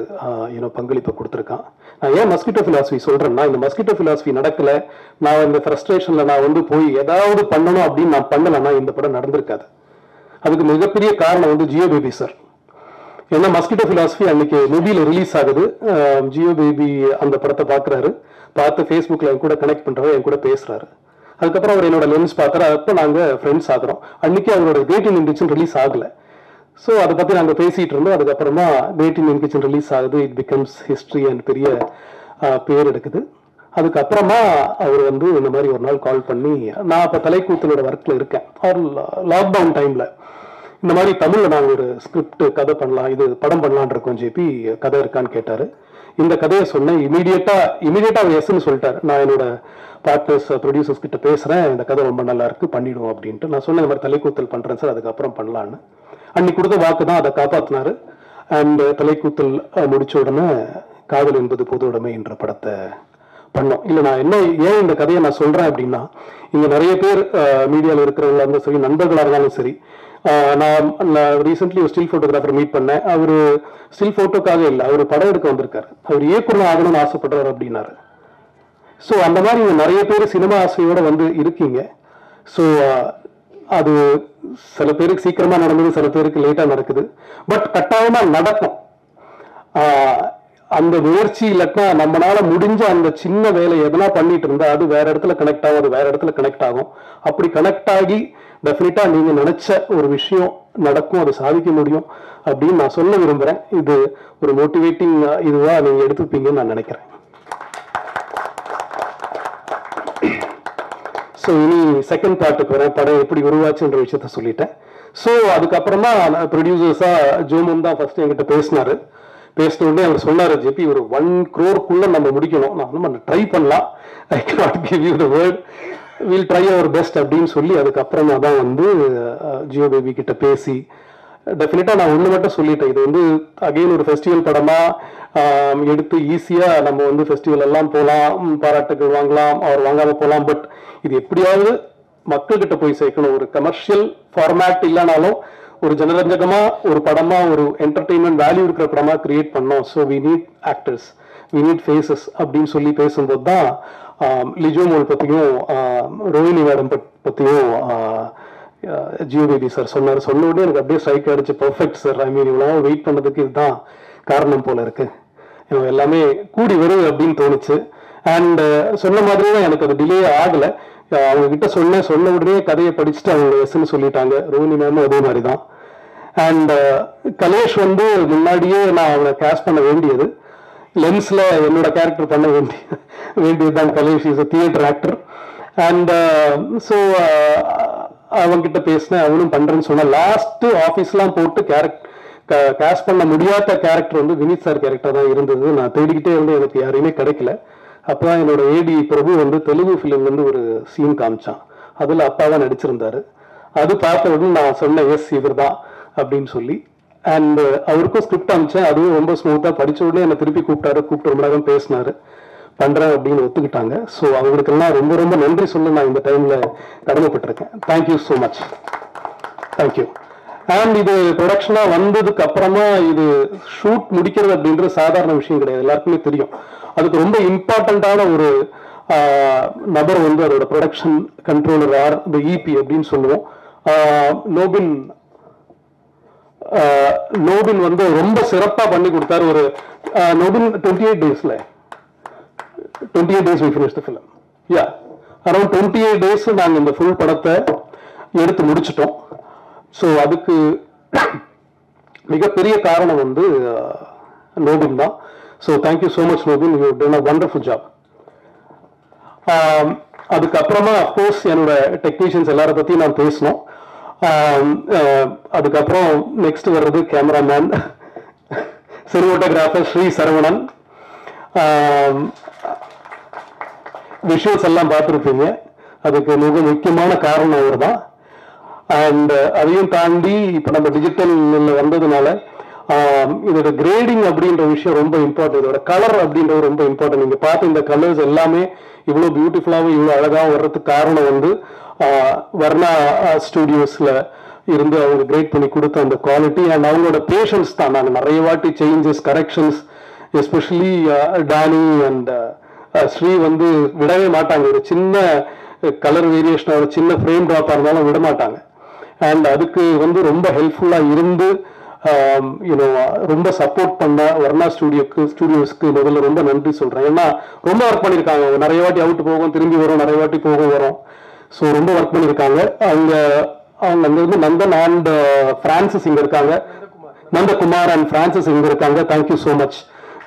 பங்களிப்பை கொடுத்துருக்கான். நான் ஏன் மஸ்கிட்டோ ஃபிலாசபி சொல்கிறேன்னா, இந்த மஸ்கிட்டோ ஃபிலாசபி நடக்கலை, நான் இந்த ஃப்ரஸ்ட்ரேஷனில் நான் வந்து போய் ஏதாவது பண்ணணும் அப்படின்னு நான் பண்ணலைன்னா இந்த படம் நடந்திருக்காது. அதுக்கு மிகப்பெரிய காரணம் வந்து ஜியோ பேபி சார். ஏன்னா மஸ்கிட்டோ ஃபிலாசபி அன்னைக்கு மூவியில் ரிலீஸ் ஆகுது, ஜியோ பேபி அந்த படத்தை பார்க்குறாரு, பார்த்து ஃபேஸ்புக்கில் என் கூட கனெக்ட் பண்ணுறாரு, என் கூட பேசுகிறாரு. அதுக்கப்புறம் அவர் என்னோட லென்ஸ் பார்க்குறாரு, அப்போ நாங்கள் ஃப்ரெண்ட்ஸ் ஆகிறோம். அன்றைக்கி அவரோட கிரேட் இந்தியன் கிச்சன் ரிலீஸ் ஆகலை. ஸோ அதை பற்றி நாங்கள் பேசிகிட்டு இருந்தோம். அதுக்கப்புறமா கிரேட் இந்தியன் கிச்சன் ரிலீஸ் ஆகுது, இட் பிகம்ஸ் ஹிஸ்ட்ரி அண்ட் பெரிய பேர் எடுக்குது. அதுக்கப்புறமா அவர் வந்து இந்த மாதிரி ஒரு நாள் கால் பண்ணி, நான் அப்போ தலைக்கூத்தலோட ஒர்க்கில் இருக்கேன், அவர் லாக்டவுன் டைமில் இந்த மாதிரி தமிழில் நாங்கள் ஒரு ஸ்கிரிப்ட் கதை பண்ணலாம், இது படம் பண்ணலான் இருக்கோம் ஜேபி, கதை இருக்கான்னு கேட்டார். இந்த கதையை சொன்னேன். இமீடியட்டாக அவர் எஸ்ன்னு சொல்லிட்டார். நான் என்னோட பார்ட்னர்ஸ் ப்ரொடியூசர்ஸ் கிட்ட பேசுகிறேன், இந்த கதை ரொம்ப நல்லா இருக்குது பண்ணிவிடுவோம் அப்படின்ட்டு. நான் சொன்னேன் இந்த மாதிரி தலைக்கூத்தல் பண்ணுறேன் சார், அதுக்கப்புறம் பண்ணலான்னு. அன்னைக்கு கொடுத்த வாக்கு தான் அதை காப்பாற்றினார். அண்ட் தலைக்கூத்தல் முடிச்ச உடனே காதல் என்பது பொது உடைமை என்ற படத்தை பண்ணோம். இல்லை நான் ஏன் இந்த கதையை நான் சொல்கிறேன் அப்படின்னா, இங்கே நிறைய பேர் மீடியாவில் இருக்கிறவங்களா இருந்தாலும் சரி, நண்பர்களாக இருந்தாலும் சரி, நான் ரீசெண்ட்லி ஒரு ஸ்டில் ஃபோட்டோகிராஃபர் மீட் பண்ணேன். அவர் ஸ்டில் ஃபோட்டோக்காக இல்லை, அவர் படம் எடுக்க வந்திருக்காரு, அவர் இயக்குனர் ஆகணும்னு ஆசைப்படுறாரு அப்படின்னாரு. ஸோ அந்த மாதிரி நிறைய பேர் சினிமா ஆசையோடு வந்து இருக்கீங்க. ஸோ அது சில பேருக்கு சீக்கிரமாக நடந்தது, சில பேருக்கு லேட்டாக நடக்குது, பட் கட்டாயமாக நடக்கும். அந்த முயற்சி இல்லைன்னா நம்மளால முடிஞ்ச அந்த சின்ன வேலை எதனா பண்ணிட்டு இருந்தா அது வேற இடத்துல கனெக்ட் ஆகும், அது வேற இடத்துல கனெக்ட் ஆகும். அப்படி கனெக்ட் ஆகி டெஃபினட்டா நீங்க நினைச்ச ஒரு விஷயம் நடக்கும், அது சாதிக்க முடியும் அப்படின்னு நான் சொல்ல விரும்புறேன். இது ஒரு மோட்டிவேட்டிங் இதுவா நீங்க எடுத்துப்பீங்கன்னு நான் நினைக்கிறேன். ஸோ இனி செகண்ட் பார்ட்டுக்கு வரேன். படம் எப்படி உருவாச்சுன்ற விஷயத்த சொல்லிட்டேன். ஸோ அதுக்கப்புறமா ப்ரொடியூசர்ஸா ஜோமன் தான் ஃபர்ஸ்ட் என்கிட்ட பேசினாரு. பேசின உடனே அவர் சொன்னார், ஜெபி ஒரு 1 crore நம்ம முடிக்கணும், நான் நம்ம ட்ரை பண்ணலாம், I cannot give you the word, will try our best அப்படின்னு சொல்லி அதுக்கப்புறமா தான் வந்து ஜியோ பேபி கிட்ட பேசி டெஃபினட்டாக நான் ஒன்று மட்டும் சொல்லிட்டேன், இது வந்து அகெயின் ஒரு ஃபெஸ்டிவல் படமாக எடுத்து ஈஸியாக நம்ம வந்து ஃபெஸ்டிவல் எல்லாம் போகலாம், பாராட்டுகள் வாங்கலாம், அவர் வாங்காமல் போகலாம், பட் இது எப்படியாவது மக்கள்கிட்ட போய் சேர்க்கணும். ஒரு கமர்ஷியல் ஃபார்மேட் இல்லைனாலும் ஒரு ஜனரஞ்சகமா ஒரு படமா ஒரு என்டர்டெயின்மெண்ட் வேல்யூ இருக்கிற படமா கிரியேட் பண்ணோம். So we need actors, we need faces அப்படின்னு சொல்லி பேசும்போது தான் லிஜோ மோல் பற்றியும் ரோஹினி மேடம் பற்றியும் ஜியோ பேபி சார் சொன்னார். சொன்ன உடனே எனக்கு அப்படியே ஸ்ட்ரைக் ஆயிடுச்சு. பர்ஃபெக்ட் சார், ஐ மீன் இவ்வளோ வெயிட் பண்ணதுக்கு இதுதான் காரணம் போல இருக்கு, எல்லாமே கூடி வருது அப்படின்னு தோணுச்சு. அண்ட் சொன்ன மாதிரி தான் எனக்கு அது டிலே ஆகலை. அவங்க கிட்ட சொன்ன உடனே கதையை படிச்சுட்டு அவங்க எஸ்ன்னு சொல்லிட்டாங்க. ரோஹினி மேமும் அதே மாதிரி தான். அண்ட் கலேஷ் வந்து முன்னாடியே நான் அவனை கேஸ்ட் பண்ண வேண்டியது, லென்ஸ்ல என்னோட கேரக்டர் பண்ண வேண்டியதுதான். Kalesh is a theatre actor. And so அவன்கிட்ட பேசினேன், அவனும் பண்றேன்னு சொன்னேன். லாஸ்ட் ஆஃபீஸ்லாம் போட்டு கேஸ்ட் பண்ண முடியாத கேரக்டர் வந்து வினித் சார் கேரக்டர் தான் இருந்தது. நான் தேடிக்கிட்டே வந்து எனக்கு யாரையுமே கிடைக்கல. அப்பதான் என்னோட ஏடி பிரபு வந்து தெலுங்கு ஃபிலிம் வந்து ஒரு சீன் காமிச்சான், அதுல அப்பா தான் நடிச்சிருந்தாரு. அது பார்த்த உடனே நான் சொன்னேன், எஸ் இவர் தான் அப்படின்னு சொல்லி. அண்ட் அவருக்கும் ஸ்கிரிப்ட் அமிச்சேன், அதுவும் ரொம்ப ஸ்மூத்தா படிச்ச உடனே என்னை திருப்பி கூப்பிட்டு ரொம்ப நேரம் பேசினாரு, பண்றேன் அப்படின்னு ஒத்துக்கிட்டாங்க. ஸோ அவங்களுக்கெல்லாம் ரொம்ப ரொம்ப நன்றி சொல்ல நான் இந்த டைம்ல கடமைப்பட்டிருக்கேன். Thank you so much, thank you. And இது ப்ரொடக்ஷனா வந்ததுக்கு அப்புறமா இது ஷூட் முடிக்கிறது அப்படின்றது சாதாரண விஷயம் கிடையாது, எல்லாருக்குமே தெரியும். அதுக்கு ரொம்ப இம்பார்ட்டண்டான ஒரு நபர் வந்து அதோட ப்ரொடக்ஷன் கண்ட்ரோலர் ஆர் த இபி அப்படின்னு சொல்லுவோம். நோபின் வந்து ரொம்ப சிறப்பா பண்ணி கொடுத்தாரு. ஒரு நோபின் 28 daysல 28 days we finished the film. Yeah, around 28 days நாங்கள் இந்த ஃபுல் படத்தை எடுத்து முடிச்சிட்டோம். ஸோ அதுக்கு மிகப்பெரிய காரணம் வந்து நோபின் தான். So thank you so much Nobin, you done a wonderful job. அதுக்கப்புறமா அஃப்கோர்ஸ் என்னோட டெக்னீஷியன்ஸ் எல்லாரை பற்றியும் நான் பேசணும். அதுக்கப்புறம் நெக்ஸ்ட் வர்றது cameraman, cinematographer Sri Saravanan. Visuals எல்லாம் பார்த்துருப்பீங்க, அதுக்கு மிக முக்கியமான காரணம் அவர் தான். அண்ட் அதையும் தாண்டி இப்போ நம்ம டிஜிட்டல் வந்ததுனால இதோட கிரேடிங் அப்படின்ற விஷயம் ரொம்ப இம்பார்ட்டன்ட், இதோட கலர் அப்படின்றது ரொம்ப இம்பார்ட்டன்ட். நீங்கள் பார்த்து இந்த கலர்ஸ் எல்லாமே இவ்வளோ பியூட்டிஃபுல்லாகவும் இவ்வளோ அழகாகவும் வர்றதுக்கு காரணம் வந்து வர்ணா ஸ்டுடியோஸில் இருந்து அவங்க கிரேட் பண்ணி கொடுத்த அந்த குவாலிட்டி அண்ட் அவங்களோட பேஷன்ஸ் தான். நாங்கள் நிறைய வாட்டி changes, corrections, especially Danny and Sri வந்து விடவே மாட்டாங்க. ஒரு சின்ன கலர் வேரியேஷன், ஒரு சின்ன ஃப்ரேம் ட்ராப்பாக இருந்தாலும் விட மாட்டாங்க. அண்ட் அதுக்கு வந்து ரொம்ப ஹெல்ப்ஃபுல்லாக இருந்து ரொம்ப சப்போர்ட் பண்ண வர்ணா ஸ்டுடியோஸ்க்கு முதல்ல ரொம்ப நன்றி சொல்கிறேன். ஏன்னா ரொம்ப ஒர்க் பண்ணியிருக்காங்க, நிறைய வாட்டி அவுட் போகும், திரும்பி வரும், நிறைய வாட்டி போகும் வரும். ஸோ ரொம்ப ஒர்க் பண்ணியிருக்காங்க. அவங்க அங்கே வந்து நந்தன் அண்ட் பிரான்சிஸ் இங்கே இருக்காங்க, நந்தகுமார் அண்ட் பிரான்சிஸ் இங்கே இருக்காங்க. Thank you so much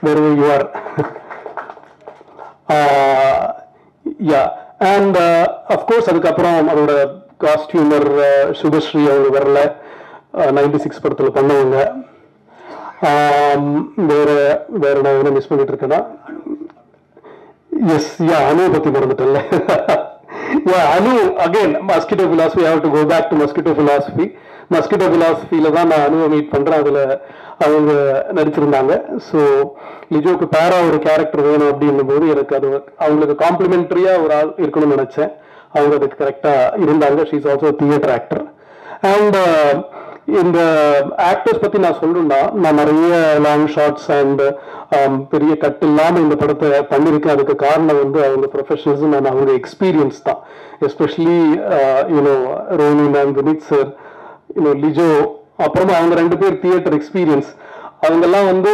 where you are. Yeah and of course அதுக்கப்புறம் அதோட காஸ்டியூமர் சுபஸ்ரீ அவங்க வரல, 96 படத்தில் பண்ணவங்க. வேற நான் என்ன மிஸ் பண்ணிட்டு இருக்கேன்னா, எஸ் யா அனு பற்றி மறந்துட்டேன்ல. Anu again mosquito philosophy, have to go back to mosquito philosophy. Mosquito பிலாசபியில தான் நான் அனுவை மீட் பண்ணுறேன், அதில் அவங்க நடிச்சிருந்தாங்க. ஸோ லிஜோக்கு பேரா ஒரு கேரக்டர் வேணும் அப்படின்னும் போது எனக்கு அது அவங்களுக்கு காம்ப்ளிமெண்ட்ரியாக ஒரு ஆள் இருக்கணும்னு நினச்சேன். அவங்க அதுக்கு கரெக்டாக இருந்தாங்க. She is also theatre actor. And இந்த ஆக்டர்ஸ் பற்றி நான் சொல்லணும்னா, நான் நிறைய லாங் ஷார்ட்ஸ் அண்ட் பெரிய கட் இல்லாமல் இந்த படத்தை பண்ணியிருக்கேன். அதுக்கு காரணம் வந்து அவங்க ப்ரொஃபஷனல்ஸும் அண்ட் அவங்க எக்ஸ்பீரியன்ஸ் தான். Especially Roni ma'am, Vineeth sir, Lijo, அப்புறமா அவங்க 2 பேர் தியேட்டர் எக்ஸ்பீரியன்ஸ். அவங்கெல்லாம் வந்து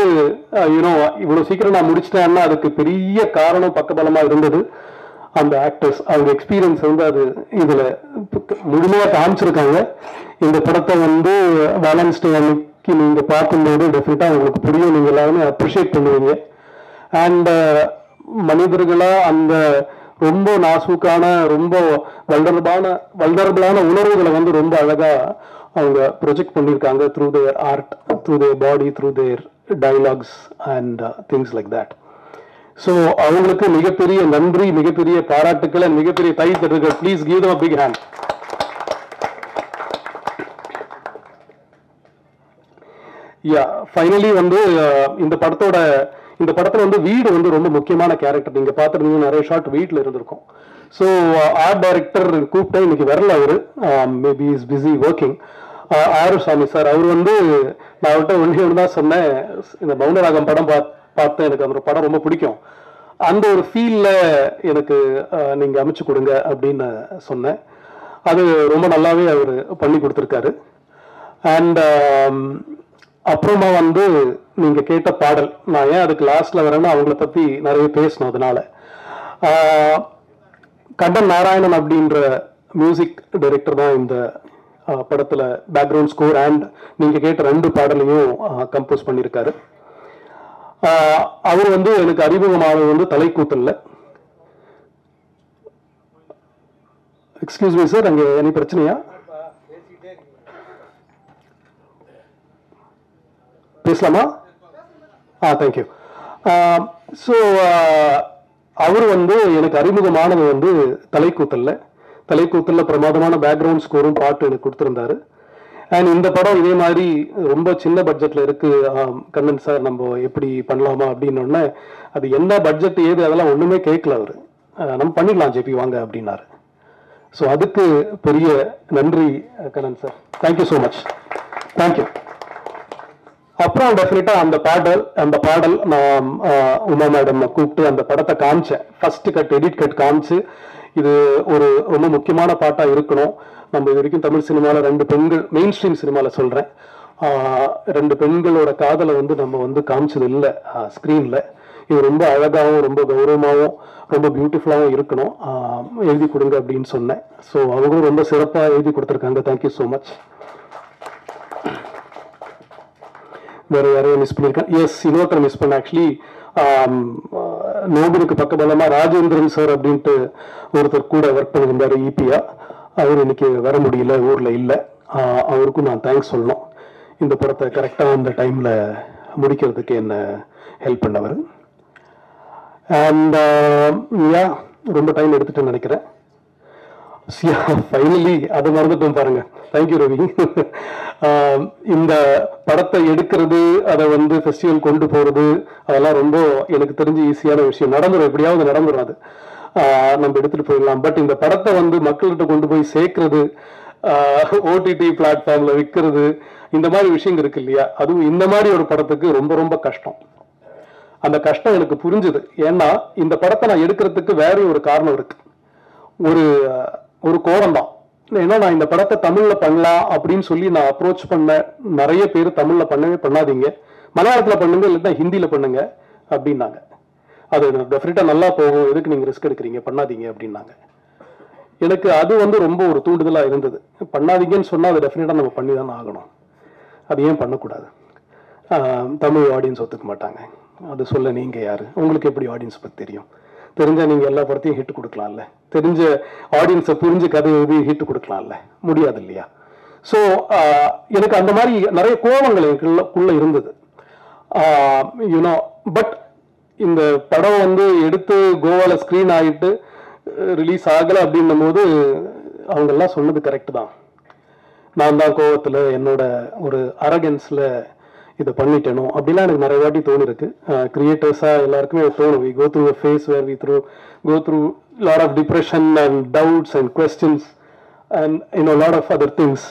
இவ்வளோ சீக்கிரம் நான் முடிச்சிட்டேன்னா அதுக்கு பெரிய காரணம் பக்கபலமாக இருந்தது அந்த ஆக்டர்ஸ். அவங்க எக்ஸ்பீரியன்ஸ் வந்து அது இதில் முழுமையாக காமிச்சிருக்காங்க. இந்த படத்தை வந்து வேலன்ஸ் டே அன்னைக்கு நீங்கள் பார்க்கும்போது டெஃபினட்டாக உங்களுக்கு புரியும், நீங்கள் எல்லாருமே அப்ரிஷியேட் பண்ணுவீங்க. அண்ட் மனிதர்களாக அந்த ரொம்ப நாசூக்கான, ரொம்ப வல்னரபிளான உணர்வுகளை வந்து ரொம்ப அழகாக அவங்க ப்ரொஜெக்ட் பண்ணியிருக்காங்க through there art, through there body, through there dialogues and things like that. So அவங்களுக்கு மிகப்பெரிய நன்றி, மிகப்பெரிய பாராட்டுக்கள் அண்ட் மிகப்பெரிய கை தட்டுகள். Please give them a big hand. Yeah finally வந்து இந்த படத்துல வந்து வீடு வந்து ரொம்ப முக்கியமான கேரக்டர். நீங்க பார்த்துருந்தீங்க, நிறைய ஷாட் வீட்டில் இருந்திருக்கும். ஸோ ஆர்ட் டைரக்டர் கூப்பிட்டா இன்னைக்கு வரல, அவரு maybe is busy working. Arusamy sir, அவர் வந்து நான் அவர்கிட்ட ஒன்று தான் சொன்னேன், இந்த மௌனராகம் படம் பார்த்தேன், எனக்கு அந்த படம் ரொம்ப பிடிக்கும், அந்த ஒரு ஃபீல்ல எனக்கு நீங்க அமைச்சு கொடுங்க அப்படின்னு சொன்னேன். அது ரொம்ப நல்லாவே அவர் பண்ணி கொடுத்துருக்காரு. அண்ட் அப்புறமா வந்து நீங்க கேட்ட பாடல், நான் ஏன் அதுக்கு லாஸ்ட்ல வரேன்னா அவங்கள பத்தி நிறைய பேசணும். அதனால கண்டன் நாராயணன் அப்படின்ற மியூசிக் டைரக்டர் தான் இந்த படத்துல பேக்ரவுண்ட் ஸ்கோர் அண்ட் நீங்க கேட்ட 2 பாடலையும் கம்போஸ் பண்ணியிருக்காரு. அவர் வந்து எனக்கு அறிமுகமானது வந்து தலைக்கூத்தல்ல. எக்ஸ்கியூஸ் மீ சார், அங்கே எனி பிரச்சனையா? பேசலாமா? தேங்க்யூ. ஸோ அவர் வந்து எனக்கு அறிமுகமானது வந்து தலைக்கூத்தல்ல பிரமாதமான பேக்ரவுண்ட் ஸ்கோரும் பாட்டு எனக்கு கொடுத்துருந்தாரு. அண்ட் இந்த படம் இதே மாதிரி ரொம்ப சின்ன பட்ஜெட்ல இருக்கு கண்ணன் சார், நம்ம எப்படி பண்ணலாமா அப்படின்னு. அது என்ன பட்ஜெட் ஏது அதெல்லாம் ஒண்ணுமே கேட்கல அவரு, நம்ம பண்ணிடலாம் ஜேபி வாங்க அப்படின்னாரு. ஸோ அதுக்கு பெரிய நன்றி Kannan sir, thank you so much, thank you. அப்புறம் டெஃபினட்டா அந்த பாடல் நான் உமா மேடம் கூப்பிட்டு அந்த படத்தை காமிச்சேன். ஃபர்ஸ்ட் கட், எடிட் கட் காமிச்சு, இது ஒரு ரொம்ப முக்கியமான பாட்டா இருக்கணும். நம்ம இது வரைக்கும் தமிழ் சினிமாவில் 2 பெண்கள், மெயின் ஸ்ட்ரீம் சினிமாவில் சொல்றேன், 2 பெண்களோட காதலை வந்து நம்ம வந்து காமிச்சது இல்லை ஸ்க்ரீன்ல. இது ரொம்ப அழகாகவும் ரொம்ப கௌரவமாகவும் ரொம்ப பியூட்டிஃபுல்லாகவும் இருக்கணும், எழுதி கொடுங்க அப்படின்னு சொன்னேன். ஸோ அவங்களும் ரொம்ப சிறப்பாக எழுதி கொடுத்துருக்காங்க. Thank you so much. வேற யாரையும் மிஸ் பண்ணியிருக்கேன்? எஸ், இன்னொருத்தர் மிஸ் பண்ண. ஆக்சுவலி நோபலுக்கு பக்கபலமா ராஜேந்திரன் சார் அப்படின்ட்டு ஒருத்தர் கூட ஒர்க் பண்ணியிருந்தாரு ஈபியா. அவர் இன்னைக்கு வர முடியல, ஊர்ல இல்லை. அவருக்கும் நான் தேங்க்ஸ் சொல்லணும். இந்த படத்தை கரெக்டாக அந்த டைம்ல முடிக்கிறதுக்கு என்ன ஹெல்ப் பண்ணவர். அண்ட் ரொம்ப டைம் எடுத்துட்டேன்னு நினைக்கிறேன். ஃபைனலி அதை மறந்துட்டோம் பாருங்க. தேங்க்யூ ரவி. இந்த படத்தை எடுக்கிறது, அதை வந்து ஃபெஸ்டிவல் கொண்டு போறது, அதெல்லாம் ரொம்ப எனக்கு தெரிஞ்சு ஈஸியான விஷயம். நடந்துடும், எப்படியாவது நடந்துடும். அது நம்ம எடுத்துட்டு போயிடலாம். பட் இந்த படத்தை வந்து மக்கள்கிட்ட கொண்டு போய் சேர்க்கறது, ஓடிடி பிளாட்ஃபார்ம்ல விற்கிறது, இந்த மாதிரி விஷயங்கள் இருக்கு இல்லையா, அதுவும் இந்த மாதிரி ஒரு படத்துக்கு ரொம்ப ரொம்ப கஷ்டம். அந்த கஷ்டம் எனக்கு புரிஞ்சுது. ஏன்னா இந்த படத்தை நான் எடுக்கிறதுக்கு வேற ஒரு காரணம் இருக்கு, ஒரு கோரம் தான். ஏன்னா நான் இந்த படத்தை தமிழ்ல பண்ணலாம் அப்படின்னு சொல்லி நான் அப்ரோச் பண்ண நிறைய பேர் தமிழ்ல பண்ணவே பண்ணாதீங்க, மலையாளத்துல பண்ணுங்க, இல்லைன்னா ஹிந்தியில பண்ணுங்க அப்படின்னாங்க. அது டெஃபினட்டா நல்லா போகும், எதுக்கு நீங்க ரிஸ்க் எடுக்கிறீங்க, பண்ணாதீங்க அப்படின்னாங்க. எனக்கு அது வந்து ரொம்ப ஒரு தூண்டுதலா இருந்தது. பண்ணாதீங்கன்னு சொன்னா அது டெஃபினட்டா நம்ம பண்ணி தானே ஆகணும். அது ஏன் பண்ணக்கூடாது? தமிழ் ஆடியன்ஸ் ஒத்துக்க மாட்டாங்க. அது சொல்ல நீங்க யாரு? உங்களுக்கு எப்படி ஆடியன்ஸ் பத்தி தெரியும்? தெரிஞ்சா நீங்க எல்லா படத்தையும் ஹிட் கொடுக்கலாம்ல. தெரிஞ்ச ஆடியன்ஸை புரிஞ்ச கதை எழுதி ஹிட் கொடுக்கலாம்ல. முடியாது இல்லையா? ஸோ எனக்கு அந்த மாதிரி நிறைய கோபங்கள் எனக்குள்ள இருந்தது. யூனோ பட் இந்த படம் வந்து எடுத்து கோவால ஸ்கிரீன் ஆகிட்டு ரிலீஸ் ஆகலை அப்படின்னும் போது அவங்க எல்லாம் சொன்னது கரெக்ட் தான். நான் தான் கோவத்தில் என்னோட ஒரு அரகன்ஸ்ல இதை பண்ணிட்டேனோ அப்படிலாம் எனக்கு நிறைய வாட்டி தோணிருக்கு. கிரியேட்டர்ஸா எல்லாருக்குமே தோணும். We go through a phase where we go through lot of depression and doubts and questions and lot of other things.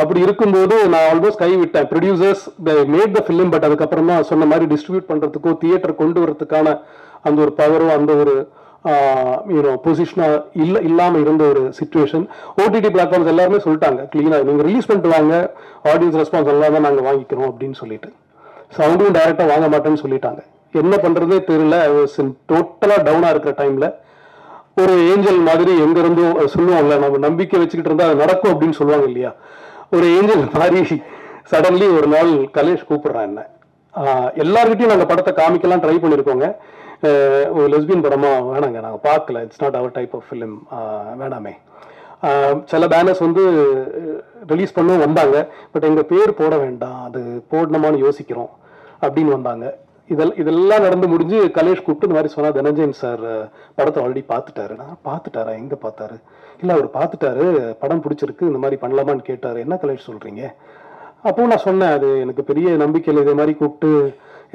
அப்படி இருக்கும்போது நான் ஆல்மோஸ்ட் கைவிட்டேன். Producers made the film, but அதுக்கப்புறம் தான் சொன்ன மாதிரி டிஸ்ட்ரிபியூட் பண்றதுக்கோ தியேட்டர் கொண்டு வரதுக்கான அந்த ஒரு பவரோ அந்த ஒரு பொசிஷனா இல்லாம இருந்த ஒரு சிச்சுவேஷன். ஓடிடி பிளாட்ஃபார்ம்ஸ் எல்லாருமே சொல்லிட்டாங்க கிளீனா, நீங்க ரிலீஸ் பண்ணிட்டு வாங்க, ஆடியன்ஸ் ரெஸ்பான்ஸ் எல்லாம் தான் நாங்க வாங்கிக்கிறோம் அப்படின்னு சொல்லிட்டு. சவுண்டும் டைரக்டா வாங்க மாட்டேன்னு சொல்லிட்டாங்க. என்ன பண்றதே தெரியல. டோட்டலா டவுனா இருக்கிற டைம்ல ஒரு ஏஞ்சல் மாதிரி எங்க இருந்தும் சொல்லுவாங்கல்ல, நம்ம நம்பிக்கை வச்சுக்கிட்டு இருந்தா அது நடக்கும் அப்படின்னு சொல்லுவாங்க இல்லையா, ஒரு ஏஞ்சல் மாதிரி சடன்லி ஒரு நாள் கலேஷ் கூப்பிடுறான் என்ன. எல்லார்கிட்டையும் நாங்க படத்தை காமிக்கலாம் ட்ரை பண்ணிருக்கோங்க. ஒரு லெஸ்பியன் படமா வேணாங்க, நாங்க பார்க்கல, it's not our type of film, வேணாமே. சில பேனர்ஸ் வந்து ரிலீஸ் பண்ணவும் வந்தாங்க, பட் எங்க பேர் போட வேண்டாம், அது போடணுமான்னு யோசிக்கிறோம் அப்படின்னு வந்தாங்க. இதெல்லாம் நடந்து முடிஞ்சு கலேஷ் கூப்பிட்டு இந்த மாதிரி சொன்னா, தனஞ்சயன் சார் படத்தை ஆல்ரெடி பார்த்துட்டாரு. நான் பார்த்துட்டாரா? எங்க பார்த்தாரு? இல்ல அவர் பார்த்துட்டாரு, படம் பிடிச்சிருக்கு, இந்த மாதிரி பண்ணலாமான்னு கேட்டாரு. என்ன கலேஷ் சொல்றீங்க? அப்போ நான் சொன்னேன், அது எனக்கு பெரிய நம்பிக்கையில் இதே மாதிரி கூப்பிட்டு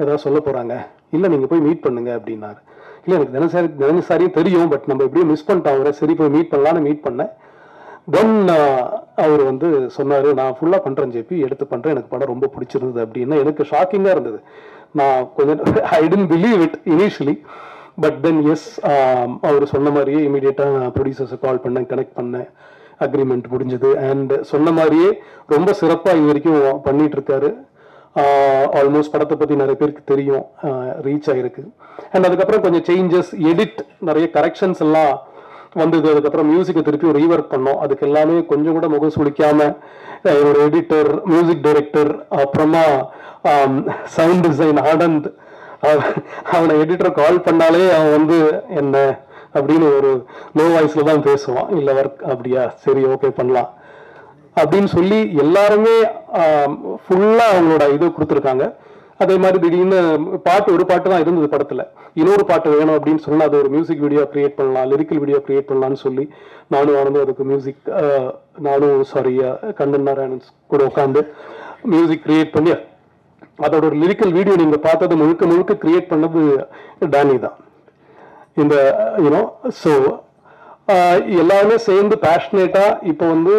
ஏதாவது சொல்ல போறாங்க, இல்ல நீங்க போய் மீட் பண்ணுங்க அப்படின்னாரு. இல்ல எனக்கு தினசாரியும் தெரியும், பட் நம்ம எப்படியும் மிஸ் பண்ணிட்டோம் அவரை, சரி போய் மீட் பண்ணலான்னு மீட் பண்ணேன். தென் அவர் வந்து சொன்னாரு, நான் ஃபுல்லா பண்றேன் ஜேபி, எடுத்து பண்றேன், எனக்கு படம் ரொம்ப பிடிச்சிருந்தது அப்படின்னு. எனக்கு ஷாக்கிங்கா இருந்தது. நான் கொஞ்சம் I didn't believe it initially, but then yes, அவர் சொன்ன மாதிரியே இமீடியட்டா நான் ப்ரொடியூசர்ஸை கால் பண்ணேன், கனெக்ட் பண்ணேன், அக்ரிமெண்ட் முடிஞ்சது. அண்ட் சொன்ன மாதிரியே ரொம்ப சிறப்பா இது வரைக்கும் பண்ணிட்டு இருக்காரு. ஆல்மோஸ்ட் படத்தை பத்தி நிறைய பேருக்கு தெரியும், ரீச் ஆயிருக்கு. அண்ட் அதுக்கப்புறம் கொஞ்சம் சேஞ்சஸ், எடிட், நிறைய கரெக்ஷன்ஸ் எல்லாம் வந்தது. அதுக்கப்புறம் மியூசிக்கை திருப்பி ரீவர்க் பண்ணோம். அதுக்கு எல்லாமே கொஞ்சம் கூட முகம் சுளிக்காம ஒரு எடிட்டர், மியூசிக் டைரக்டர், அப்புறமா சவுண்ட் டிசைன் ஆனந்த், அவனை எடிட்டர் கால் பண்ணாலே அவன் வந்து என்ன அப்படின்னு ஒரு லோ வாய்ஸ்ல தான் பேசுவான். இல்ல ஒர்க் அப்படியா, சரி ஓகே பண்ணலாம் அப்படின்னு சொல்லி எல்லாருமே ஃபுல்லா அவங்களோட இது கொடுத்துருக்காங்க. அதே மாதிரி திடீர்னு ஒரு பாட்டு தான் இருந்தது படத்துல, இன்னொரு பாட்டு வேணும் அப்படின்னு சொன்னா அது ஒரு மியூசிக் வீடியோ கிரியேட் பண்ணலாம், லிரிக்கல் வீடியோ கிரியேட் பண்ணலாம்னு சொல்லி நானும் ஆனந்தும் அதுக்கு மியூசிக், கண்ணன் நாராயணன் கூட உட்காந்து மியூசிக் கிரியேட் பண்ணி அதோட ஒரு லிரிக்கல் வீடியோ நீங்க பார்த்தது முழுக்க முழுக்க கிரியேட் பண்ணது டேனி தான். இந்த ஸோ எல்லாருமே சேர்ந்து பேஷனேட்டா இப்போ வந்து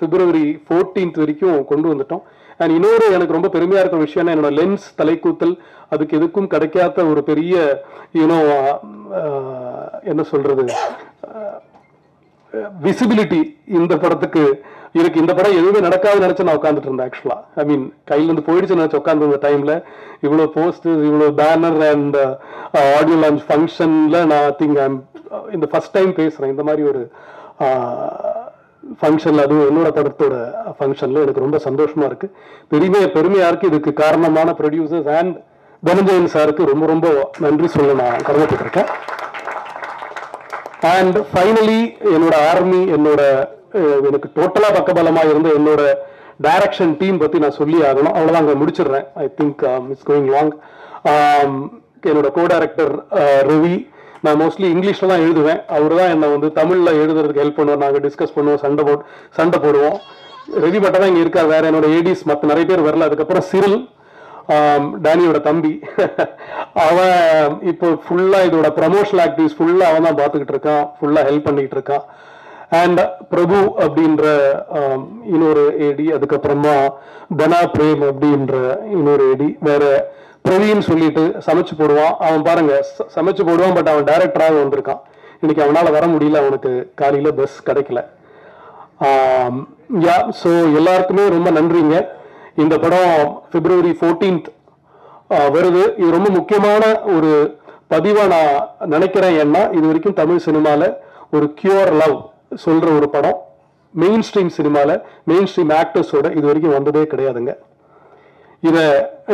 February 14th வரைக்கும் கொண்டு வந்துட்டோம். அண்ட் இன்னொரு எனக்கு ரொம்ப பெருமையா இருக்கிற விஷயம்னா, என்னோட லென்ஸ் தலைக்கூத்தல் அதுக்கு எதுக்கும் கிடைக்காத ஒரு பெரிய என்ன சொல்றது விசிபிலிட்டி இந்த படத்துக்கு இருக்கு. இந்த படம் எதுவுமே நடக்காது நினைச்சு நான் உட்காந்துட்டு இருந்தேன். ஆக்சுவலா ஐ மீன் கையில இருந்து போயிடுச்சு நினைச்சு உட்காந்து இந்த டைம்ல இவ்வளவு போஸ்ட், இவ்வளவு பேனர் அண்ட் ஆடியோ லான்ச் ஃபங்க்ஷன்ல நான் திங்க் இந்த ஃபர்ஸ்ட் டைம் பேசுறேன் இந்த மாதிரி ஒரு ஃபங்க்ஷன்ல, அதுவும் என்னோட படத்தோட ஃபங்க்ஷன்ல. எனக்கு ரொம்ப சந்தோஷமா இருக்கு, பெருமையா இருக்கு. இதுக்கு காரணமான ப்ரொடியூசர்ஸ் அண்ட் தனஞ்சயன் சாருக்கு ரொம்ப ரொம்ப நன்றி சொல்ல நான் கடமைப்பட்டிருக்கேன். அண்ட் ஃபைனலி என்னோட ஆர்மி, என்னோட எனக்கு டோட்டலா பக்கபலமா இருந்த என்னோட டைரக்ஷன் டீம் பத்தி நான் சொல்லி ஆகணும். அவ்வளவுதான் அங்க முடிச்சிடுறேன். I think it's going long. என்னோட கோ டைரக்டர் ரவி, நான் மோஸ்ட்லி இங்கிலீஷ்ல தான் எழுதுவேன். அவர் தான் என்னை வந்து தமிழ்ல எழுதுறதுக்கு ஹெல்ப் பண்ணுவார். நாங்கள் டிஸ்கஸ் பண்ணுவோம், சண்டை போடுவோம். ரவி மட்டும் தான் இங்க இருக்கார், வேற என்னோட ஏடிஸ் மற்ற நிறைய பேர் வரல. அதுக்கப்புறம் சிரில், டேனியோட தம்பி, அவன் இப்போ ஃபுல்லா இதோட ப்ரமோஷனல் ஆக்டிவிட்டிஸ் ஃபுல்லா அவன் தான் பார்த்துக்கிட்டு இருக்கான், ஃபுல்லா ஹெல்ப் பண்ணிக்கிட்டு இருக்கான். அண்ட் பிரபு அப்படின்ற இன்னொரு ஏடி, அதுக்கப்புறமா தனா பிரேம் அப்படின்ற இன்னொரு ஏடி, வேற பிரவீன் சொல்லிட்டு சமைச்சு போடுவான். அவன் பாருங்க சமைச்சு போடுவான், பட் அவன் டைரக்டராக வந்திருக்கான். இன்னைக்கு அவனால வர முடியல, அவனுக்கு காலையில பஸ் கிடைக்கல. ஸோ எல்லாருக்குமே ரொம்ப நன்றிங்க. இந்த படம் February 14th வருது. இது ரொம்ப முக்கியமான ஒரு பதிவா நான் நினைக்கிறேன். ஏன்னா இது வரைக்கும் தமிழ் சினிமால ஒரு கியூர் லவ் சொல்ற ஒரு படம் மெயின் ஸ்ட்ரீம் சினிமால மெயின் ஸ்ட்ரீம் ஆக்டர்ஸோட இது வரைக்கும் வந்ததே கிடையாதுங்க. இதை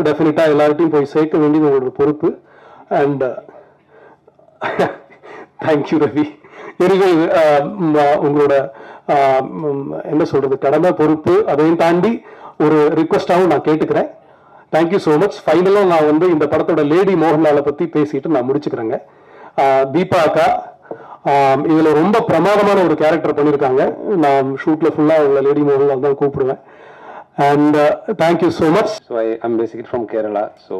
டெஃபினட்டா எல்லார்ட்டையும் போய் சேர்க்க வேண்டியது உங்களோட பொறுப்பு. And thank you Ravi. எனவே உங்களோட என்ன சொல்றது, கடமை பொறுப்பு அதையும் தாண்டி ஒரு ரிக்வெஸ்டாகவும் நான் கேட்டுக்கிறேன். Thank you so much. ஃபைனலாக நான் வந்து இந்த படத்தோட லேடி மோகன்லாலை பற்றி பேசிட்டு நான் முடிச்சுக்கிறேங்க. தீபா அக்கா இதுல ரொம்ப பிரமாதமான ஒரு கேரக்டர் பண்ணியிருக்காங்க. நான் ஷூட்ல ஃபுல்லா உள்ள லேடி மோகன்லால் தான் கூப்பிடுவேன். And thank you so much. So I'm basically from Kerala, so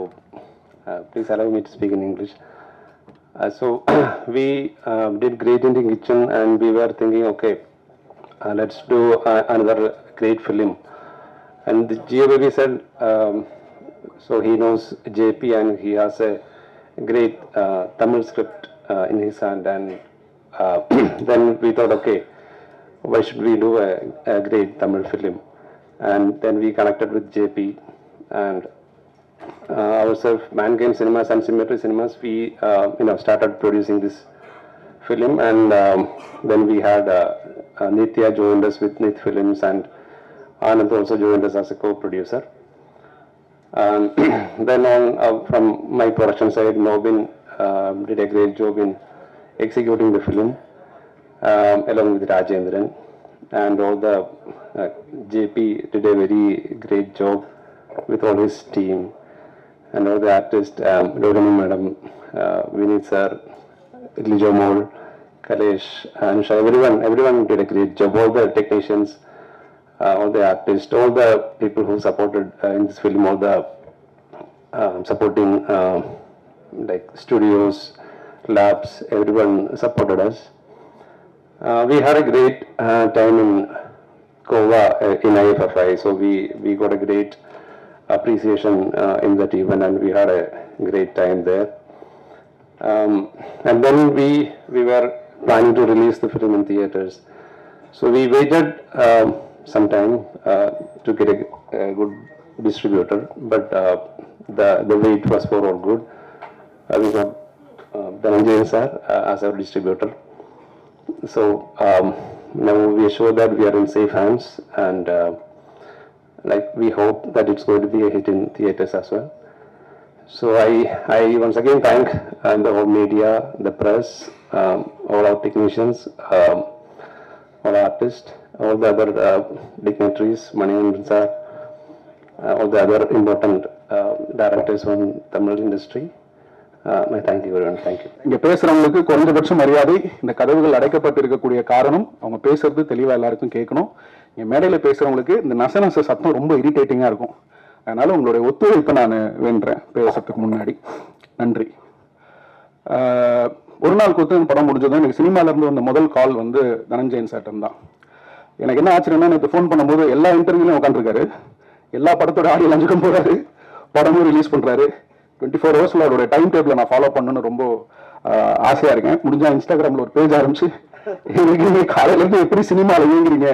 please allow me to speak in English. So we did great in the kitchen, and we were thinking, okay, let's do another great film. And the GOBB said, so he knows JP and he has a great Tamil script in his hand, and then we thought, okay, why should we do a great Tamil film? And then we connected with JP and ourselves, Mankind Cinemas and Symmetry Cinemas, we started producing this film. And then we had Nitya joined us with Nith Films, and Anand also joined us as a co-producer. Then on from my production side, Nobin did a great job in executing the film along with Rajendran, and all the JP did a very great job with all his team, and all the artists, Rohini Madam, Vinith Sir, Lijo Mol, Kalesh, Anusha, everyone did a great job. All the technicians, all the artists, all the people who supported in this film, all the supporting like studios, labs, everyone supported us. We had a great time in Goa in IFFI, so we got a great appreciation in that event, and we had a great time there. And then we were planning to release the film in theaters, so we waited some time to get a good distributor, but the wait was for all good. We got Dhananjay sir as our distributor. So now we are sure that we are in safe hands, and like we hope that it's going to be a hit in theaters as well. So I once again thank the whole media, the press, all our technicians, all artists, all the other dignitaries, Maniyandan sir, all the other important directors from Tamil industry. Thank you everyone. Thank you. இங்க பேசுறவங்களுக்கு குறைந்தபட்ச மரியாதை. இந்த கதவுகள் அடைக்கப்பட்டிருக்கக்கூடிய காரணம் அவங்க பேசுறது தெளிவா எல்லாருக்கும் கேட்கணும். இங்க மேடையில பேசுறவங்களுக்கு இந்த நசநச சத்தம் ரொம்ப இரிட்டேட்டிங்கா இருக்கும். அதனால உங்களுடைய ஒத்துழைப்பை நான் வேண்டுறேன் பேசுறதுக்கு முன்னாடி. நன்றி. ஒரு நாள் கூத்து படம் முடிஞ்சதும் எனக்கு சினிமால இருந்து வந்த முதல் கால் வந்து தனஞ்சயன் சார்டன் தான். எனக்கு என்ன ஆச்சரியம்னா, நேற்று ஃபோன் பண்ணும்போது எல்லா இன்டர்வியூலையும் உட்காந்துருக்காரு, எல்லா படத்தோட ஆடியோ லஞ்சுக்கும் போறாரு, படமும் ரிலீஸ் பண்றாரு. 24 hours அவரோட டைம் டேபிளை நான் ஃபாலோ பண்ணணும்னு ரொம்ப ஆசையா இருக்கேன். முடிஞ்சா இன்ஸ்டாகிராம்ல ஒரு பேஜ் ஆரம்பிச்சு காலையில இருந்து எப்படி சினிமாவில் இயங்குறீங்க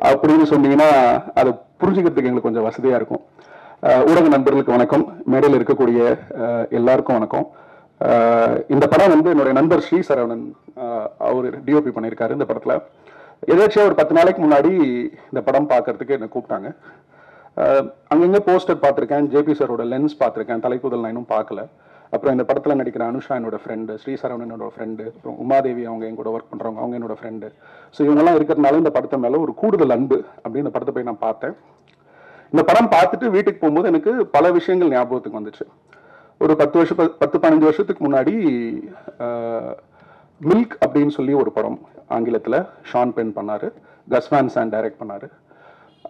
அப்படின்னு சொன்னீங்கன்னா அதை புரிஞ்சுக்கிறதுக்கு எங்களுக்கு கொஞ்சம் வசதியா இருக்கும். ஊடக நண்பர்களுக்கு வணக்கம், மேடையில் இருக்கக்கூடிய எல்லாருக்கும் வணக்கம். இந்த படம் வந்து என்னுடைய நண்பர் ஸ்ரீ சரவணன் அவர் டிஓபி பண்ணியிருக்காரு. இந்த படத்துல எதாச்சும் ஒரு 10 நாளைக்கு முன்னாடி இந்த படம் பார்க்கறதுக்கு என்னை கூப்பிட்டாங்க. அங்கங்கே போஸ்டர் பார்த்துருக்கேன், ஜேபி சாரோட லென்ஸ் பார்த்துருக்கேன், தலைப்புதல் நான் இன்னும் பார்க்கல. அப்புறம் இந்த படத்தில் நடிக்கிற அனுஷா என்னோட ஃப்ரெண்டு, ஸ்ரீசரவணன் என்னோட ஃப்ரெண்டு, அப்புறம் உமாதேவி அவங்க என் கூட ஒர்க் பண்ணுறவங்க, அவங்க என்னோட ஃப்ரெண்டு. ஸோ இவங்கெல்லாம் இருக்கிறதுனால இந்த படத்தை மேலே ஒரு கூடுதல் அன்பு அப்படின்னு இந்த படத்தை போய் நான் பார்த்தேன். இந்த படம் பார்த்துட்டு வீட்டுக்கு போகும்போது எனக்கு பல விஷயங்கள் ஞாபகத்துக்கு வந்துச்சு. ஒரு 10-15 வருஷத்துக்கு முன்னாடி மில்க் அப்படின்னு சொல்லி ஒரு படம் ஆங்கிலத்தில் ஷான் பென் பண்ணார், கஸ் வான் சாண்ட் டைரக்ட் பண்ணார்.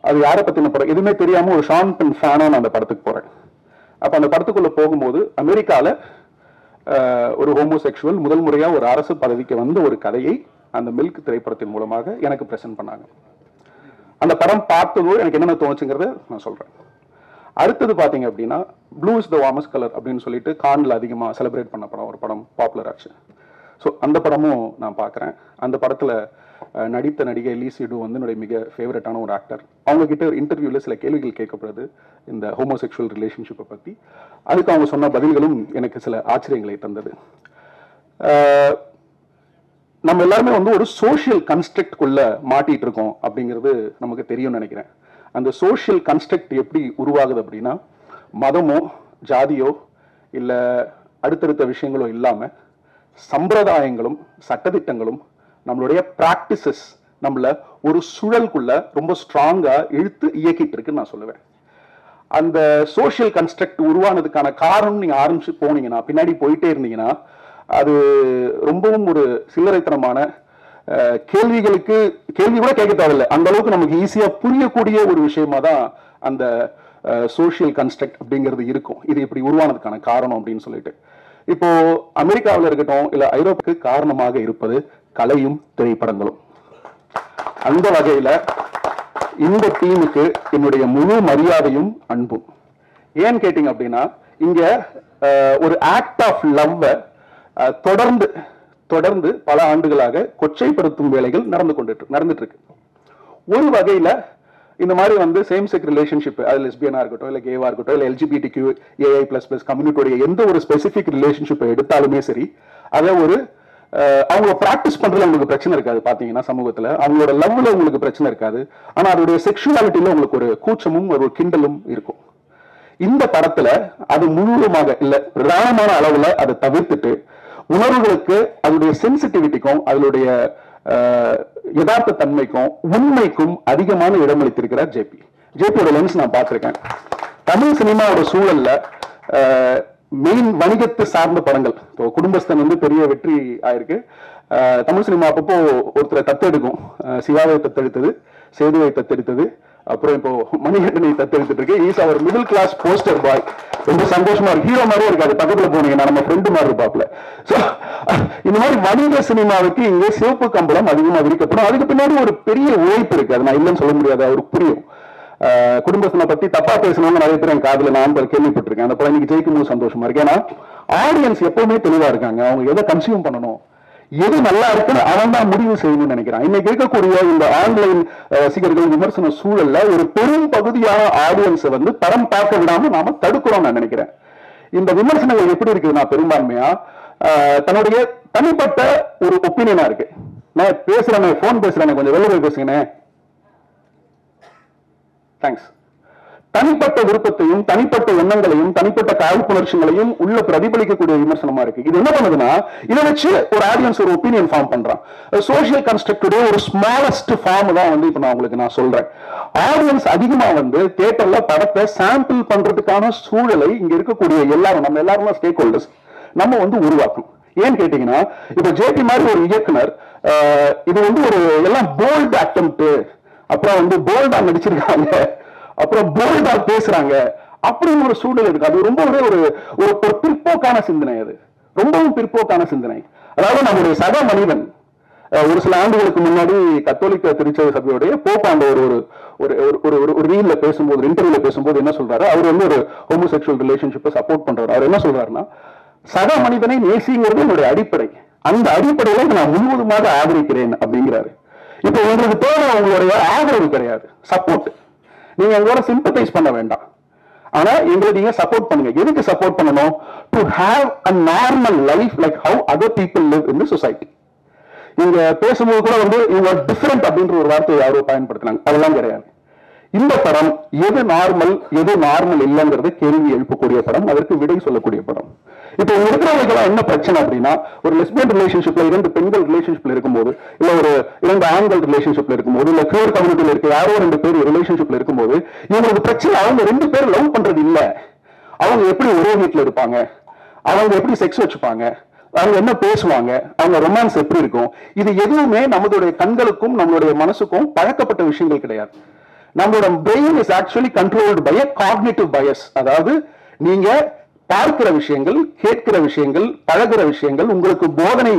அது யாரை பற்றின படம் எதுவுமே தெரியாமல் ஒரு ஷான் பென் ஃபேனாக நான் அந்த படத்துக்கு போகிறேன். அப்போ அந்த படத்துக்குள்ளே போகும்போது அமெரிக்காவில் ஒரு ஹோமோசெக்சுவல் முதல் முறையாக ஒரு அரசு பதவிக்கு வந்த ஒரு கதையை அந்த மில்க் திரைப்படத்தின் மூலமாக எனக்கு ப்ரெசென்ட் பண்ணாங்க. அந்த படம் பார்த்ததோ எனக்கு என்னென்ன தோணுச்சுங்கிறத நான் சொல்கிறேன். அடுத்தது பார்த்தீங்க அப்படின்னா blue is the warmest colour அப்படின்னு சொல்லிட்டு கான்ல அதிகமாக செலிப்ரேட் பண்ண படம், ஒரு படம் பாப்புலர் ஆச்சு. ஸோ அந்த படமும் நான் பார்க்குறேன். அந்த படத்தில் நடித்த நடிகை லீ சிடு வந்து என்னுடைய மிக ஃபேவரட்டான ஒரு ஆக்டர். அவங்க கிட்ட ஒரு இன்டர்வியூவில் சில கேள்விகள் கேட்கப்படுது இந்த ஹோமோசெக்சுவல் ரிலேஷன்ஷிப்பை பற்றி. அதுக்கு அவங்க சொன்ன பதில்களும் எனக்கு சில ஆச்சரியங்களை தந்தது. நம்ம எல்லாருமே வந்து ஒரு சோஷியல் கன்ஸ்ட்ரக்ட்குள்ள மாட்டிட்டு இருக்கோம் அப்படிங்கிறது நமக்கு தெரியும்னு நினைக்கிறேன். அந்த சோஷியல் கன்ஸ்ட்ரக்ட் எப்படி உருவாகுது அப்படின்னா மதமோ ஜாதியோ இல்லை அடுத்தடுத்த விஷயங்களோ இல்லாமல் சம்பிரதாயங்களும் சட்டதிட்டங்களும் நம்மளுடைய பிராக்டிசஸ் நம்மள ஒரு சுழலுக்குள்ள ரொம்ப ஸ்ட்ராங்கா இழுத்து இயக்கிட்டு இருக்குன்னு நான் சொல்லுவேன். அந்த சோஷியல் கன்ஸ்ட்ரக்ட் உருவானதுக்கான காரணம் நீங்க ஆரம்பிச்சு போனீங்கன்னா, பின்னாடி போயிட்டே இருந்தீங்கன்னா, அது ரொம்பவும் ஒரு சில்லறைத்தனமான கேள்விகளுக்கு கேள்வி கூட கேட்க தேவையில்லை, அந்த அளவுக்கு நமக்கு ஈஸியா புரியக்கூடிய ஒரு விஷயமா தான் அந்த சோஷியல் கன்ஸ்ட்ரக்ட் அப்படிங்கிறது இருக்கும். இது இப்படி உருவானதுக்கான காரணம் அப்படின்னு சொல்லிட்டு இப்போ அமெரிக்காவில் இருக்கட்டும் இல்ல ஐரோப்பாவுக்கு காரணமாக இருப்பது கலையும் திரைப்படங்களும். அந்த வகையில இந்த டீமுக்கு என்னுடைய முழு மரியாதையும் அன்பும். ஏன்னு கேட்டீங்க அப்படின்னா இங்க ஒரு ஆக்ட் ஆஃப் லவ் தொடர்ந்து பல ஆண்டுகளாக கொச்சைப்படுத்தும் வேலைகள் நடந்துட்டு இருக்கு. ஒரு வகையில இந்த மாதிரி வந்து சேம் செக் ரிலேஷன்ஷிப், அது லெஸ்பியனா இருக்கட்டும் இல்ல கேவா இருக்கட்டும் இல்ல LGBTQ AI++ கம்யூனிட்டியோட எந்த ஒரு ஸ்பெசிபிக் ரிலேஷன்ஷிப்பை எடுத்தாலுமே சரி, அதை ஒரு அவங்க பிராக்டிஸ் பண்றதுல உங்களுக்கு பிரச்சனை இருக்காது. பாத்தீங்கன்னா சமூகத்துல அவங்களோட லவ்ல உங்களுக்கு பிரச்சனை இருக்காது, ஆனா அதோடைய செக்ஷுவாலிட்டியில உங்களுக்கு ஒரு கூச்சமும் ஒரு கிண்டலும் இருக்கும். இந்த படத்துல அது முழுவதுமாக இல்ல பிரதானமான அளவுல அதை தவிர்த்துட்டு உணர்வுகளுக்கு அதோடைய சென்சிட்டிவிட்டிக்கும் அதனுடைய யதார்த்த தன்மைக்கும் உண்மைக்கும் அதிகமான இடமளித்திருக்கிறார் ஜேபியோட லென்ஸ் நான் பார்த்திருக்கேன். தமிழ் சினிமாவோட சூழல்ல மெயின் வணிகத்தை சார்ந்த படங்கள், இப்போ குடும்பஸ்தன் வந்து பெரிய வெற்றி ஆயிருக்கு. தமிழ் சினிமா அப்பப்போ ஒருத்தரை தத்தெடுக்கும். சிவாவை தத்தெடுத்தது, சேதுவை தத்தெடுத்தது, அப்புறம் இப்போ மணிகண்டனை தத்தெடுத்துட்டு இருக்கு. Is our middle class poster boy. ரொம்ப சந்தோஷமா இருக்கு. ஹீரோ மாதிரியே இருக்காது, பக்கத்துல போனீங்கன்னா நம்ம ஃப்ரெண்டு மாதிரி இருப்பாப்ல. ஸோ இந்த மாதிரி வணிக சினிமாவுக்கு இங்கே சிவப்பு கம்பளம் அதிகமாக விரிக்கப்படும். அதுக்கு பின்னாடி ஒரு பெரிய உழைப்பு இருக்கு, அது நான் இல்லைன்னு சொல்ல முடியாது, அவருக்கு புரியும். குடும்பத்தினை பத்தி தப்பா பேசணும்னு நிறைய பேர் என் காதுல நான் கேள்விப்பட்டிருக்கேன். அந்த படம் இன்னைக்கு ஜெயிக்கும் போது சந்தோஷமா இருக்கு. ஏன்னா ஆடியன்ஸ் எப்பவுமே தெளிவா இருக்காங்க, அவங்க எதை கன்சியூம் பண்ணணும், எது நல்லா இருக்குன்னு அவன் தான் முடிவு செய்யணும்னு நினைக்கிறான். இன்னைக்கு இருக்கக்கூடிய இந்த ஆன்லைன் ரசிகர்கள் விமர்சன சூழல்ல ஒரு பெரும் பகுதியான ஆடியன்ஸை வந்து படம் பார்க்க விடாம நாம தடுக்கிறோம் நான் நினைக்கிறேன். இந்த விமர்சனங்கள் எப்படி இருக்குதுன்னா பெரும்பான்மையா தன்னுடைய தனிப்பட்ட ஒரு ஒப்பீனியனா இருக்கு. நான் பேசுறேன், போன் பேசுறேன், கொஞ்சம் வெளியே போய் பேசுங்கண்ணே, தேங்க்ஸ். தனிப்பட்ட விருப்பத்தையும் தனிப்பட்ட எண்ணங்களையும் தனிப்பட்ட காழ்ப்புணர்ச்சிகளையும் உள்ள பிரதிபலிக்கக்கூடிய விமர்சனமா இருக்கு. இது என்ன பண்ணுதுன்னா இதை வச்சு ஒரு ஆடியன்ஸ் ஒரு ஒப்பீனியன் ஃபார்ம் பண்றான். சோசியல் கன்ஸ்ட்ரக்டோட ஒரு ஸ்மாலஸ்ட் ஃபார்ம் தான் வந்து இப்ப நான் உங்களுக்கு நான் சொல்றேன். ஆடியன்ஸ் அதிகமா வந்து தியேட்டர்ல படத்தை சாம்பிள் பண்றதுக்கான சூழலை இங்க இருக்கக்கூடிய எல்லாரும் நம்ம எல்லாரும் ஸ்டேக் ஹோல்டர்ஸ் நம்ம வந்து உருவாக்கணும். ஏன்னு கேட்டீங்கன்னா இப்ப ஜேபி மாதிரி ஒரு இயக்குனர் இது வந்து ஒரு எல்லாம் போல்ட் அட்டெம்ப்ட், அப்புறம் வந்து போல்டா நடிச்சிருக்காங்க, அப்புறம் போல்டா பேசுறாங்க அப்படின்னு ஒரு சூழல் இருக்கு. அது ரொம்ப ஒரு பிற்போக்கான சிந்தனை, அது ரொம்பவும் பிற்போக்கான சிந்தனை. அதாவது நம்முடைய சக மனிதன் ஒரு சில ஆண்டுகளுக்கு முன்னாடி கத்தோலிக்க திருச்சபை சபையுடைய போப்பாண்ட ஒரு ரீல்ல பேசும்போது, ஒரு இன்டர்வியூல பேசும்போது என்ன சொல்றாரு, அவர் வந்து ஒரு ஹோமோசெக்சுவல் ரிலேஷன்ஷிப்பை சப்போர்ட் பண்றாரு. அவர் என்ன சொல்றாருன்னா, சக மனிதனை நேசிங்கிறது என்னுடைய அடிப்படை, அந்த அடிப்படையில நான் முழுவதுமாக ஆதரிக்கிறேன் அப்படிங்கிறாரு. இப்ப உங்களுக்கு தேவை உங்களுடைய ஆதரவு கிடையாது, சப்போர்ட். நீங்க எங்களோட சிம்பத்தைஸ் பண்ண வேண்டாம், ஆனா எங்களை நீங்க சப்போர்ட் பண்ணுங்க. எதுக்கு சப்போர்ட் பண்ணணும்? To have a normal life like how other people live in the society. இங்க பேசும்போது கூட வந்து இவங்க டிஃபரெண்ட் அப்படின்ற ஒரு வார்த்தையை யாரோ பயன்படுத்தினாங்க, அதெல்லாம் கிடையாது. இந்த படம் எது நார்மல் எது நார்மல் இல்லைங்கிறது கேள்வி எழுப்பக்கூடிய படம், அதற்கு விடை சொல்லக்கூடிய படம். இப்போ இருக்கிறவங்களுக்கெல்லாம் என்ன பிரச்சனை அப்படின்னா, ஒரு லெஸ்பியன் ரிலேஷன்ஷிப்ல 2 பெண்கள் ரிலேஷன்ஷிப்ல இருக்கும்போது, இல்ல ஒரு 2 ஆண்கள் ரிலேஷன்ஷிப்ல இருக்கும்போது, இல்ல கியூர் கம்யூனிட்டியில இருக்க யாரோ 2 பேர் ரிலேஷன்ஷிப்ல இருக்கும்போது, இவங்களுக்கு பிரச்சனை அவங்க 2 பேர் லவ் பண்றது இல்ல, அவங்க எப்படி ஒரே வீட்டுல இருப்பாங்க, அவங்க எப்படி செக்ஸ் வச்சுப்பாங்க, அவங்க என்ன பேசுவாங்க, அவங்க ரொமான்ஸ் எப்படி இருக்கும், இது எதுவுமே நம்மளுடைய கண்களுக்கும் நம்மளுடைய மனசுக்கும் பழக்கப்பட்ட விஷயங்கள் கிடையாது. நம்மளோட brain is actually controlled by a cognitive bias. அதாவது நீங்க பார்க்கிற விஷயங்கள், கேட்கிற விஷயங்கள், பழகுற விஷயங்கள், உங்களுக்கு போதனை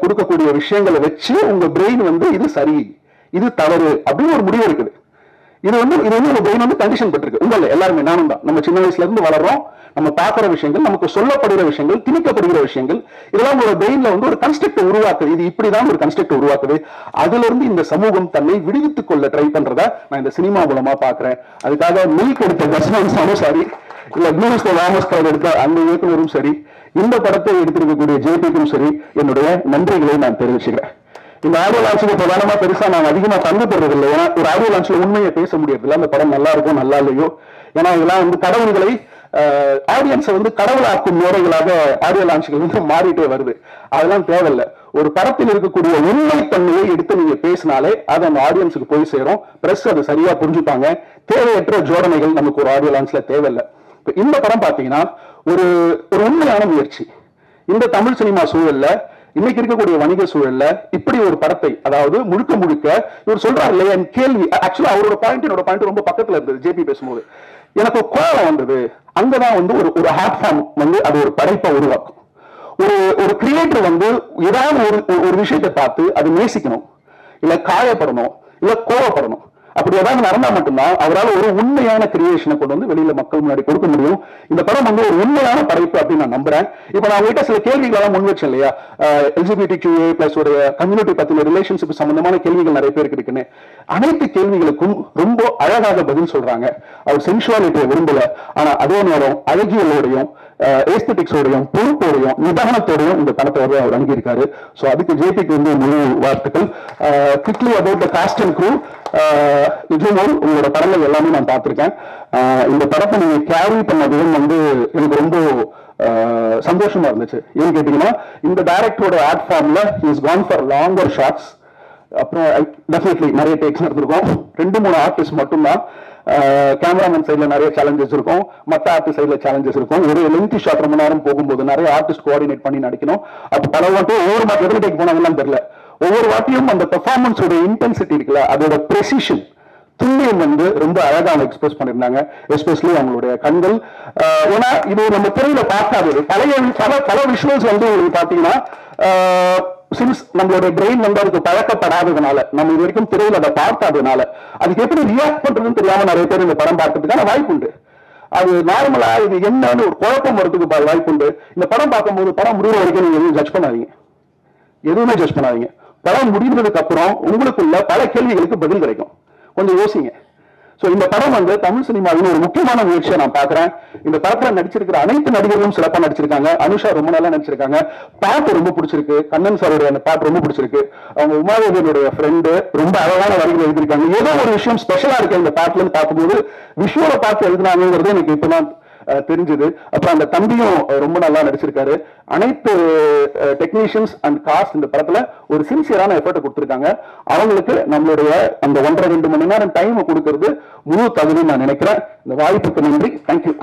கொடுக்கக்கூடிய விஷயங்களை வச்சு உங்க பிரெயின் வந்து இது சரி இது தவறு அப்படின்னு ஒரு முடிவு இருக்குது. இது வந்து உங்க பிரெயின் வந்து கண்டிஷன் பட்டிருக்கு. உங்கள எல்லாருமே, நானும் தான். நம்ம சின்ன வயசுல இருந்து வளர்றோம், நம்ம பார்க்கிற விஷயங்கள், நமக்கு சொல்லப்படுகிற விஷயங்கள், திணிக்கப்படுகிற விஷயங்கள், இதெல்லாம் உங்களோட பிரெயின்ல வந்து ஒரு கன்ஸ்ட்ரக்ட் உருவாக்குது. இது இப்படிதான் ஒரு கன்ஸ்ட்ரக்ட் உருவாக்குது. அதுல இருந்து இந்த சமூகம் தன்னை விடுவித்துக் கொள்ள ட்ரை பண்றதா நான் இந்த சினிமா மூலமா பாக்குறேன். அதுக்காக மில்க் எடுத்த தர்ஷனும் சரி, இல்ல ப்ளூஸ் ராமஸ் எடுத்த அந்த இயக்குனரும் சரி, இந்த படத்தை எடுத்திருக்கக்கூடிய ஜேபிக்கும் சரி, என்னுடைய நன்றிகளை நான் தெரிவிச்சுக்கிறேன். இந்த ஆடியோ லான்ச்சுக்கு பிரதானமா பெருசா நான் அதிகமா பங்கு பெறுறது இல்லை. ஏன்னா ஒரு ஆடியோ லான்ச்ல உண்மையை பேச முடியாது இல்லை, அந்த படம் நல்லா இருக்கும் நல்லா இல்லையோ. ஏன்னா இதெல்லாம் வந்து கடவுள்களை ஆடியன்ஸை வந்து கடவுளாக்கும் முறைகளாக ஆடியோ லான்ச்சுகள் வந்து மாறிட்டே வருது. அதெல்லாம் தேவையில்லை. ஒரு படத்தில் இருக்கக்கூடிய உண்மைத்தன்மையை எடுத்து நீங்க பேசினாலே அது அந்த ஆடியன்ஸுக்கு போய் சேரும். பிரஸ் அதை சரியா புரிஞ்சுப்பாங்க. தேவையற்ற ஜோடனைகள் நமக்கு ஒரு ஆடியோ லான்ச்ல தேவையில்லை. இந்த படம் பாத்தீங்கன்னா ஒரு உண்மையான முயற்சி. இந்த தமிழ் சினிமா சூழல்ல, இன்னைக்கு இருக்கக்கூடிய வணிக சூழல்ல இப்படி ஒரு படத்தை, அதாவது முழுக்க முழுக்க இவர் சொல்றாரு இல்லையா, என் கேள்வி ஆக்சுவலா அவரோட பாயிண்ட் என்னோட பாயிண்ட் ரொம்ப பக்கத்துல இருந்தது. ஜேபி பேசும்போது எனக்கு கோவம் வந்தது. அங்கதான் வந்து ஒரு ஹார்ட் ஃபார்ம் வந்து அது ஒரு படைப்பை உருவாக்கும். ஒரு கிரியேட்டர் வந்து ஏதாவது ஒரு விஷயத்தை பார்த்து அது நேசிக்கணும், இல்ல காயப்படணும், இல்ல கோவப்படணும். அப்படி ஏதாவது நடந்தா மட்டும்தான் அவரால் ஒரு உண்மையான கிரியேஷனை கொண்டு வந்து வெளியில மக்கள் முன்னாடி கொடுக்க முடியும். இந்த படம் வந்து ஒரு உண்மையான படைப்பு அப்படின்னு நான் நம்புறேன். இப்ப நான் உங்ககிட்ட சில கேள்விகளெல்லாம் முன் வச்சேன் இல்லையா, LGBTQA+ உடைய கம்யூனிட்டி பத்தின ரிலேஷன்ஷிப் சம்பந்தமான கேள்விகள் நிறைய பேருக்கு இருக்குன்னு. அனைத்து கேள்விகளுக்கும் ரொம்ப அழகாக பதில் சொல்றாங்க. அவர் சென்சுவாலிட்டியை விரும்பல, ஆனா அதே நேரம் அழகியலோடையும் ஏஸ்தட்டிக்ஸோடையும் பொறுப்போடையும் நிதானத்தோடையும் இந்த படத்தை வந்து அவர் அணுகியிருக்காரு. ஸோ அதுக்கு ஜேபிக்கு வந்து முழு வாழ்த்துக்கள். Quickly about the cast and crew, நிஜமாக உங்களோட படங்கள் எல்லாமே நான் பார்த்திருக்கேன். இந்த படத்தை நீங்க கேரி பண்ண விதம் வந்து எனக்கு ரொம்ப சந்தோஷமா இருந்துச்சு. ஏன்னு கேட்டீங்கன்னா, இந்த டைரக்டரோட ஆர்ட் ஃபார்ம்ல is gone for longer shots. அப்புறம் டெஃபினெட்லி நிறைய டேக்ஸ் நடந்திருக்கும். 2-3 ஆர்டிஸ்ட் மட்டும்தான். கேமராமேன் சைட்ல நிறைய சேலஞ்சஸ் இருக்கும், மற்ற ஆர்டிஸ்ட் சைட்ல சேலஞ்சஸ் இருக்கும். ஒரு லென்த்தி ஷாட் ரொம்ப நேரம் போகும்போது நிறைய ஆர்டிஸ்ட் கோஆர்டினேட் பண்ணி நடிக்கணும். அப்ப பல வாட்டி ஒவ்வொரு மாட்டி எதுல டேக் போனாங்கன்னு தெரியல. ஒவ்வொரு வாட்டியும் அந்த பெர்ஃபார்மன்ஸோட இன்டென்சிட்டி இருக்குல்ல, அதோட ப்ரெசிஷன், துல்லியம் வந்து ரொம்ப அழகா அவங்க எக்ஸ்பிரஸ் பண்ணிருந்தாங்க. எஸ்பெஷலி அவங்களுடைய கண்கள். ஏன்னா இது நம்ம திரையில பார்க்காதது. பல விஷுவல்ஸ் வந்து உங்களுக்கு பாத்தீங்கன்னா, சின்ஸ் நம்மளுடைய பிரெயின் வந்து அதுக்கு பழக்கப்படாததுனால, நம்ம இது வரைக்கும் திரையில அதை பார்க்காததுனால, அதுக்கு எப்படி ரியாக்ட் பண்றதுன்னு தெரியாம நிறைய பேர் இந்த படம் பார்க்கறதுக்கான வாய்ப்பு உண்டு. அது நார்மலா இது என்னன்னு ஒரு குழப்பம் வரதுக்கு வாய்ப்பு உண்டு. இந்த படம் பார்க்கும்போது படம் முடிவு வரைக்கும் நீங்க எதுவும் ஜட்ஜ் பண்ணாதீங்க, எதுவுமே ஜட்ஜ் பண்ணாதீங்க. படம் முடிந்ததுக்கு அப்புறம் உங்களுக்குள்ள பல கேள்விகளுக்கு பதில் கிடைக்கும். கொஞ்சம் யோசிங்க. சோ இந்த படம் வந்து தமிழ் சினிமாவின் ஒரு முக்கியமான முயற்சியை நான் பாக்குறேன். இந்த படத்துல நடிச்சிருக்கிற அனைத்து நடிகர்களும் சிறப்பா நடிச்சிருக்காங்க. அனுஷா ரொம்ப நல்லா நடிச்சிருக்காங்க. பாட்டு ரொம்ப பிடிச்சிருக்கு. கண்ணன் சாருடைய அந்த பாட்டு ரொம்ப பிடிச்சிருக்கு. அவங்க உமாதேவியனுடைய ஃப்ரெண்டு ரொம்ப அழகான வரிகள் எழுதியிருக்காங்க. ஏதோ ஒரு விஷயம் ஸ்பெஷலா இருக்கு இந்த பாட்டுல இருந்து பார்க்கும்போது. விஷுவலை பார்த்து எழுதினாங்கிறது எனக்கு இப்பதான் தெரிஞ்சது. அப்புறம் அந்த தம்பியும் ரொம்ப நல்லா நடிச்சிருக்காரு. அனைத்து டெக்னீஷியன்ஸ் அண்ட் காஸ்ட் இந்த படத்துல ஒரு சின்சியரான எஃபர்ட் கொடுத்திருக்காங்க. அவங்களுக்கு நம்மளுடைய அந்த 1.5-2 மணி நேரம் டைம் கொடுக்கறது முழு தகுதின்னு நான் நினைக்கிறேன். இந்த வாய்ப்புக்கு நன்றி. தேங்க்யூ.